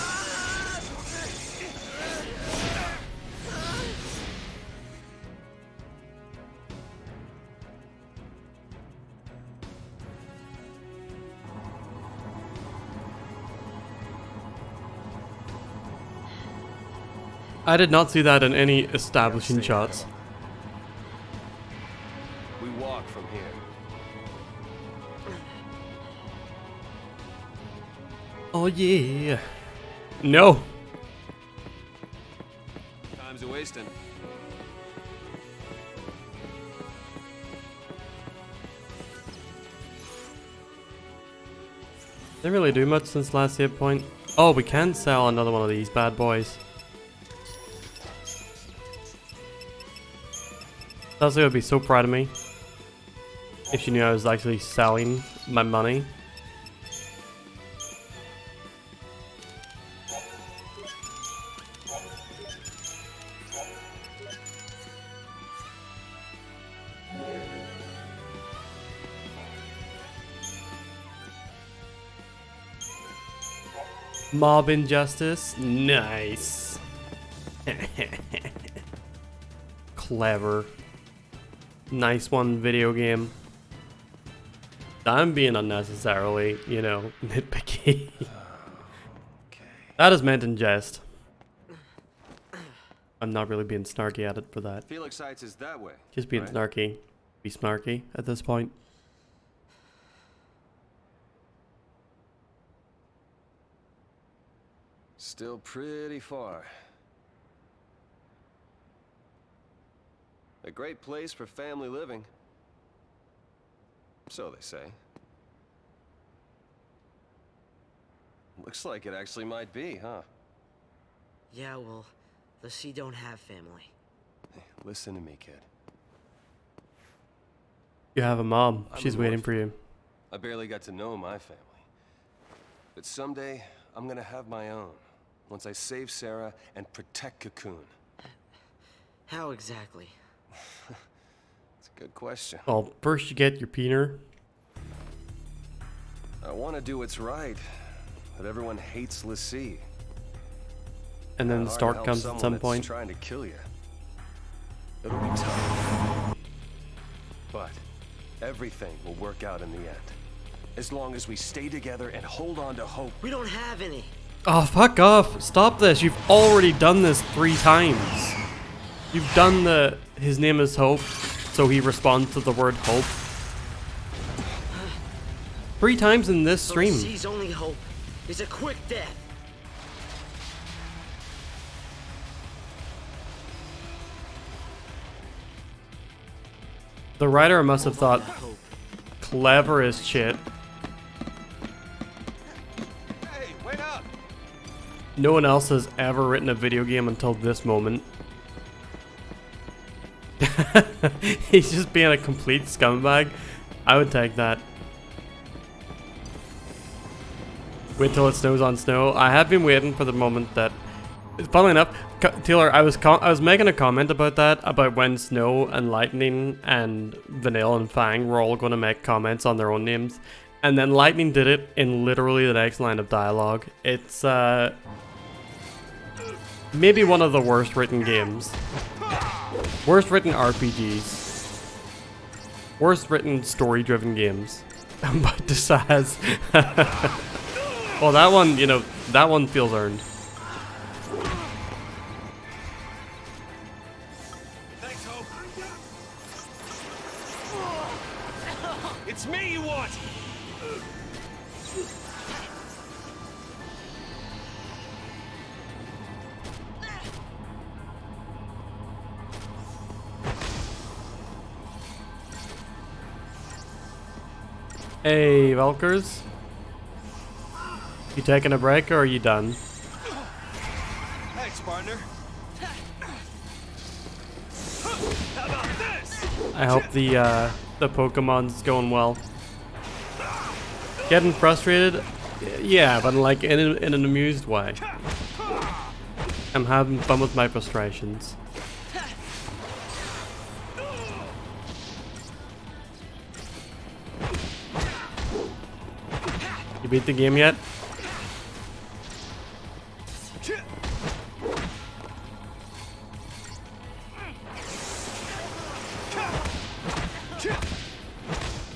I did not see that in any establishing shots. We walk from here. Oh yeah. No. Time's a wasting. Didn't really do much since last save point. Oh, we can sell another one of these bad boys. Leslie would be so proud of me if she knew I was actually selling my money. Mob injustice? Nice. Clever. Nice one, video game. I'm being unnecessarily, you know, nitpicky. That is meant in jest. I'm not really being snarky at it for that. Felix Heights is that way. Just being right? snarky. Be snarky at this point. Still pretty far. A great place for family living. So they say. Looks like it actually might be, huh? Yeah, well, the Sea don't have family. Hey, listen to me, kid. You have a mom. I'm She's an waiting orphan. for you. I barely got to know my family. But someday, I'm gonna have my own. Once I save Sarah and protect Cocoon. How exactly? It's a good question. Well, first you get your peener. I want to do what's right, but everyone hates Lassie. And then the Hard to start help comes at someone some that's point. trying to kill you. It'll be tough. But everything will work out in the end. As long as we stay together and hold on to hope. We don't have any. Oh, fuck off. Stop this. You've already done this 3 times. You've done the his name is Hope, so he responds to the word hope. 3 times in this stream. Sea's only hope is a quick death. The writer must have thought clever as shit. Hey, wait up! No one else has ever written a video game until this moment. He's just being a complete scumbag. I would take that. Wait till it snows on snow. I have been waiting for the moment that... Funnily enough, Taylor, I was making a comment about that, about when Snow and Lightning and Vanille and Fang were all going to make comments on their own names. And then Lightning did it in literally the next line of dialogue. It's, maybe one of the worst written games. Worst written RPGs. Worst written story-driven games. But Desaz. Well, that one, you know, that one feels earned. Thanks, Hope. It's me you want! Hey, Valkers. You taking a break or are you done? Thanks, partner. How about this? I hope the Pokemon's going well. Getting frustrated? Yeah, but like in an amused way. I'm having fun with my frustrations. You beat the game yet?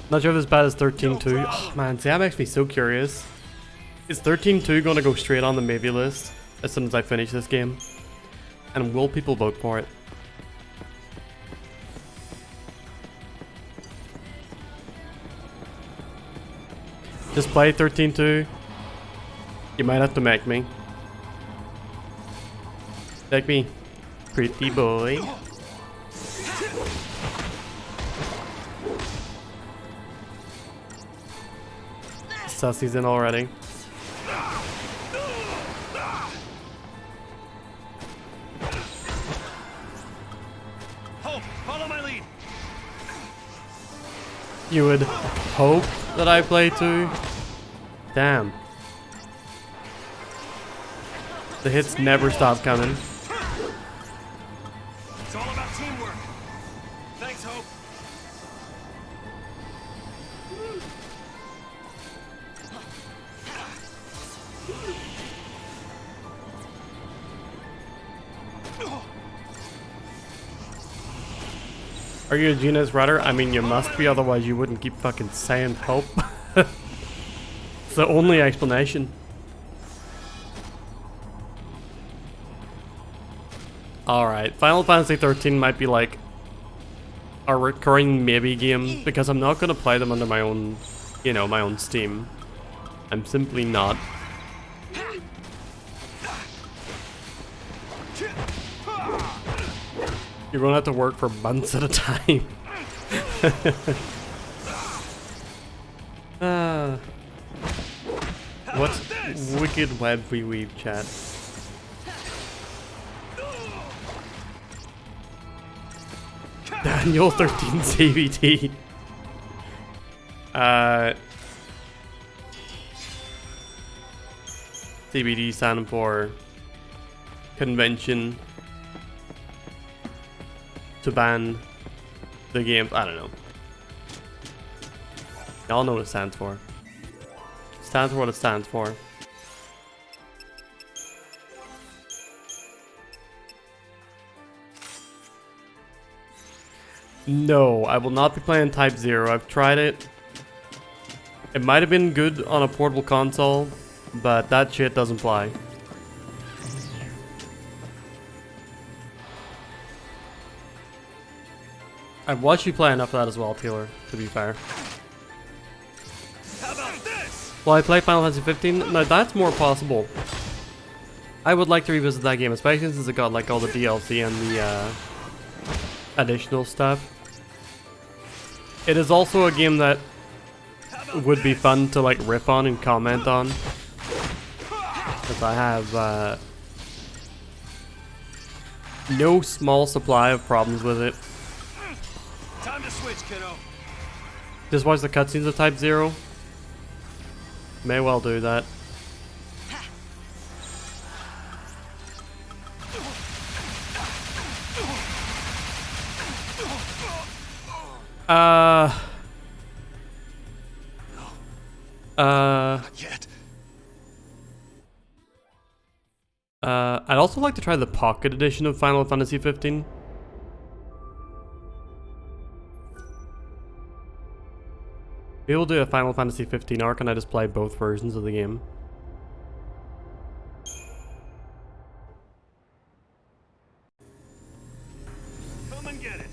Not sure if it's as bad as 13.2. Oh man, see that makes me so curious. Is 13.2 gonna go straight on the maybe list as soon as I finish this game? And will people vote for it? Just play 13.2. You might have to make me. Make me. Pretty boy. Sussy's in already. Hope, follow my lead. You would hope that I play too? Damn. The hits never stop coming. It's all about teamwork. Thanks, Hope. Are you a Gina's rudder? I mean, you must be, otherwise you wouldn't keep fucking saying hope. It's the only explanation. Alright, Final Fantasy XIII might be like a recurring maybe game because I'm not going to play them under my own, you know, my own Steam. I'm simply not. You're going to have to work for months at a time. What wicked web we weave, chat. Daniel 13 CVT. CBD standing for convention to ban the games. I don't know. Y'all know what it stands for. It stands for what it stands for. No, I will not be playing Type 0. I've tried it. It might have been good on a portable console, but that shit doesn't fly. I've watched you play enough of that as well, Taylor, to be fair. How about this? Well, I play Final Fantasy 15. Now that's more possible. I would like to revisit that game, especially since it got like all the DLC and the additional stuff. It is also a game that would be fun to like riff on and comment on, because I have no small supply of problems with it. Time to switch, kiddo. Just watch the cutscenes of Type 0. May well do that. Not yet. I'd also like to try the Pocket Edition of Final Fantasy XV. Maybe we'll do a Final Fantasy XV arc and I just play both versions of the game. Come and get it.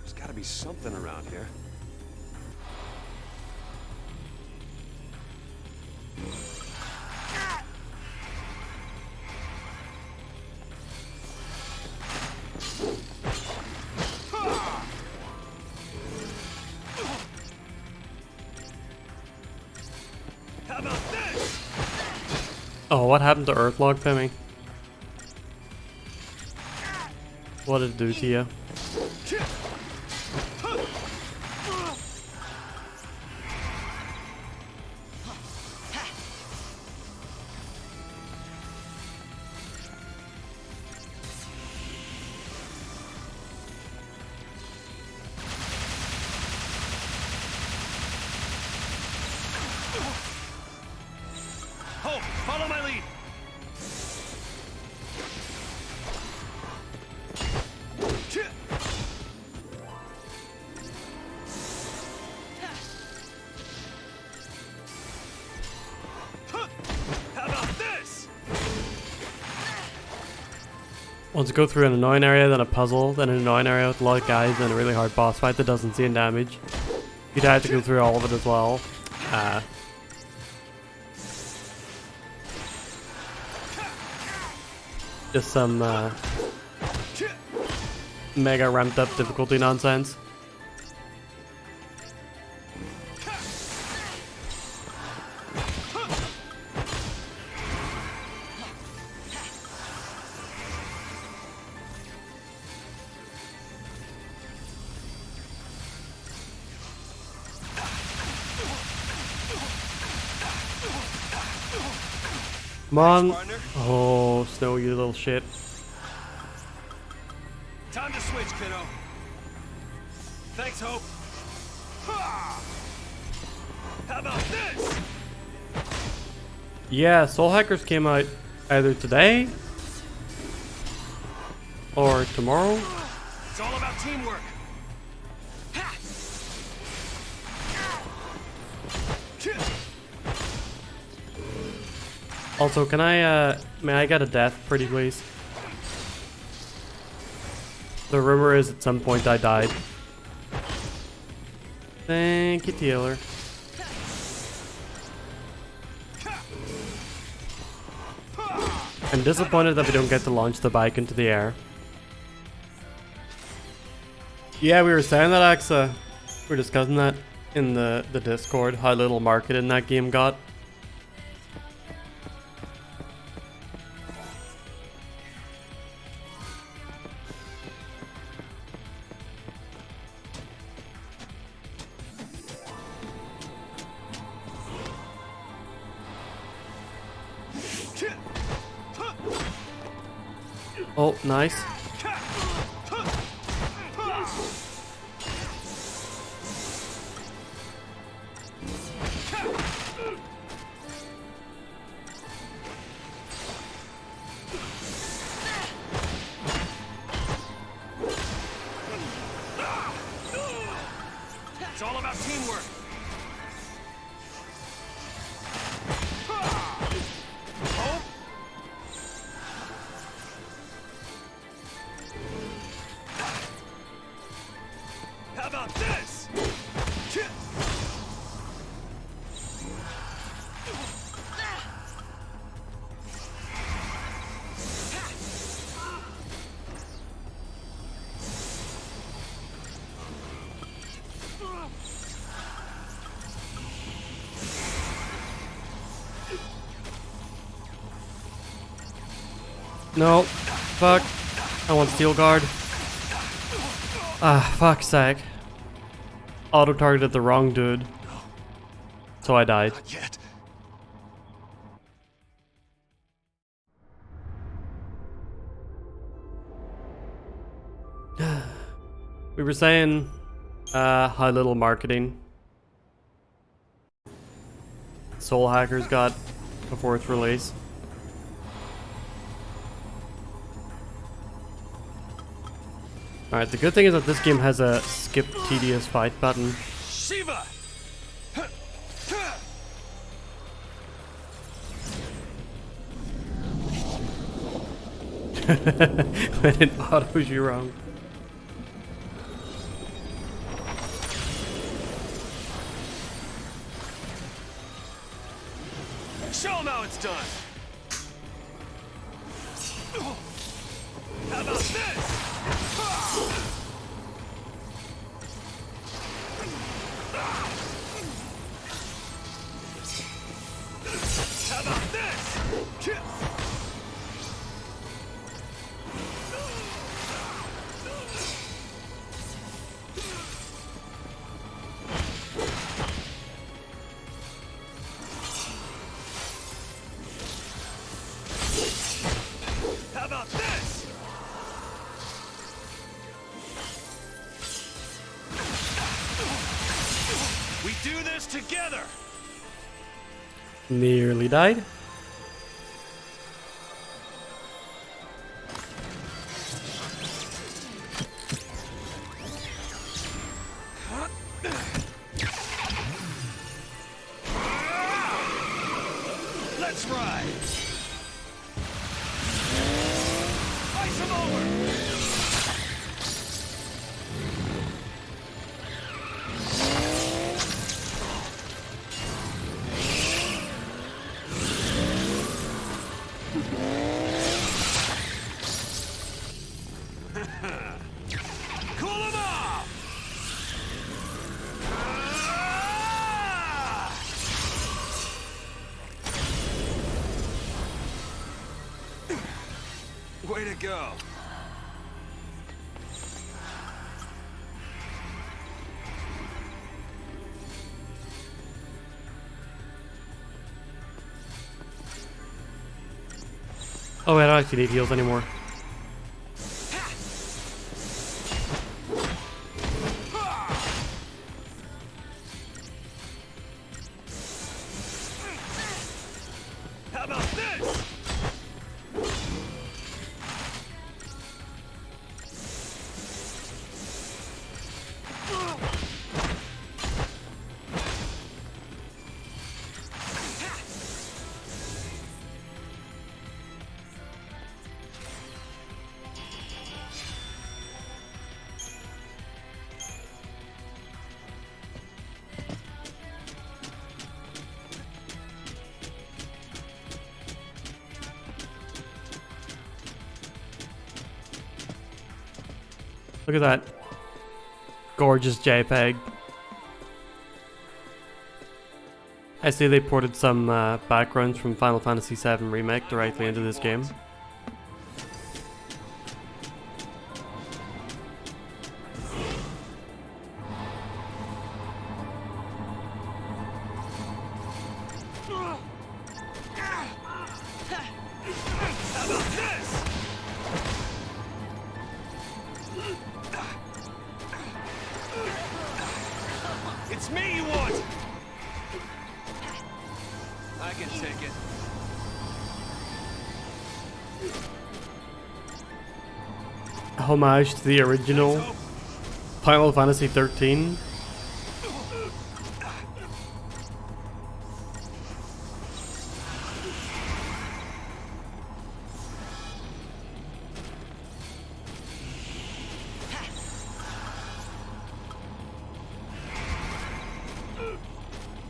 There's gotta be something around here. Oh, what happened to Earthlock, Pimmy? What did it do to you? Hope, follow my lead. How about this? Once you go through an annoying area, then a puzzle, then an annoying area with a lot of guys, then a really hard boss fight that doesn't see any damage. You'd have to go through all of it as well. Just some mega ramped up difficulty nonsense. Come on. Oh, Snow, you little shit. Time to switch, kiddo. Thanks, Hope. How about this? Yeah, Soul Hackers came out either today or tomorrow. It's all about teamwork. Also, can may I get a death, pretty please? The rumor is at some point I died. Thank you, Taylor. I'm disappointed that we don't get to launch the bike into the air. Yeah, we were saying that, Axa. We were discussing that in the Discord, how little marketing that game got. Oh, nice. It's all about teamwork. Hope. How about this? No. Fuck. I want Steel Guard. Ah, fuck's sake. Auto-targeted the wrong dude. So I died. Not yet. We were saying how little marketing Soul Hackers got before its release. Alright, the good thing is that this game has a skip tedious fight button. Shiva. When it autos you wrong. Show them how it's done. How about this? How about this? this together! Nearly died. Let's ride! Ice him over! Cool him off! Way to go. Oh, I don't actually need heals anymore. How about this? Look at that gorgeous JPEG. I see they ported some backgrounds from Final Fantasy VII Remake directly into this game. It's me you want! I can take it. Homage to the original Final Fantasy XIII.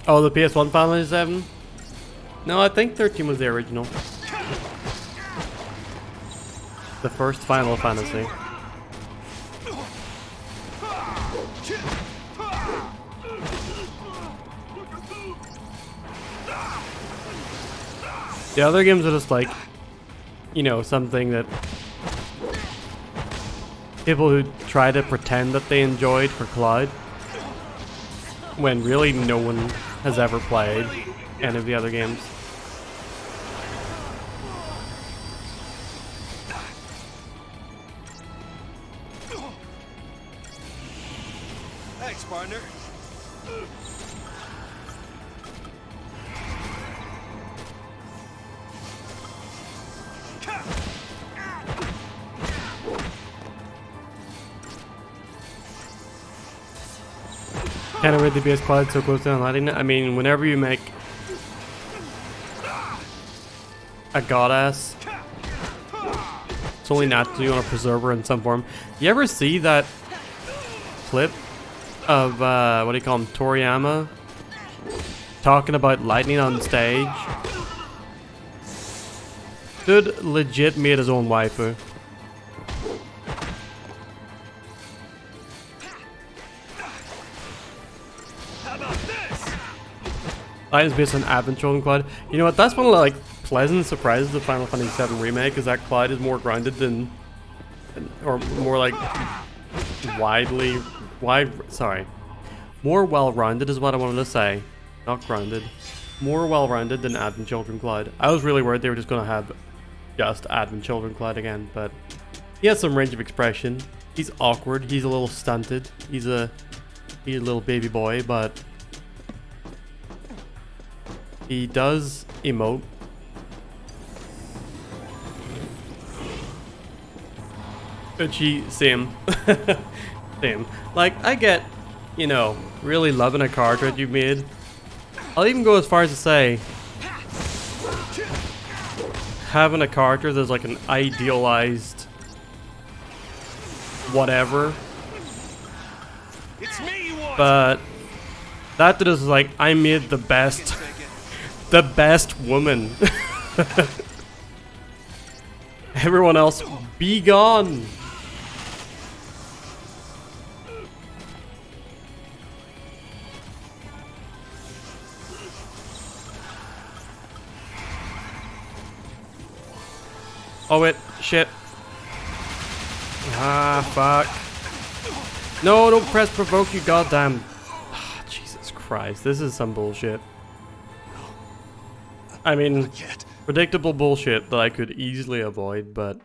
Oh, the PS1 Final Fantasy VII? No, I think 13 was the original. The first Final Fantasy. The other games are just like, you know, something that people who try to pretend that they enjoyed for Cloud, when really no one has ever played any of the other games. Thanks, partner. Kind of weird the BS Cloud so close to unlighting it. I mean, whenever you make a goddess, it's only naturally on a preserver in some form. You ever see that clip of, what do you call him, Toriyama talking about lightning on stage? Dude legit made his own waifu. Lightning's based on Advent Children Cloud. You know what, that's one of the like pleasant surprises of Final Fantasy VII Remake, is that Cloud is more grounded than, or more like more well-rounded is what I wanted to say. Not grounded. More well-rounded than Advent Children Cloud. I was really worried they were just going to have just Advent Children Cloud again, but he has some range of expression. He's awkward, he's a little stunted, he's a little baby boy, but He does emote. Uchi, same. Same. Like, I get, you know, really loving a cartridge you made. I'll even go as far as to say, having a cartridge that's like an idealized whatever. It's me you want. But that is like, I made the best woman. Everyone else, be gone. Oh wait, shit. Ah, fuck. No, don't press provoke, you goddamn. Ah, Jesus Christ, this is some bullshit. I mean, predictable bullshit that I could easily avoid, but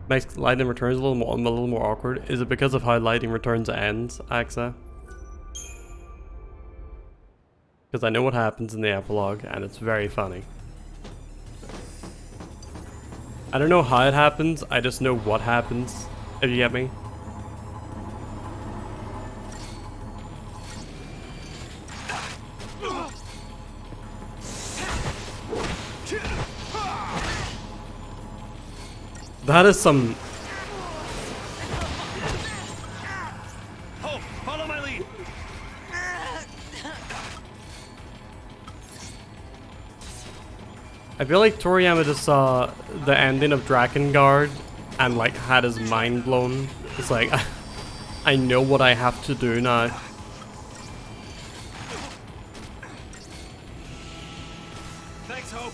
makes Lightning Returns a little more awkward. Is it because of how Lightning Returns ends, Axa? Because I know what happens in the epilogue, and it's very funny. I don't know how it happens, I just know what happens, if you get me. That is some... Oh, follow my lead. I feel like Toriyama just saw the ending of Drakengard and like had his mind blown. It's like, I know what I have to do now. Thanks, Hope.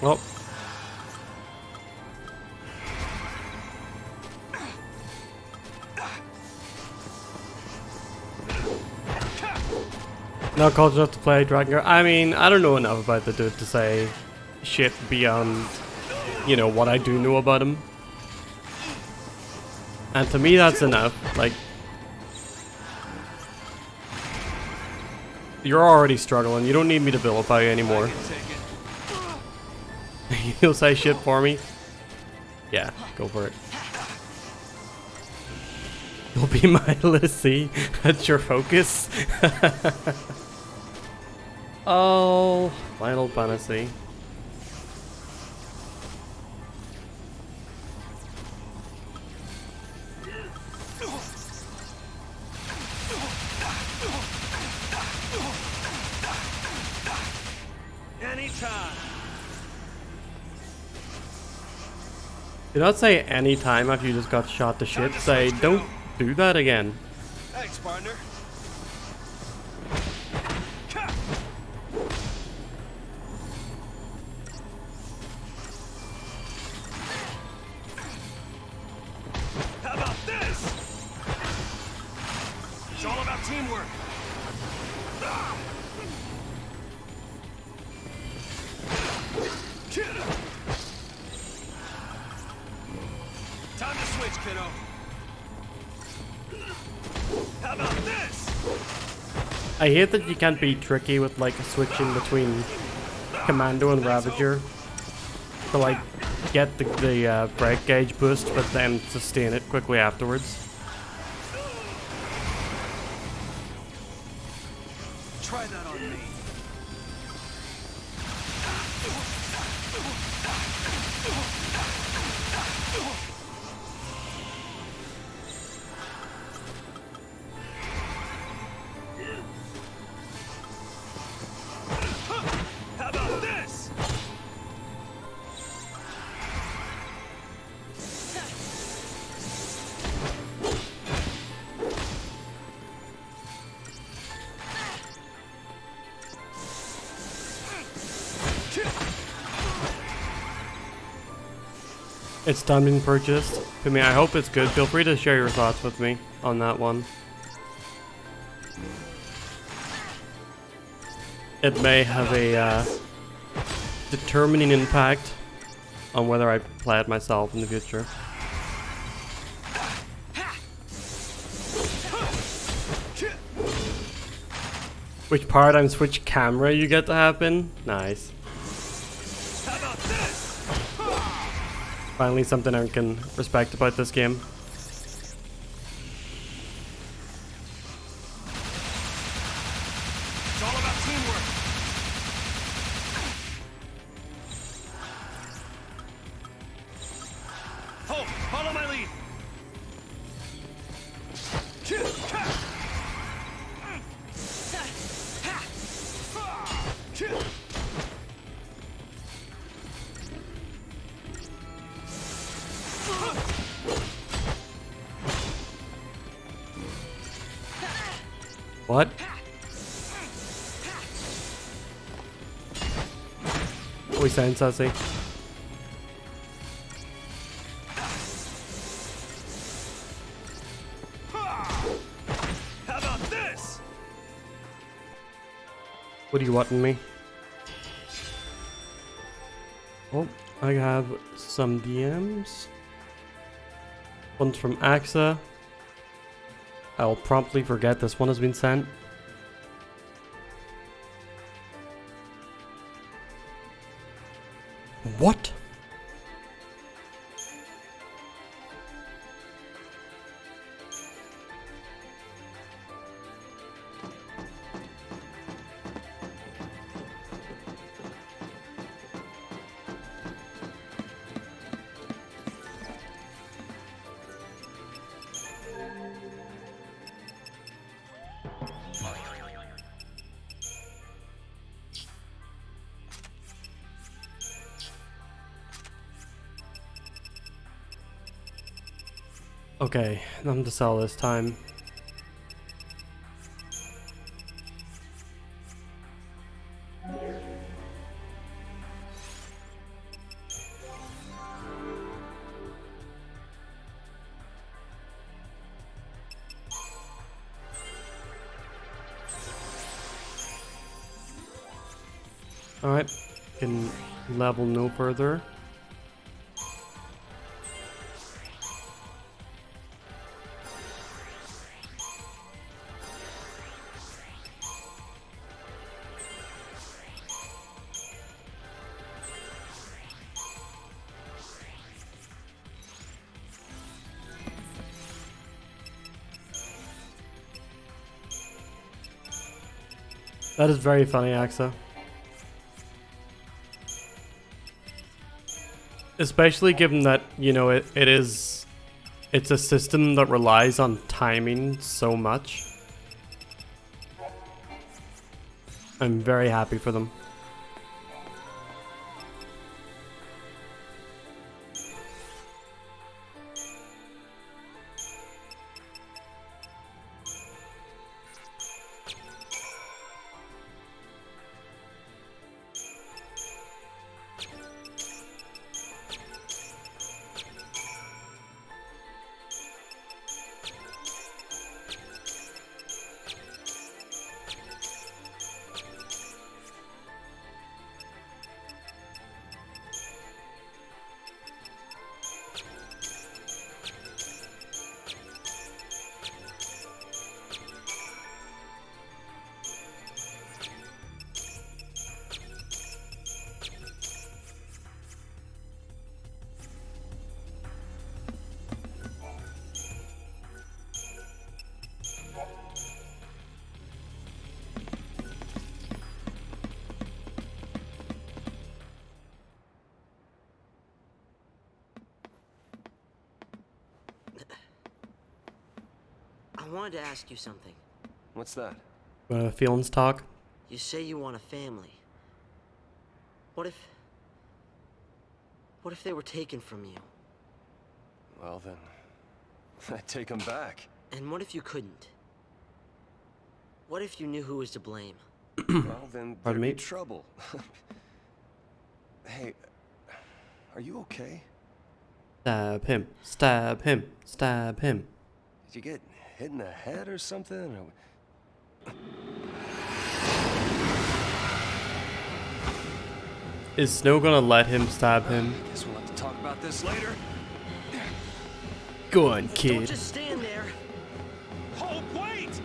Well. Not culture enough to play Drakengard. I mean, I don't know enough about the dude to say shit beyond, you know, what I do know about him. And to me, that's enough. Like, you're already struggling. You don't need me to vilify you anymore. You'll say shit for me? Yeah, go for it. You'll be my Lissy. That's your focus. Oh, Final Fantasy. Anytime. Do not say any time after you just got shot to shit. Say, don't do that again. Thanks, partner. How about this? It's all about teamwork. Time to switch, kiddo. How about this? I hate that you can't be tricky with like switching between Commando and Ravager to like get the break gauge boost, but then sustain it quickly afterwards. Try that on me. How about this? It's done being purchased. I mean, I hope it's good. Feel free to share your thoughts with me on that one. It may have a determining impact on whether I play it myself in the future. Which paradigms, which camera you get to happen? Nice. Finally something I can respect about this game. It's all about teamwork. Oh, follow my lead. What? What are we saying, Sassy? How about this? What are you wanting me? Oh, I have some DMs. One's from AXA. I'll promptly forget this one has been sent. What? Okay, nothing to sell this time. Alright, can level no further. That is very funny, AXA. Especially given that, you know, it's a system that relies on timing so much. I'm very happy for them. I wanted to ask you something. What's that? Feelings talk. You say you want a family. What if they were taken from you? Well then, I'd take them back. And what if you couldn't? What if you knew who was to blame? Well then, Pardon there'd me? be trouble. Hey, are you okay? Stab him. Stab him. Stab him. Did you get hit in the head or something? Is Snow gonna let him stab him? Guess we'll have to talk about this later. Go on, Don't kid. just stand there. Hold, wait!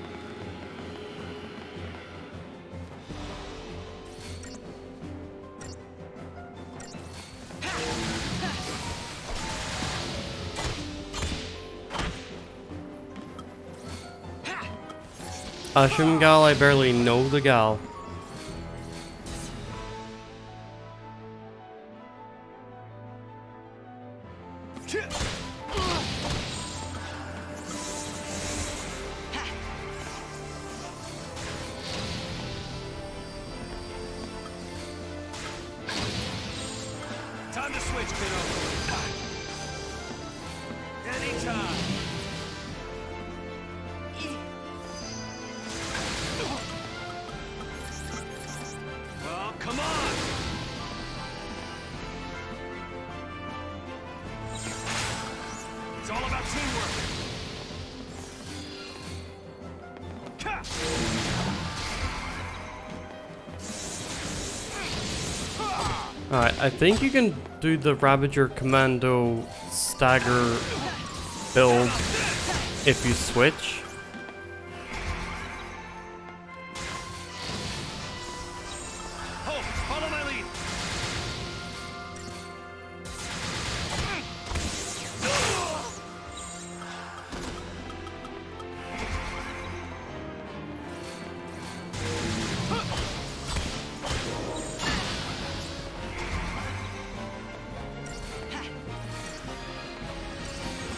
Ashram gal, I barely know the gal. Time to switch, kiddo. Anytime. Well, come on. It's all about teamwork. Alright, I think you can do the Ravager Commando stagger build if you switch. Oh, follow my lead.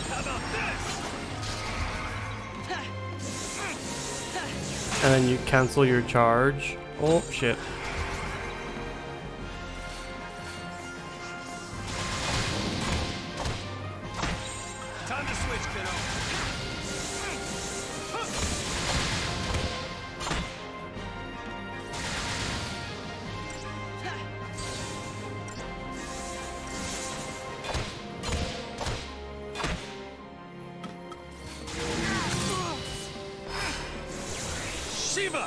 How about this? And then you cancel your charge. Oh, shit. Time to switch, kiddo. Shiva!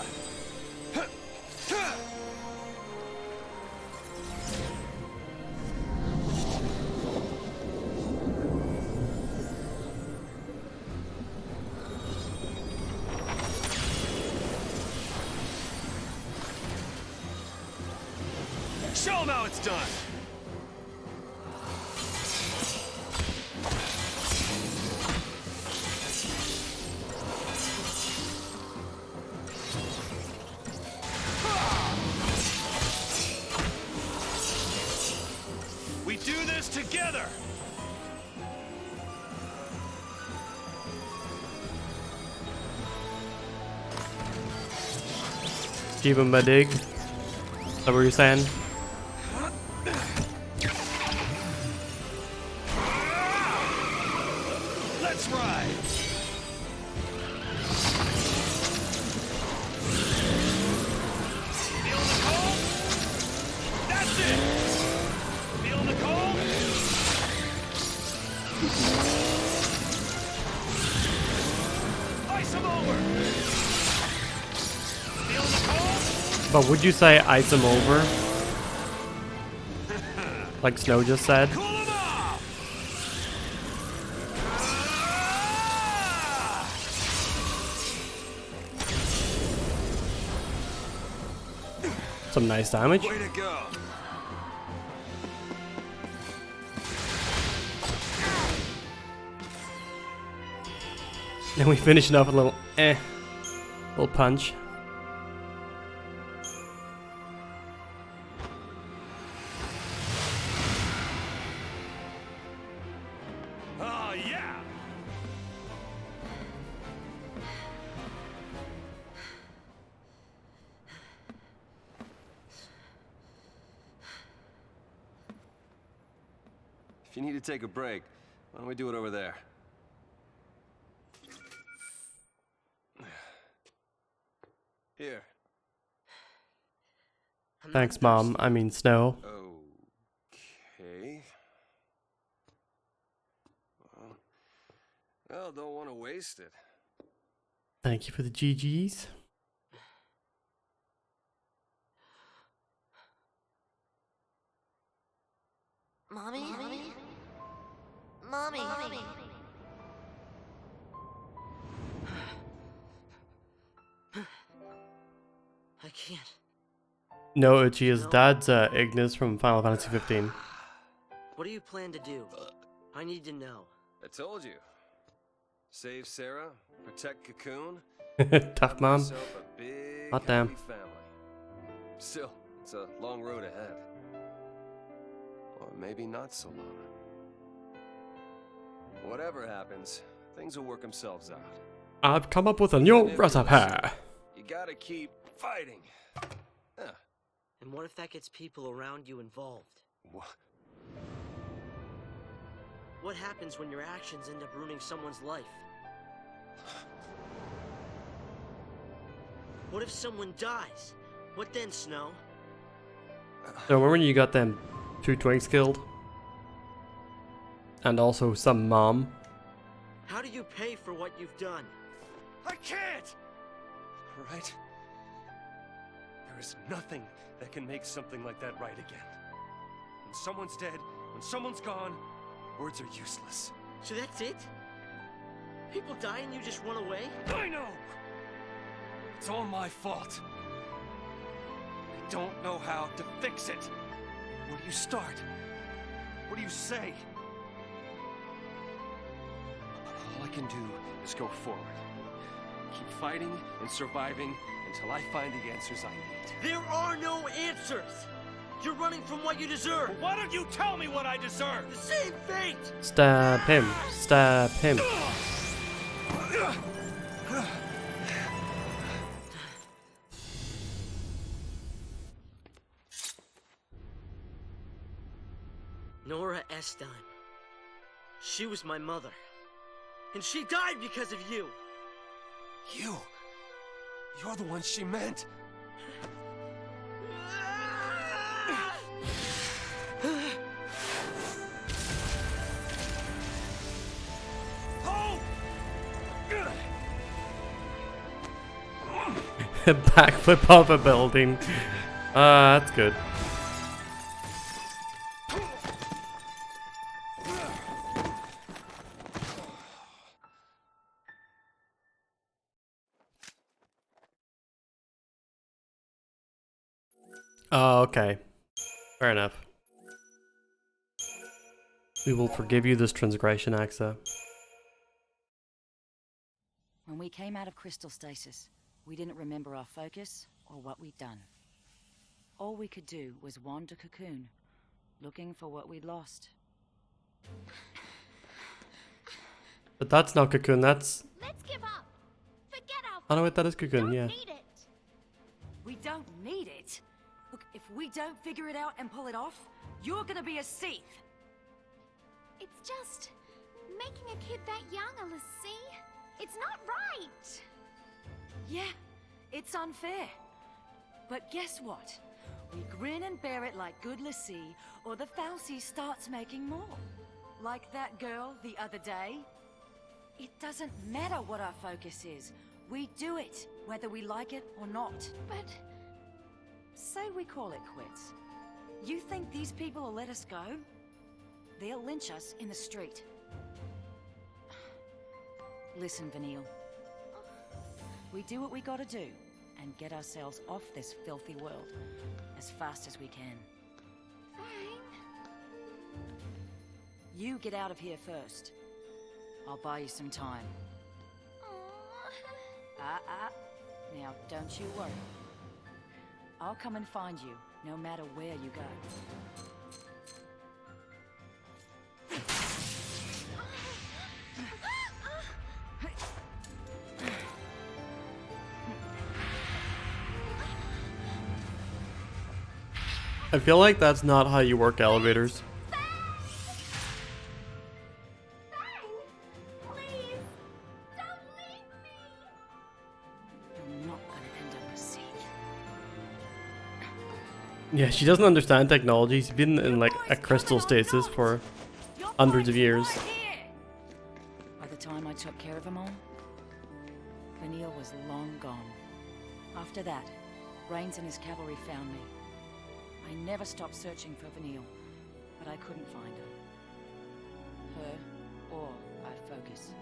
Show 'em how it's done! We do this together! Give him a dig. Is that what you're saying? Let's ride! Feel the cold? That's it! Feel the cold? Ice 'em over! Feel the cold? But would you say ice him over? Like Snow just said? Cool 'em off! Some nice damage. Way to go. And we finish it off with a little little punch. Oh, yeah! If you need to take a break, why don't we do it over there? Here. Thanks, Mom. I mean, Snow. Okay. Well, don't want to waste it. Thank you for the GGs. Mommy? Mommy? I can't. No, Uchi is Dad's Ignis from Final Fantasy XV. What do you plan to do? I need to know. I told you. Save Sarah, protect Cocoon. Tough mom. Myself a big, Hot damn. happy family. Still, it's a long road ahead. Or maybe not so long. Whatever happens, things will work themselves out. I've come up with a new recipe. You gotta keep fighting. And what if that gets people around you involved? What? What happens when your actions end up ruining someone's life? What if someone dies? What then, Snow? So remember when you got them 2 twinks killed? And also some mom? How do you pay for what you've done? I can't! Right? There is nothing that can make something like that right again. When someone's dead, when someone's gone, words are useless. So that's it? People die and you just run away? I know! It's all my fault. I don't know how to fix it. Where do you start? What do you say? All I can do is go forward. Keep fighting and surviving until I find the answers I need. There are no answers! You're running from what you deserve! Well, why don't you tell me what I deserve? The same fate! Stab him. Stab him. Nora Estine. She was my mother. And she died because of you! You're the one she meant. Backflip off a building. That's good. Oh, okay. Fair enough. We will forgive you this transgression, Axa. When we came out of crystal stasis, we didn't remember our focus or what we'd done. All we could do was wander Cocoon, looking for what we'd lost. But that's not Cocoon, that's... Let's give up. Forget our... Oh no, wait, that is Cocoon, yeah. Need it. We don't need it. Look, if we don't figure it out and pull it off, you're gonna be a Seath. It's just... making a kid that young, Alyssey. It's not right. Yeah, it's unfair. But guess what? We grin and bear it like good Lassie, or the Falsey starts making more. Like that girl the other day. It doesn't matter what our focus is. We do it, whether we like it or not. But... say we call it quits. You think these people will let us go? They'll lynch us in the street. Listen, Vanille. We do what we gotta do, and get ourselves off this filthy world as fast as we can. Fine. You get out of here first. I'll buy you some time. Now don't you worry. I'll come and find you, no matter where you go. I feel like that's not how you work elevators. Please, don't leave me. You're not gonna end up a Seath. Yeah, she doesn't understand technology. She's been in like a crystal stasis for hundreds of years. By the time time I took care of them all, Vanille was long gone. After that, Rains and his cavalry found me. I never stopped searching for Vanille, but I couldn't find her or our focus.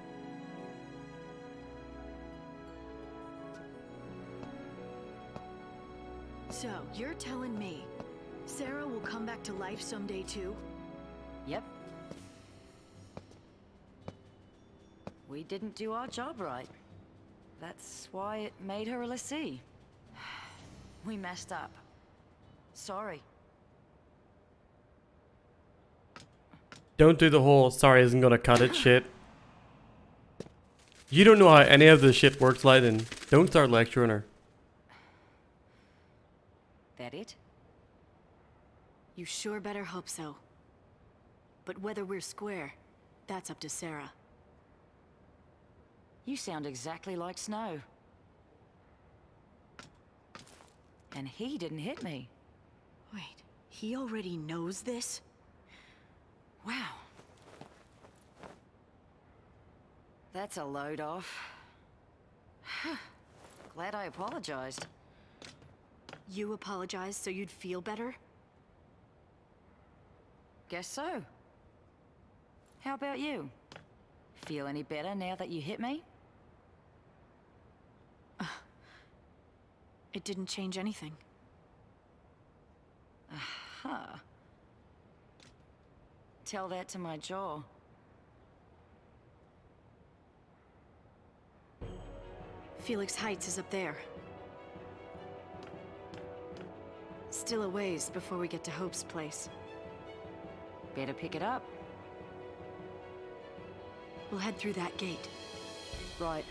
So, you're telling me Sarah will come back to life someday too? Yep. We didn't do our job right. That's why it made her a lessee. We messed up. Sorry. Don't do the whole sorry isn't gonna cut it shit. You don't know how any of this shit works, Lightning. Don't start lecturing her. That it? You sure better hope so. But whether we're square, that's up to Sarah. You sound exactly like Snow. And he didn't hit me. Wait, he already knows this? Wow. That's a load off. Glad I apologized. You apologized so you'd feel better? Guess so. How about you? Feel any better now that you hit me? It didn't change anything. Aha. Tell that to my jaw. Felix Heights is up there. Still a ways before we get to Hope's place. Better pick it up. We'll head through that gate. Right.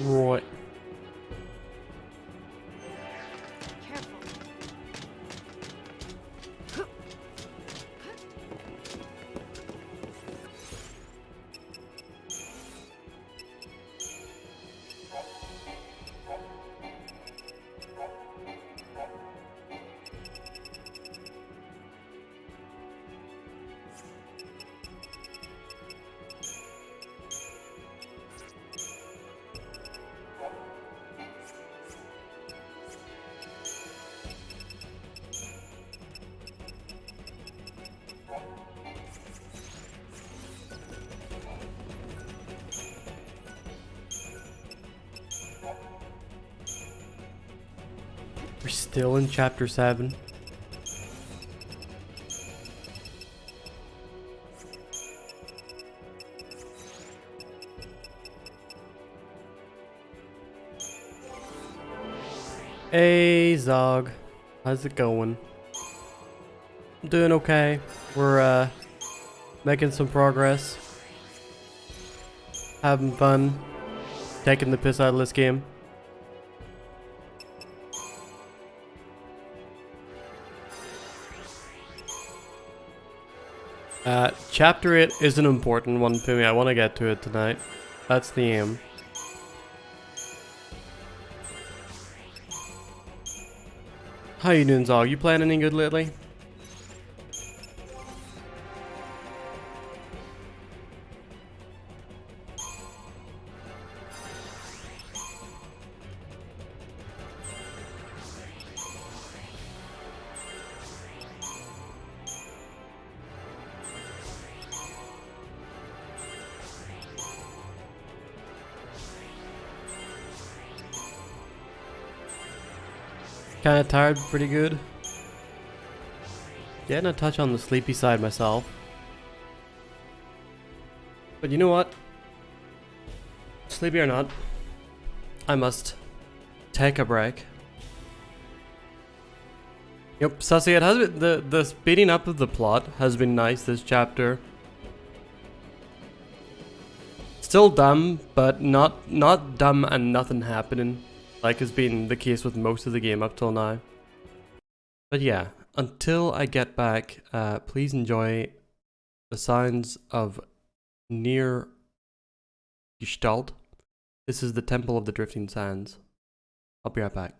Right. Careful. We're still in chapter 7. Hey Zog, how's it going? I'm doing okay. We're making some progress. Having fun. Taking the piss out of this game. Chapter 8 is an important one for me. I want to get to it tonight. That's the aim. How you doing, Zog? You playing any good lately? Kinda tired, pretty good. Getting a touch on the sleepy side myself. But you know what? Sleepy or not, I must take a break. Yep, Sussy, it has been, the speeding up of the plot has been nice this chapter. Still dumb, but not dumb and nothing happening, like has been the case with most of the game up till now. But yeah, until I get back, please enjoy the sounds of Near Gestalt. This is the Temple of the Drifting Sands. I'll be right back.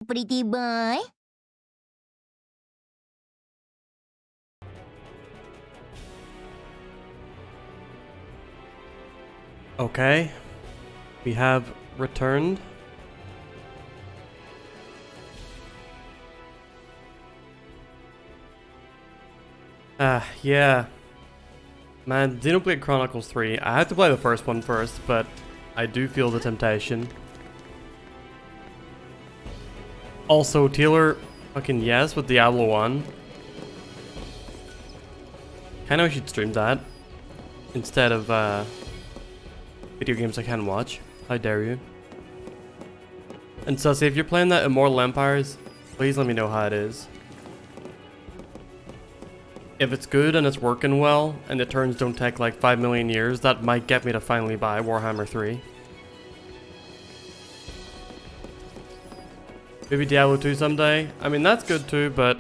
Pretty boy. Okay, we have returned. Yeah. Man, Xenoblade Chronicles 3. I had to play the first one first, but I do feel the temptation. Also, Taylor, fucking yes with Diablo 1. Kinda wish you'd stream that instead of video games I can watch. How dare you? And Sussy, if you're playing that Immortal Empires, please let me know how it is. If it's good and it's working well, and the turns don't take like 5 million years, that might get me to finally buy Warhammer 3. Maybe Diablo 2 someday. I mean, that's good too, but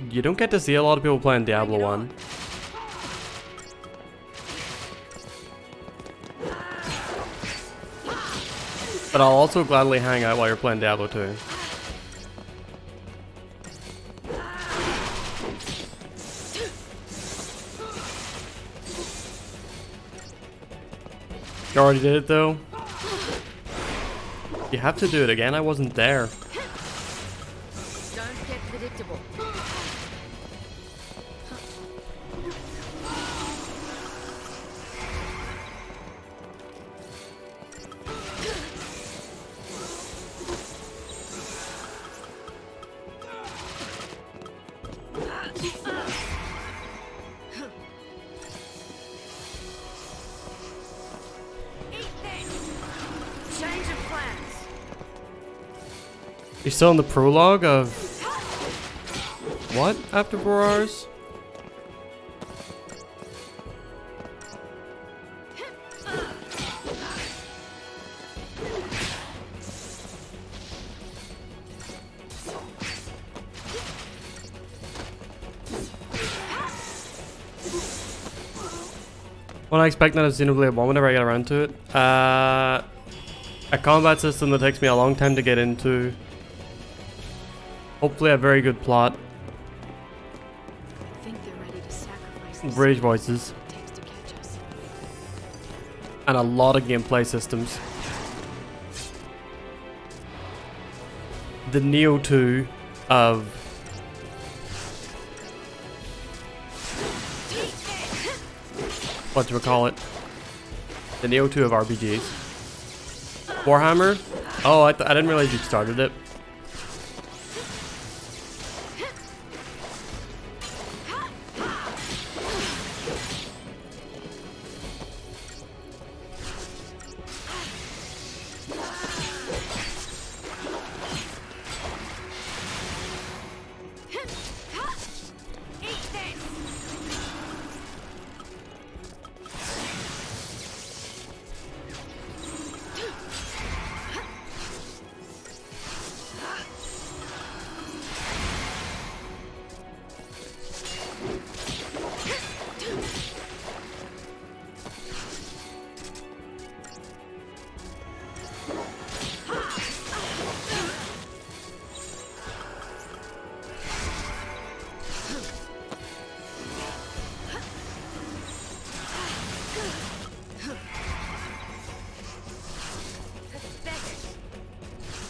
you don't get to see a lot of people playing Diablo 1. But I'll also gladly hang out while you're playing Diablo 2. You already did it though? You have to do it again, I wasn't there. Don't get predictable. You're still in the prologue of what after 4 hours? When I expect out of Xenoblade 1 whenever I get around to it. A combat system that takes me a long time to get into. Hopefully a very good plot. I think they're ready to sacrifice British voices. it takes to catch us. And a lot of gameplay systems. The Neo 2 of what do we call it? The Neo 2 of RPGs. Warhammer? Oh, I didn't realize you'd started it.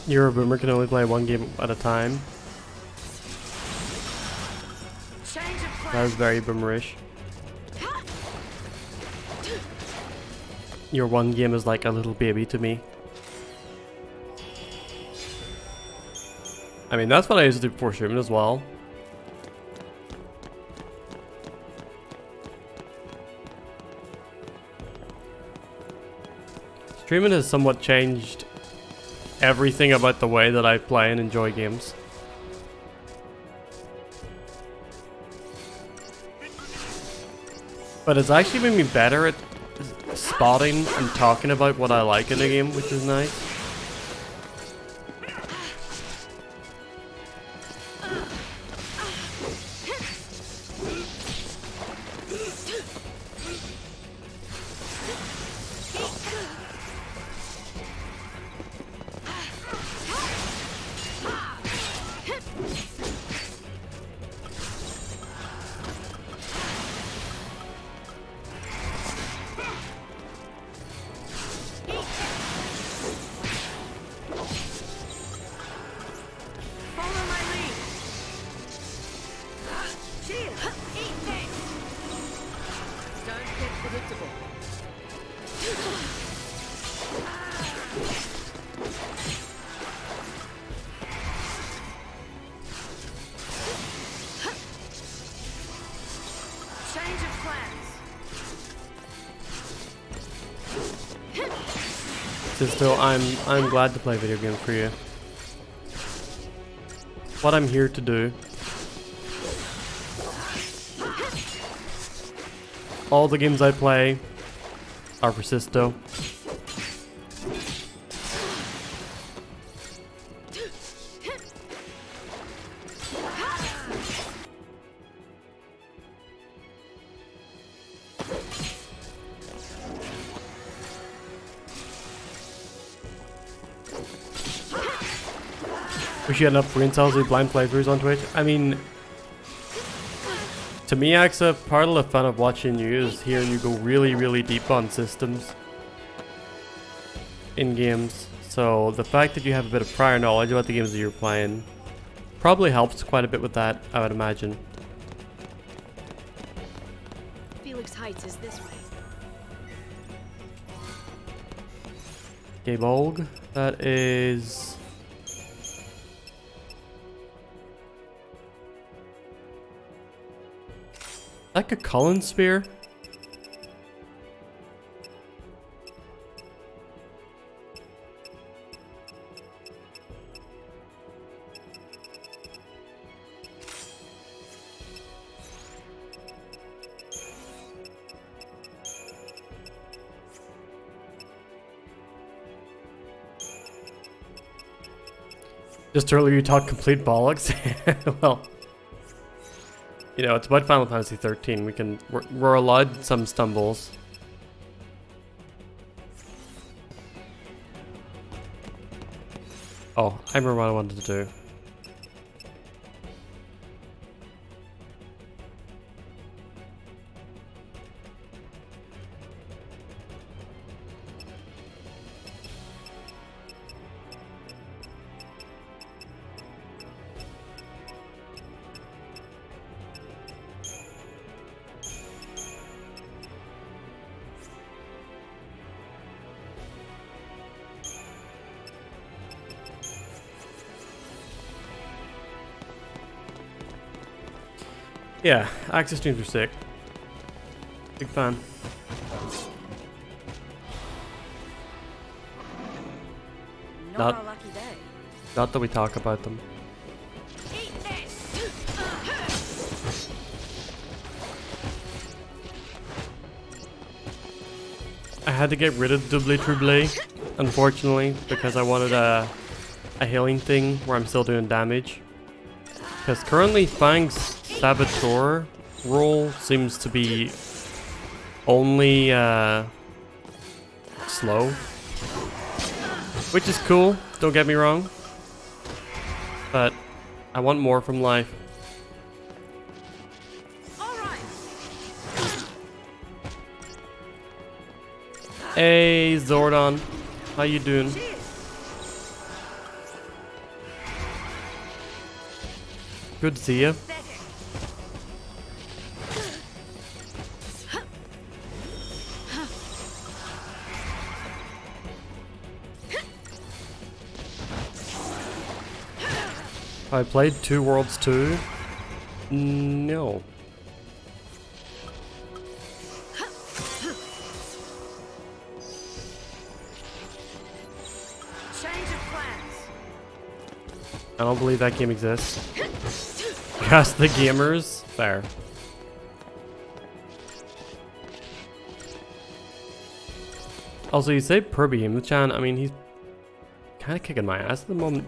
You're a boomer, can only play one game at a time. That was very boomerish. Your one game is like a little baby to me. I mean, that's what I used to do before streaming as well. Streaming has somewhat changed everything about the way that I play and enjoy games. But it's actually made me better at spotting and talking about what I like in a game, which is nice. Sisto, I'm glad to play video games for you. What I'm here to do. All the games I play are for Sisto. We should end up brain cells with blind playthroughs on Twitch. I mean, to me, Axa, part of the fun of watching you is hearing you go really, really deep on systems in games. So the fact that you have a bit of prior knowledge about the games that you're playing probably helps quite a bit with that, I would imagine. Felix Heights is this way. Gabolg, that is... like a Cullen spear? Just earlier you talked complete bollocks. Well, you know, it's about Final Fantasy XIII. We're allowed some stumbles. Oh, I remember what I wanted to do. Yeah, Axis streams are sick. Big fan. Not our lucky day. Not that we talk about them. I had to get rid of Double Trouble, unfortunately, because I wanted a healing thing where I'm still doing damage. Because currently Fang's Saboteur role seems to be only slow, which is cool, don't get me wrong, but I want more from life. Hey Zordon, how you doing? Good to see you. I played Two Worlds 2? No. I don't believe that game exists. Just the gamers? Fair. Also, you say Perby Muchan, I mean, he's kind of kicking my ass at the moment.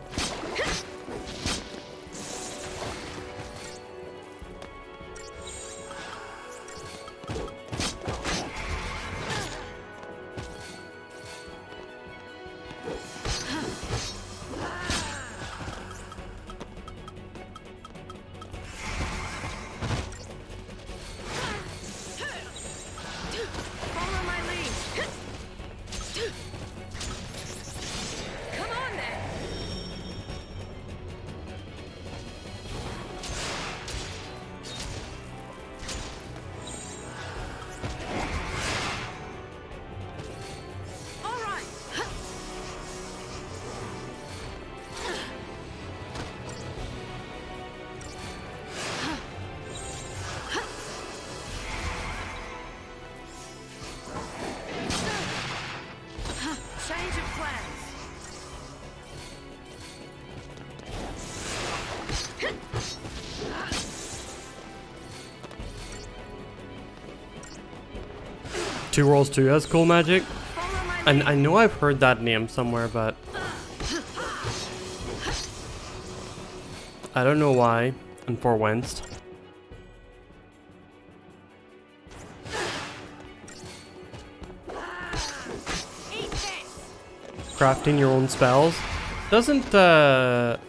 Two Worlds 2 has cool magic. And I know I've heard that name somewhere, but I don't know why and for whence. Crafting your own spells. Doesn't Path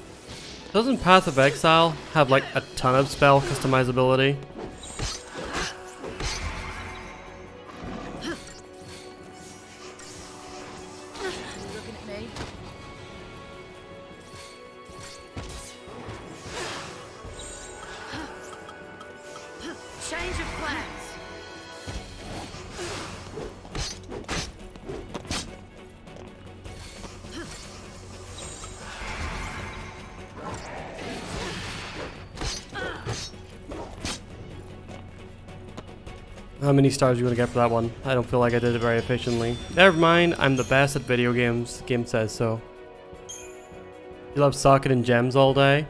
of Exile have like a ton of spell customizability? Looking at me? Change of plans. How many stars are you gonna get for that one? I don't feel like I did it very efficiently. Never mind, I'm the best at video games. The game says so. You love socketing gems all day?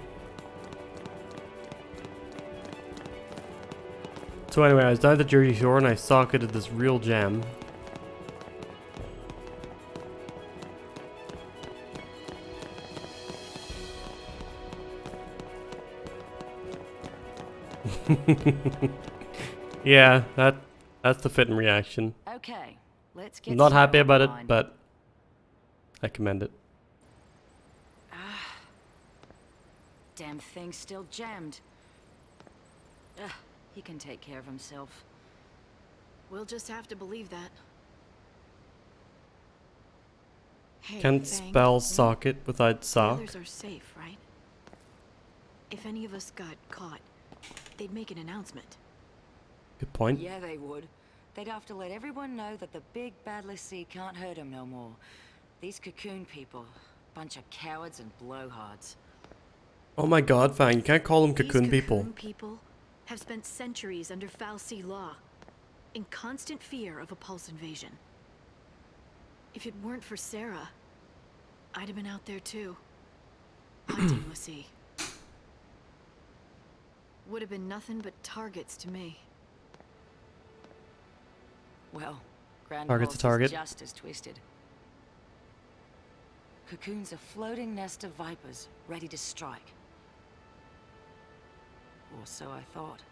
So anyway, I was down at the Jersey Shore and I socketed this real gem. Yeah, that's the fitting reaction. Okay, let's get I'm not happy started, about it, line. but I commend it. Damn thing's still jammed. He can take care of himself. We'll just have to believe that. Hey, Can't Fang, spell Ring, socket without the sock. others are safe, right? If any of us got caught, they'd make an announcement. Good point. Yeah, they would. They'd have to let everyone know that the big bad Lassie can't hurt him no more. These cocoon people, bunch of cowards and blowhards. Oh my god, Fang, you can't call them These cocoon people. cocoon people have spent centuries under Fal'Cie law, in constant fear of a Pulse invasion. If it weren't for Sarah, I'd have been out there too, hunting Lassie. Would have been nothing but targets to me. Well, Grand Target's Pulse a target. is just as twisted. Cocoon's a floating nest of vipers, ready to strike. Or so I thought.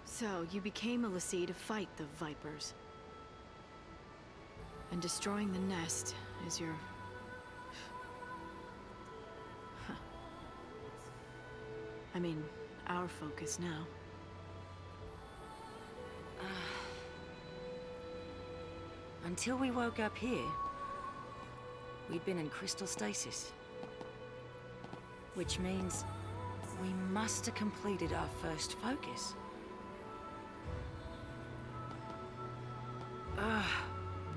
So, you became a Lassie to fight the Vipers. And destroying the nest is your... Huh. I mean, our focus now. Until we woke up here, we'd been in crystal stasis. Which means we must have completed our first focus.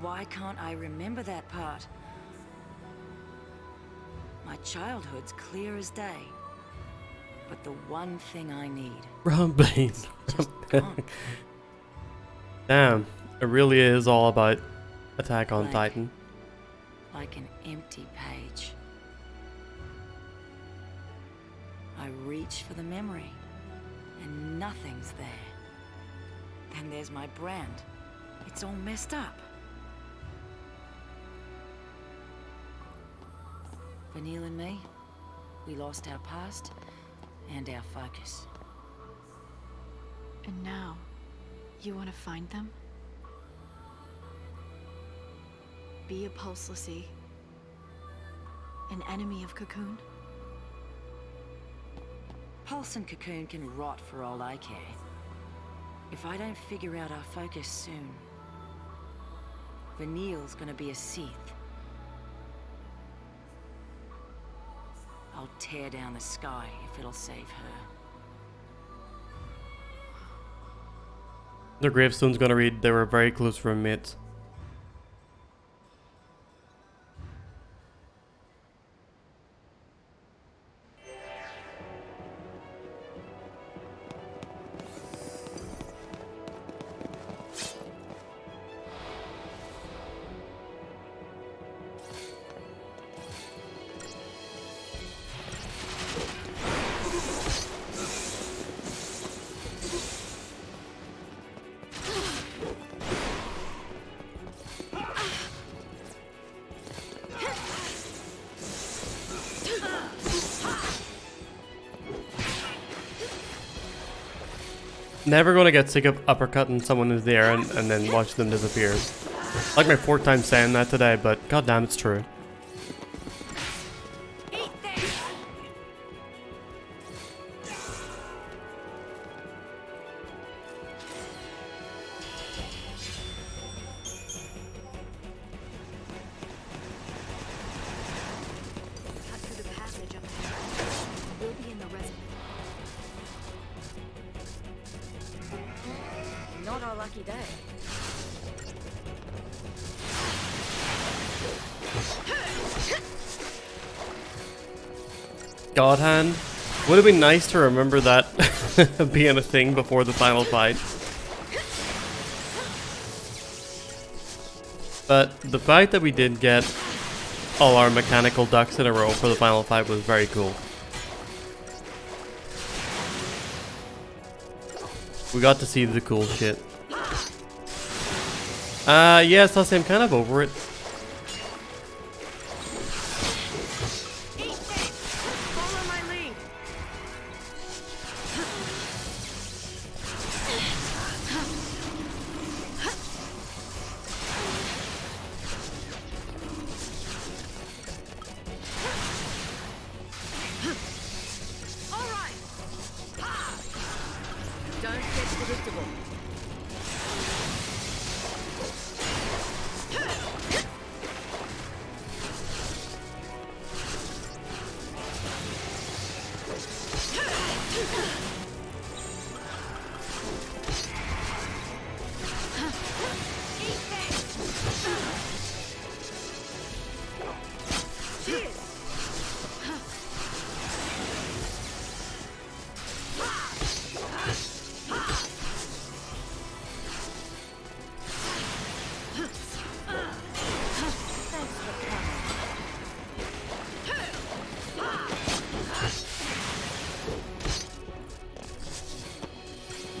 Why can't I remember that part? My childhood's clear as day. But the one thing I need... Rumbling. just gone. Damn, it really is all about Attack on Blank. Titan. Like an empty page. I reach for the memory, and nothing's there. Then there's my brand. It's all messed up. Vanille and me, we lost our past and our focus. And now, you want to find them? Be a Pulse Lassie? An enemy of Cocoon? Pulse and Cocoon can rot for all I care. If I don't figure out our focus soon, Vanille's gonna be a Seath. I'll tear down the sky if it'll save her. The gravestone's gonna read, they were very close roommates. Never gonna get sick of uppercutting someone in the air and then watch them disappear. Like my 4th time saying that today, but goddamn, it's true. Cut through the passage up there. We'll be in the reservoir. Not our lucky day. God hand. Would have been nice to remember that being a thing before the final fight. But the fact that we did get all our mechanical ducks in a row for the final fight was very cool. We got to see the cool shit. Yeah, Sussy, I'm kind of over it. Follow my lead. All right. Don't get predictable.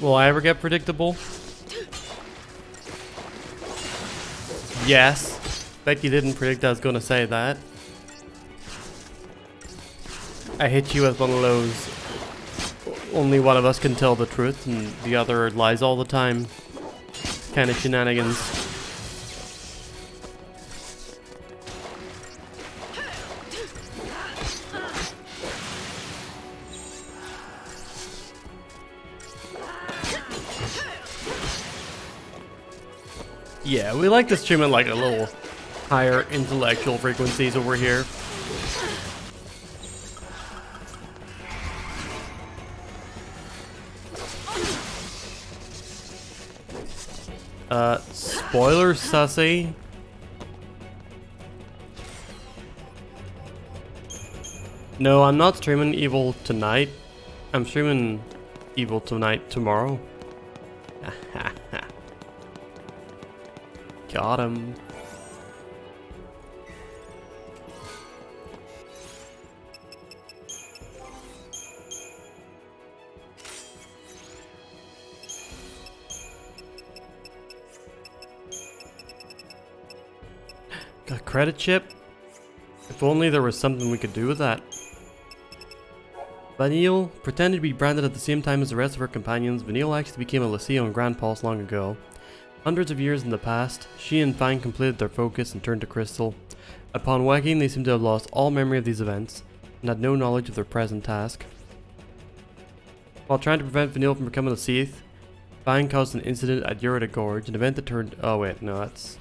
Will I ever get predictable? Yes. Bet you didn't predict I was gonna say that. I hit you with one of those only one of us can tell the truth and the other lies all the time kind of shenanigans. Yeah, we like to stream at like a little higher intellectual frequencies over here. Spoiler, Sussy. No, I'm not streaming Evil tonight. I'm streaming Evil tonight tomorrow. Got him. Got a credit chip? If only there was something we could do with that. Vanille pretended to be branded at the same time as the rest of her companions. Vanille actually became a Lucia on Grand Pulse long ago. Hundreds of years in the past, she and Fang completed their focus and turned to Crystal. Upon waking, they seem to have lost all memory of these events, and had no knowledge of their present task. While trying to prevent Vanille from becoming a Seath, Fang caused an incident at Urita Gorge, an event that turned... Oh wait, no, that's...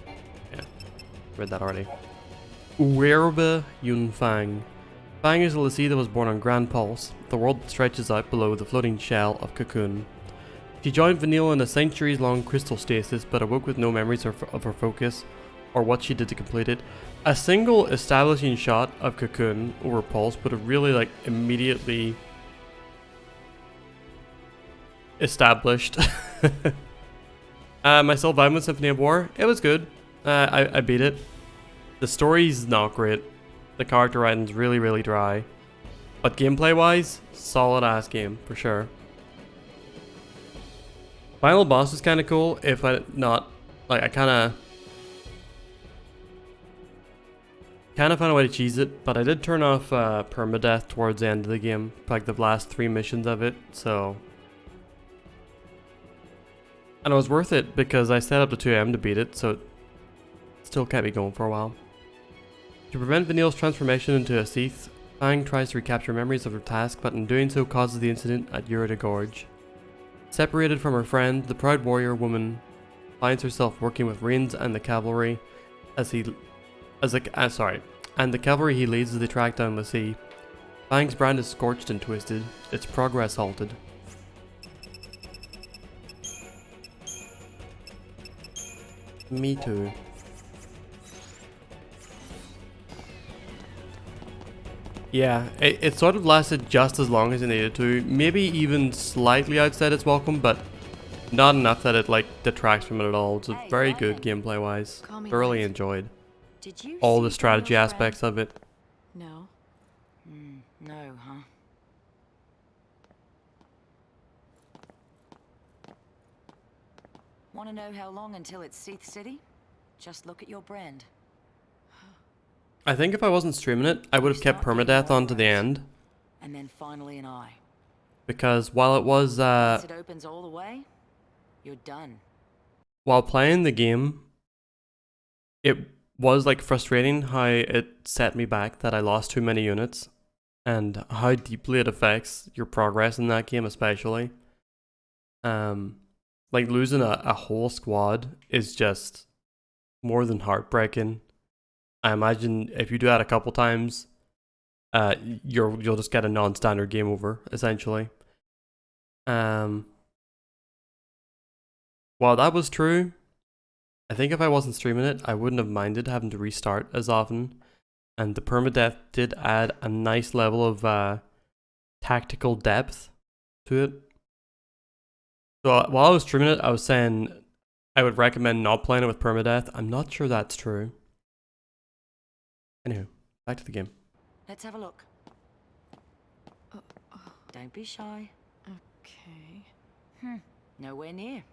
Yeah, read that already. Uerba Yun Fang. Fang is a Lassie that was born on Grand Pulse, the world that stretches out below the floating shell of Cocoon. She joined Vanille in a centuries-long crystal stasis, but awoke with no memories of her focus, or what she did to complete it. A single establishing shot of Cocoon over Pulse would have really, like, immediately established. Myself, I'm with Symphony of War. It was good. I beat it. The story's not great. The character writing's really, really dry. But gameplay-wise, solid-ass game, for sure. Final boss was kind of cool, if I not... Like, I kind of found a way to cheese it, but I did turn off permadeath towards the end of the game. Like, the last 3 missions of it, so... And it was worth it because I set up to 2 AM to beat it, so it still kept me going for a while. To prevent Vanille's transformation into a Seath, Fang tries to recapture memories of her task, but in doing so causes the incident at Urida Gorge. Separated from her friend, the proud warrior woman finds herself working with Rains and the cavalry and the cavalry he leads as they track down Lassie. Fang's brand is scorched and twisted, its progress halted. Me too. Yeah, it sort of lasted just as long as it needed to, maybe even slightly outside its welcome, but not enough that it like detracts from it at all. It's very good gameplay wise. Thoroughly enjoyed all the strategy aspects of it. No. No, huh? Want to know how long until it's Seath City? Just look at your brand. I think if I wasn't streaming it, I would have kept permadeath on to the end. And then finally an eye. Because while it was Once it opens all the way, you're done. while playing the game, it was like frustrating how it set me back that I lost too many units and how deeply it affects your progress in that game especially. Like losing a whole squad is just more than heartbreaking. I imagine if you do that a couple times, you'll just get a non-standard game over essentially. While that was true, I think if I wasn't streaming it, I wouldn't have minded having to restart as often. And the permadeath did add a nice level of tactical depth to it. So while I was streaming it, I was saying I would recommend not playing it with permadeath. I'm not sure that's true. Anywho, back to the game. Let's have a look. Don't be shy. Okay. Nowhere near.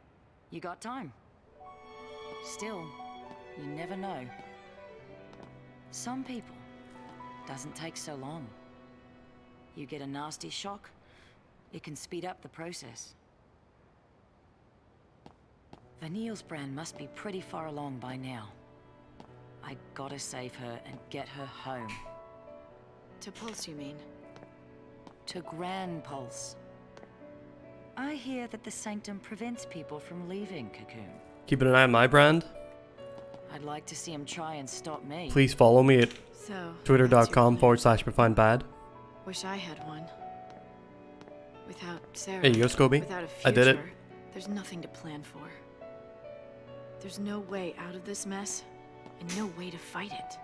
You got time. Still, you never know. Some people doesn't take so long. You get a nasty shock, it can speed up the process. Vanille's brand must be pretty far along by now. I gotta save her and get her home. To Pulse, you mean? To Grand Pulse. I hear that the Sanctum prevents people from leaving Cocoon. Keeping an eye on my brand. I'd like to see him try and stop me. Please follow me at So, twitter.com/profoundbad. wish I had one. Without Sarah, There you go, Scobie. without a future, I did it. There's nothing to plan for. There's no way out of this mess, and no way to fight it.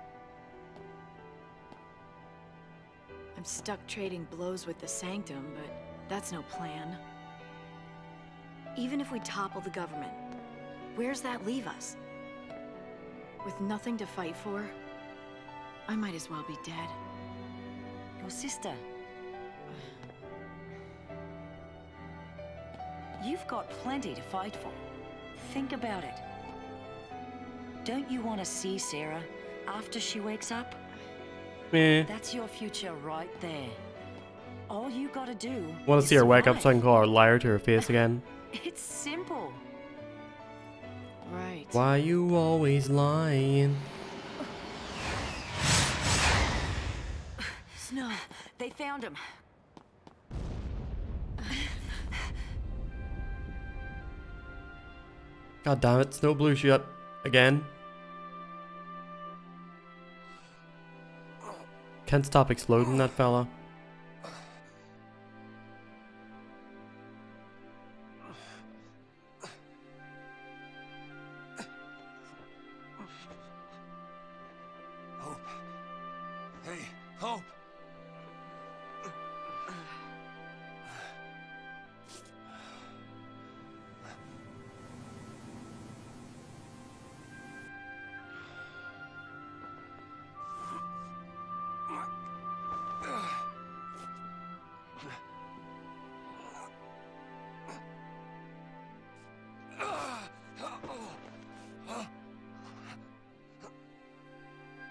I'm stuck trading blows with the Sanctum, but that's no plan. Even if we topple the government, where's that leave us? With nothing to fight for, I might as well be dead. Your sister. You've got plenty to fight for. Think about it. Don't you want to see Sarah after she wakes up? That's your future right there. All you gotta do Want to is see her wake up so I survive. can call her liar to her face again. It's simple. Right. Why you always lying? Snow, they found him. God damn it, Snow blew you up again. Can't stop exploding, that fella. Hope. Hey, Hope!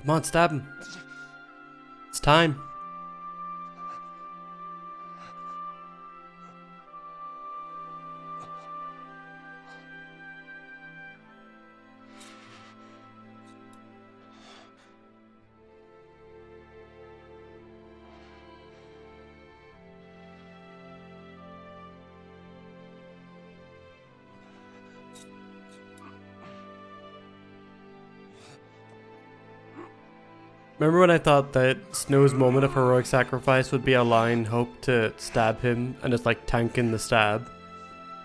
Come on, stab him. It's time. Remember when I thought that Snow's moment of heroic sacrifice would be allowing Hope to stab him and just like tanking the stab?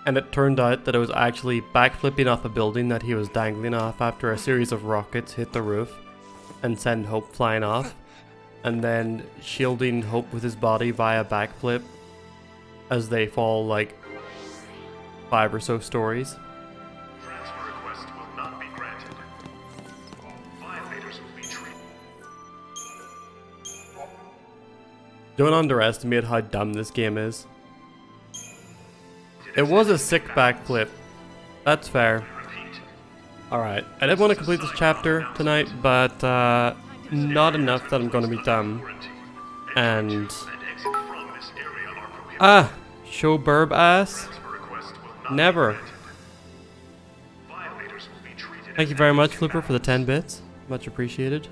And it turned out that it was actually backflipping off a building that he was dangling off after a series of rockets hit the roof and send Hope flying off, and then shielding Hope with his body via backflip as they fall like 5 or so stories. Transfer request will not be granted. Violators will be treated. Don't underestimate how dumb this game is. It was a sick backflip. That's fair. Alright, I did want to complete this chapter tonight, but not enough that I'm going to be done. And... ah! Show burb ass? Never. Thank you very much, Flipper, for the 10 bits. Much appreciated.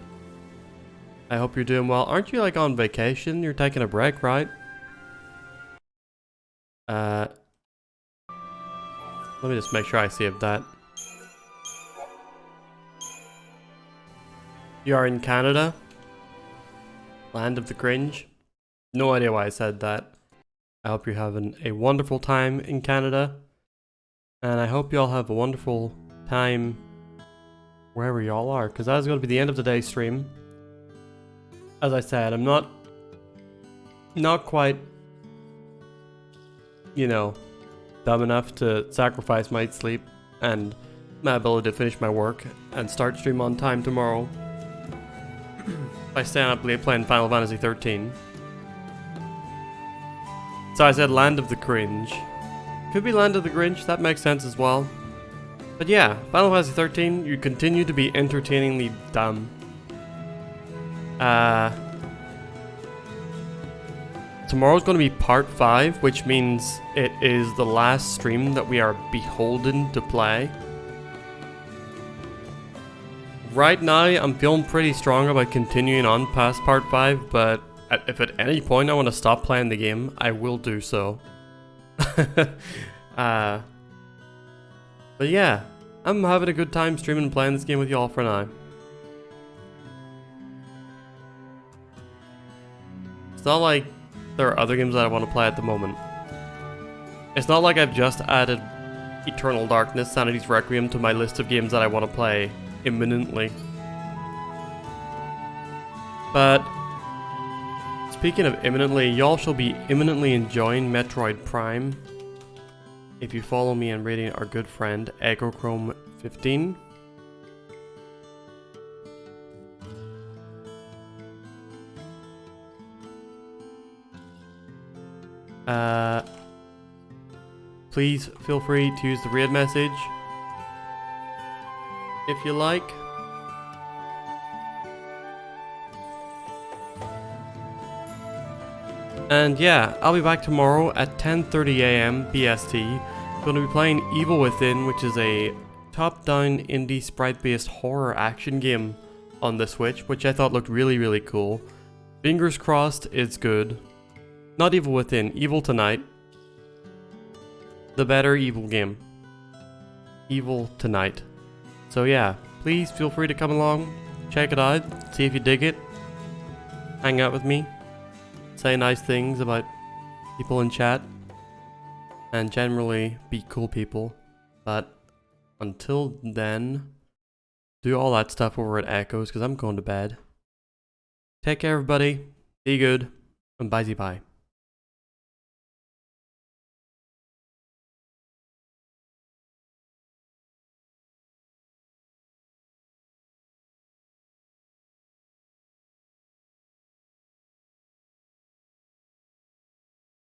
I hope you're doing well. Aren't you like on vacation? You're taking a break, right? Let me just make sure I saved that. You are in Canada? Land of the cringe? No idea why I said that. I hope you're having a wonderful time in Canada. And I hope y'all have a wonderful time wherever y'all are, because that is going to be the end of today's stream. As I said, I'm not quite, you know, dumb enough to sacrifice my sleep and my ability to finish my work and start stream on time tomorrow by staying up late playing Final Fantasy XIII. So I said Land of the Cringe. Could be Land of the Grinch, that makes sense as well. But yeah, Final Fantasy XIII, you continue to be entertainingly dumb. Tomorrow's going to be part 5, which means it is the last stream that we are beholden to play. Right now, I'm feeling pretty strong about continuing on past part 5, but if at any point I want to stop playing the game, I will do so. But yeah, I'm having a good time streaming and playing this game with y'all for now. It's not like there are other games that I want to play at the moment. It's not like I've just added Eternal Darkness, Sanity's Requiem to my list of games that I want to play imminently. But speaking of imminently, y'all shall be imminently enjoying Metroid Prime if you follow me in rating our good friend EchoChrome15. Please feel free to use the raid message if you like. And yeah, I'll be back tomorrow at 10:30 AM BST. Going to be playing Evil Within, which is a top-down indie sprite-based horror action game on the Switch, which I thought looked really, really cool. Fingers crossed it's good. Not Evil Within, Evil Tonight. The better Evil game. Evil Tonight. So yeah, please feel free to come along, check it out, see if you dig it, hang out with me, say nice things about people in chat, and generally be cool people. But until then, do all that stuff over at Echoes, because I'm going to bed. Take care everybody, be good, and bye-bye.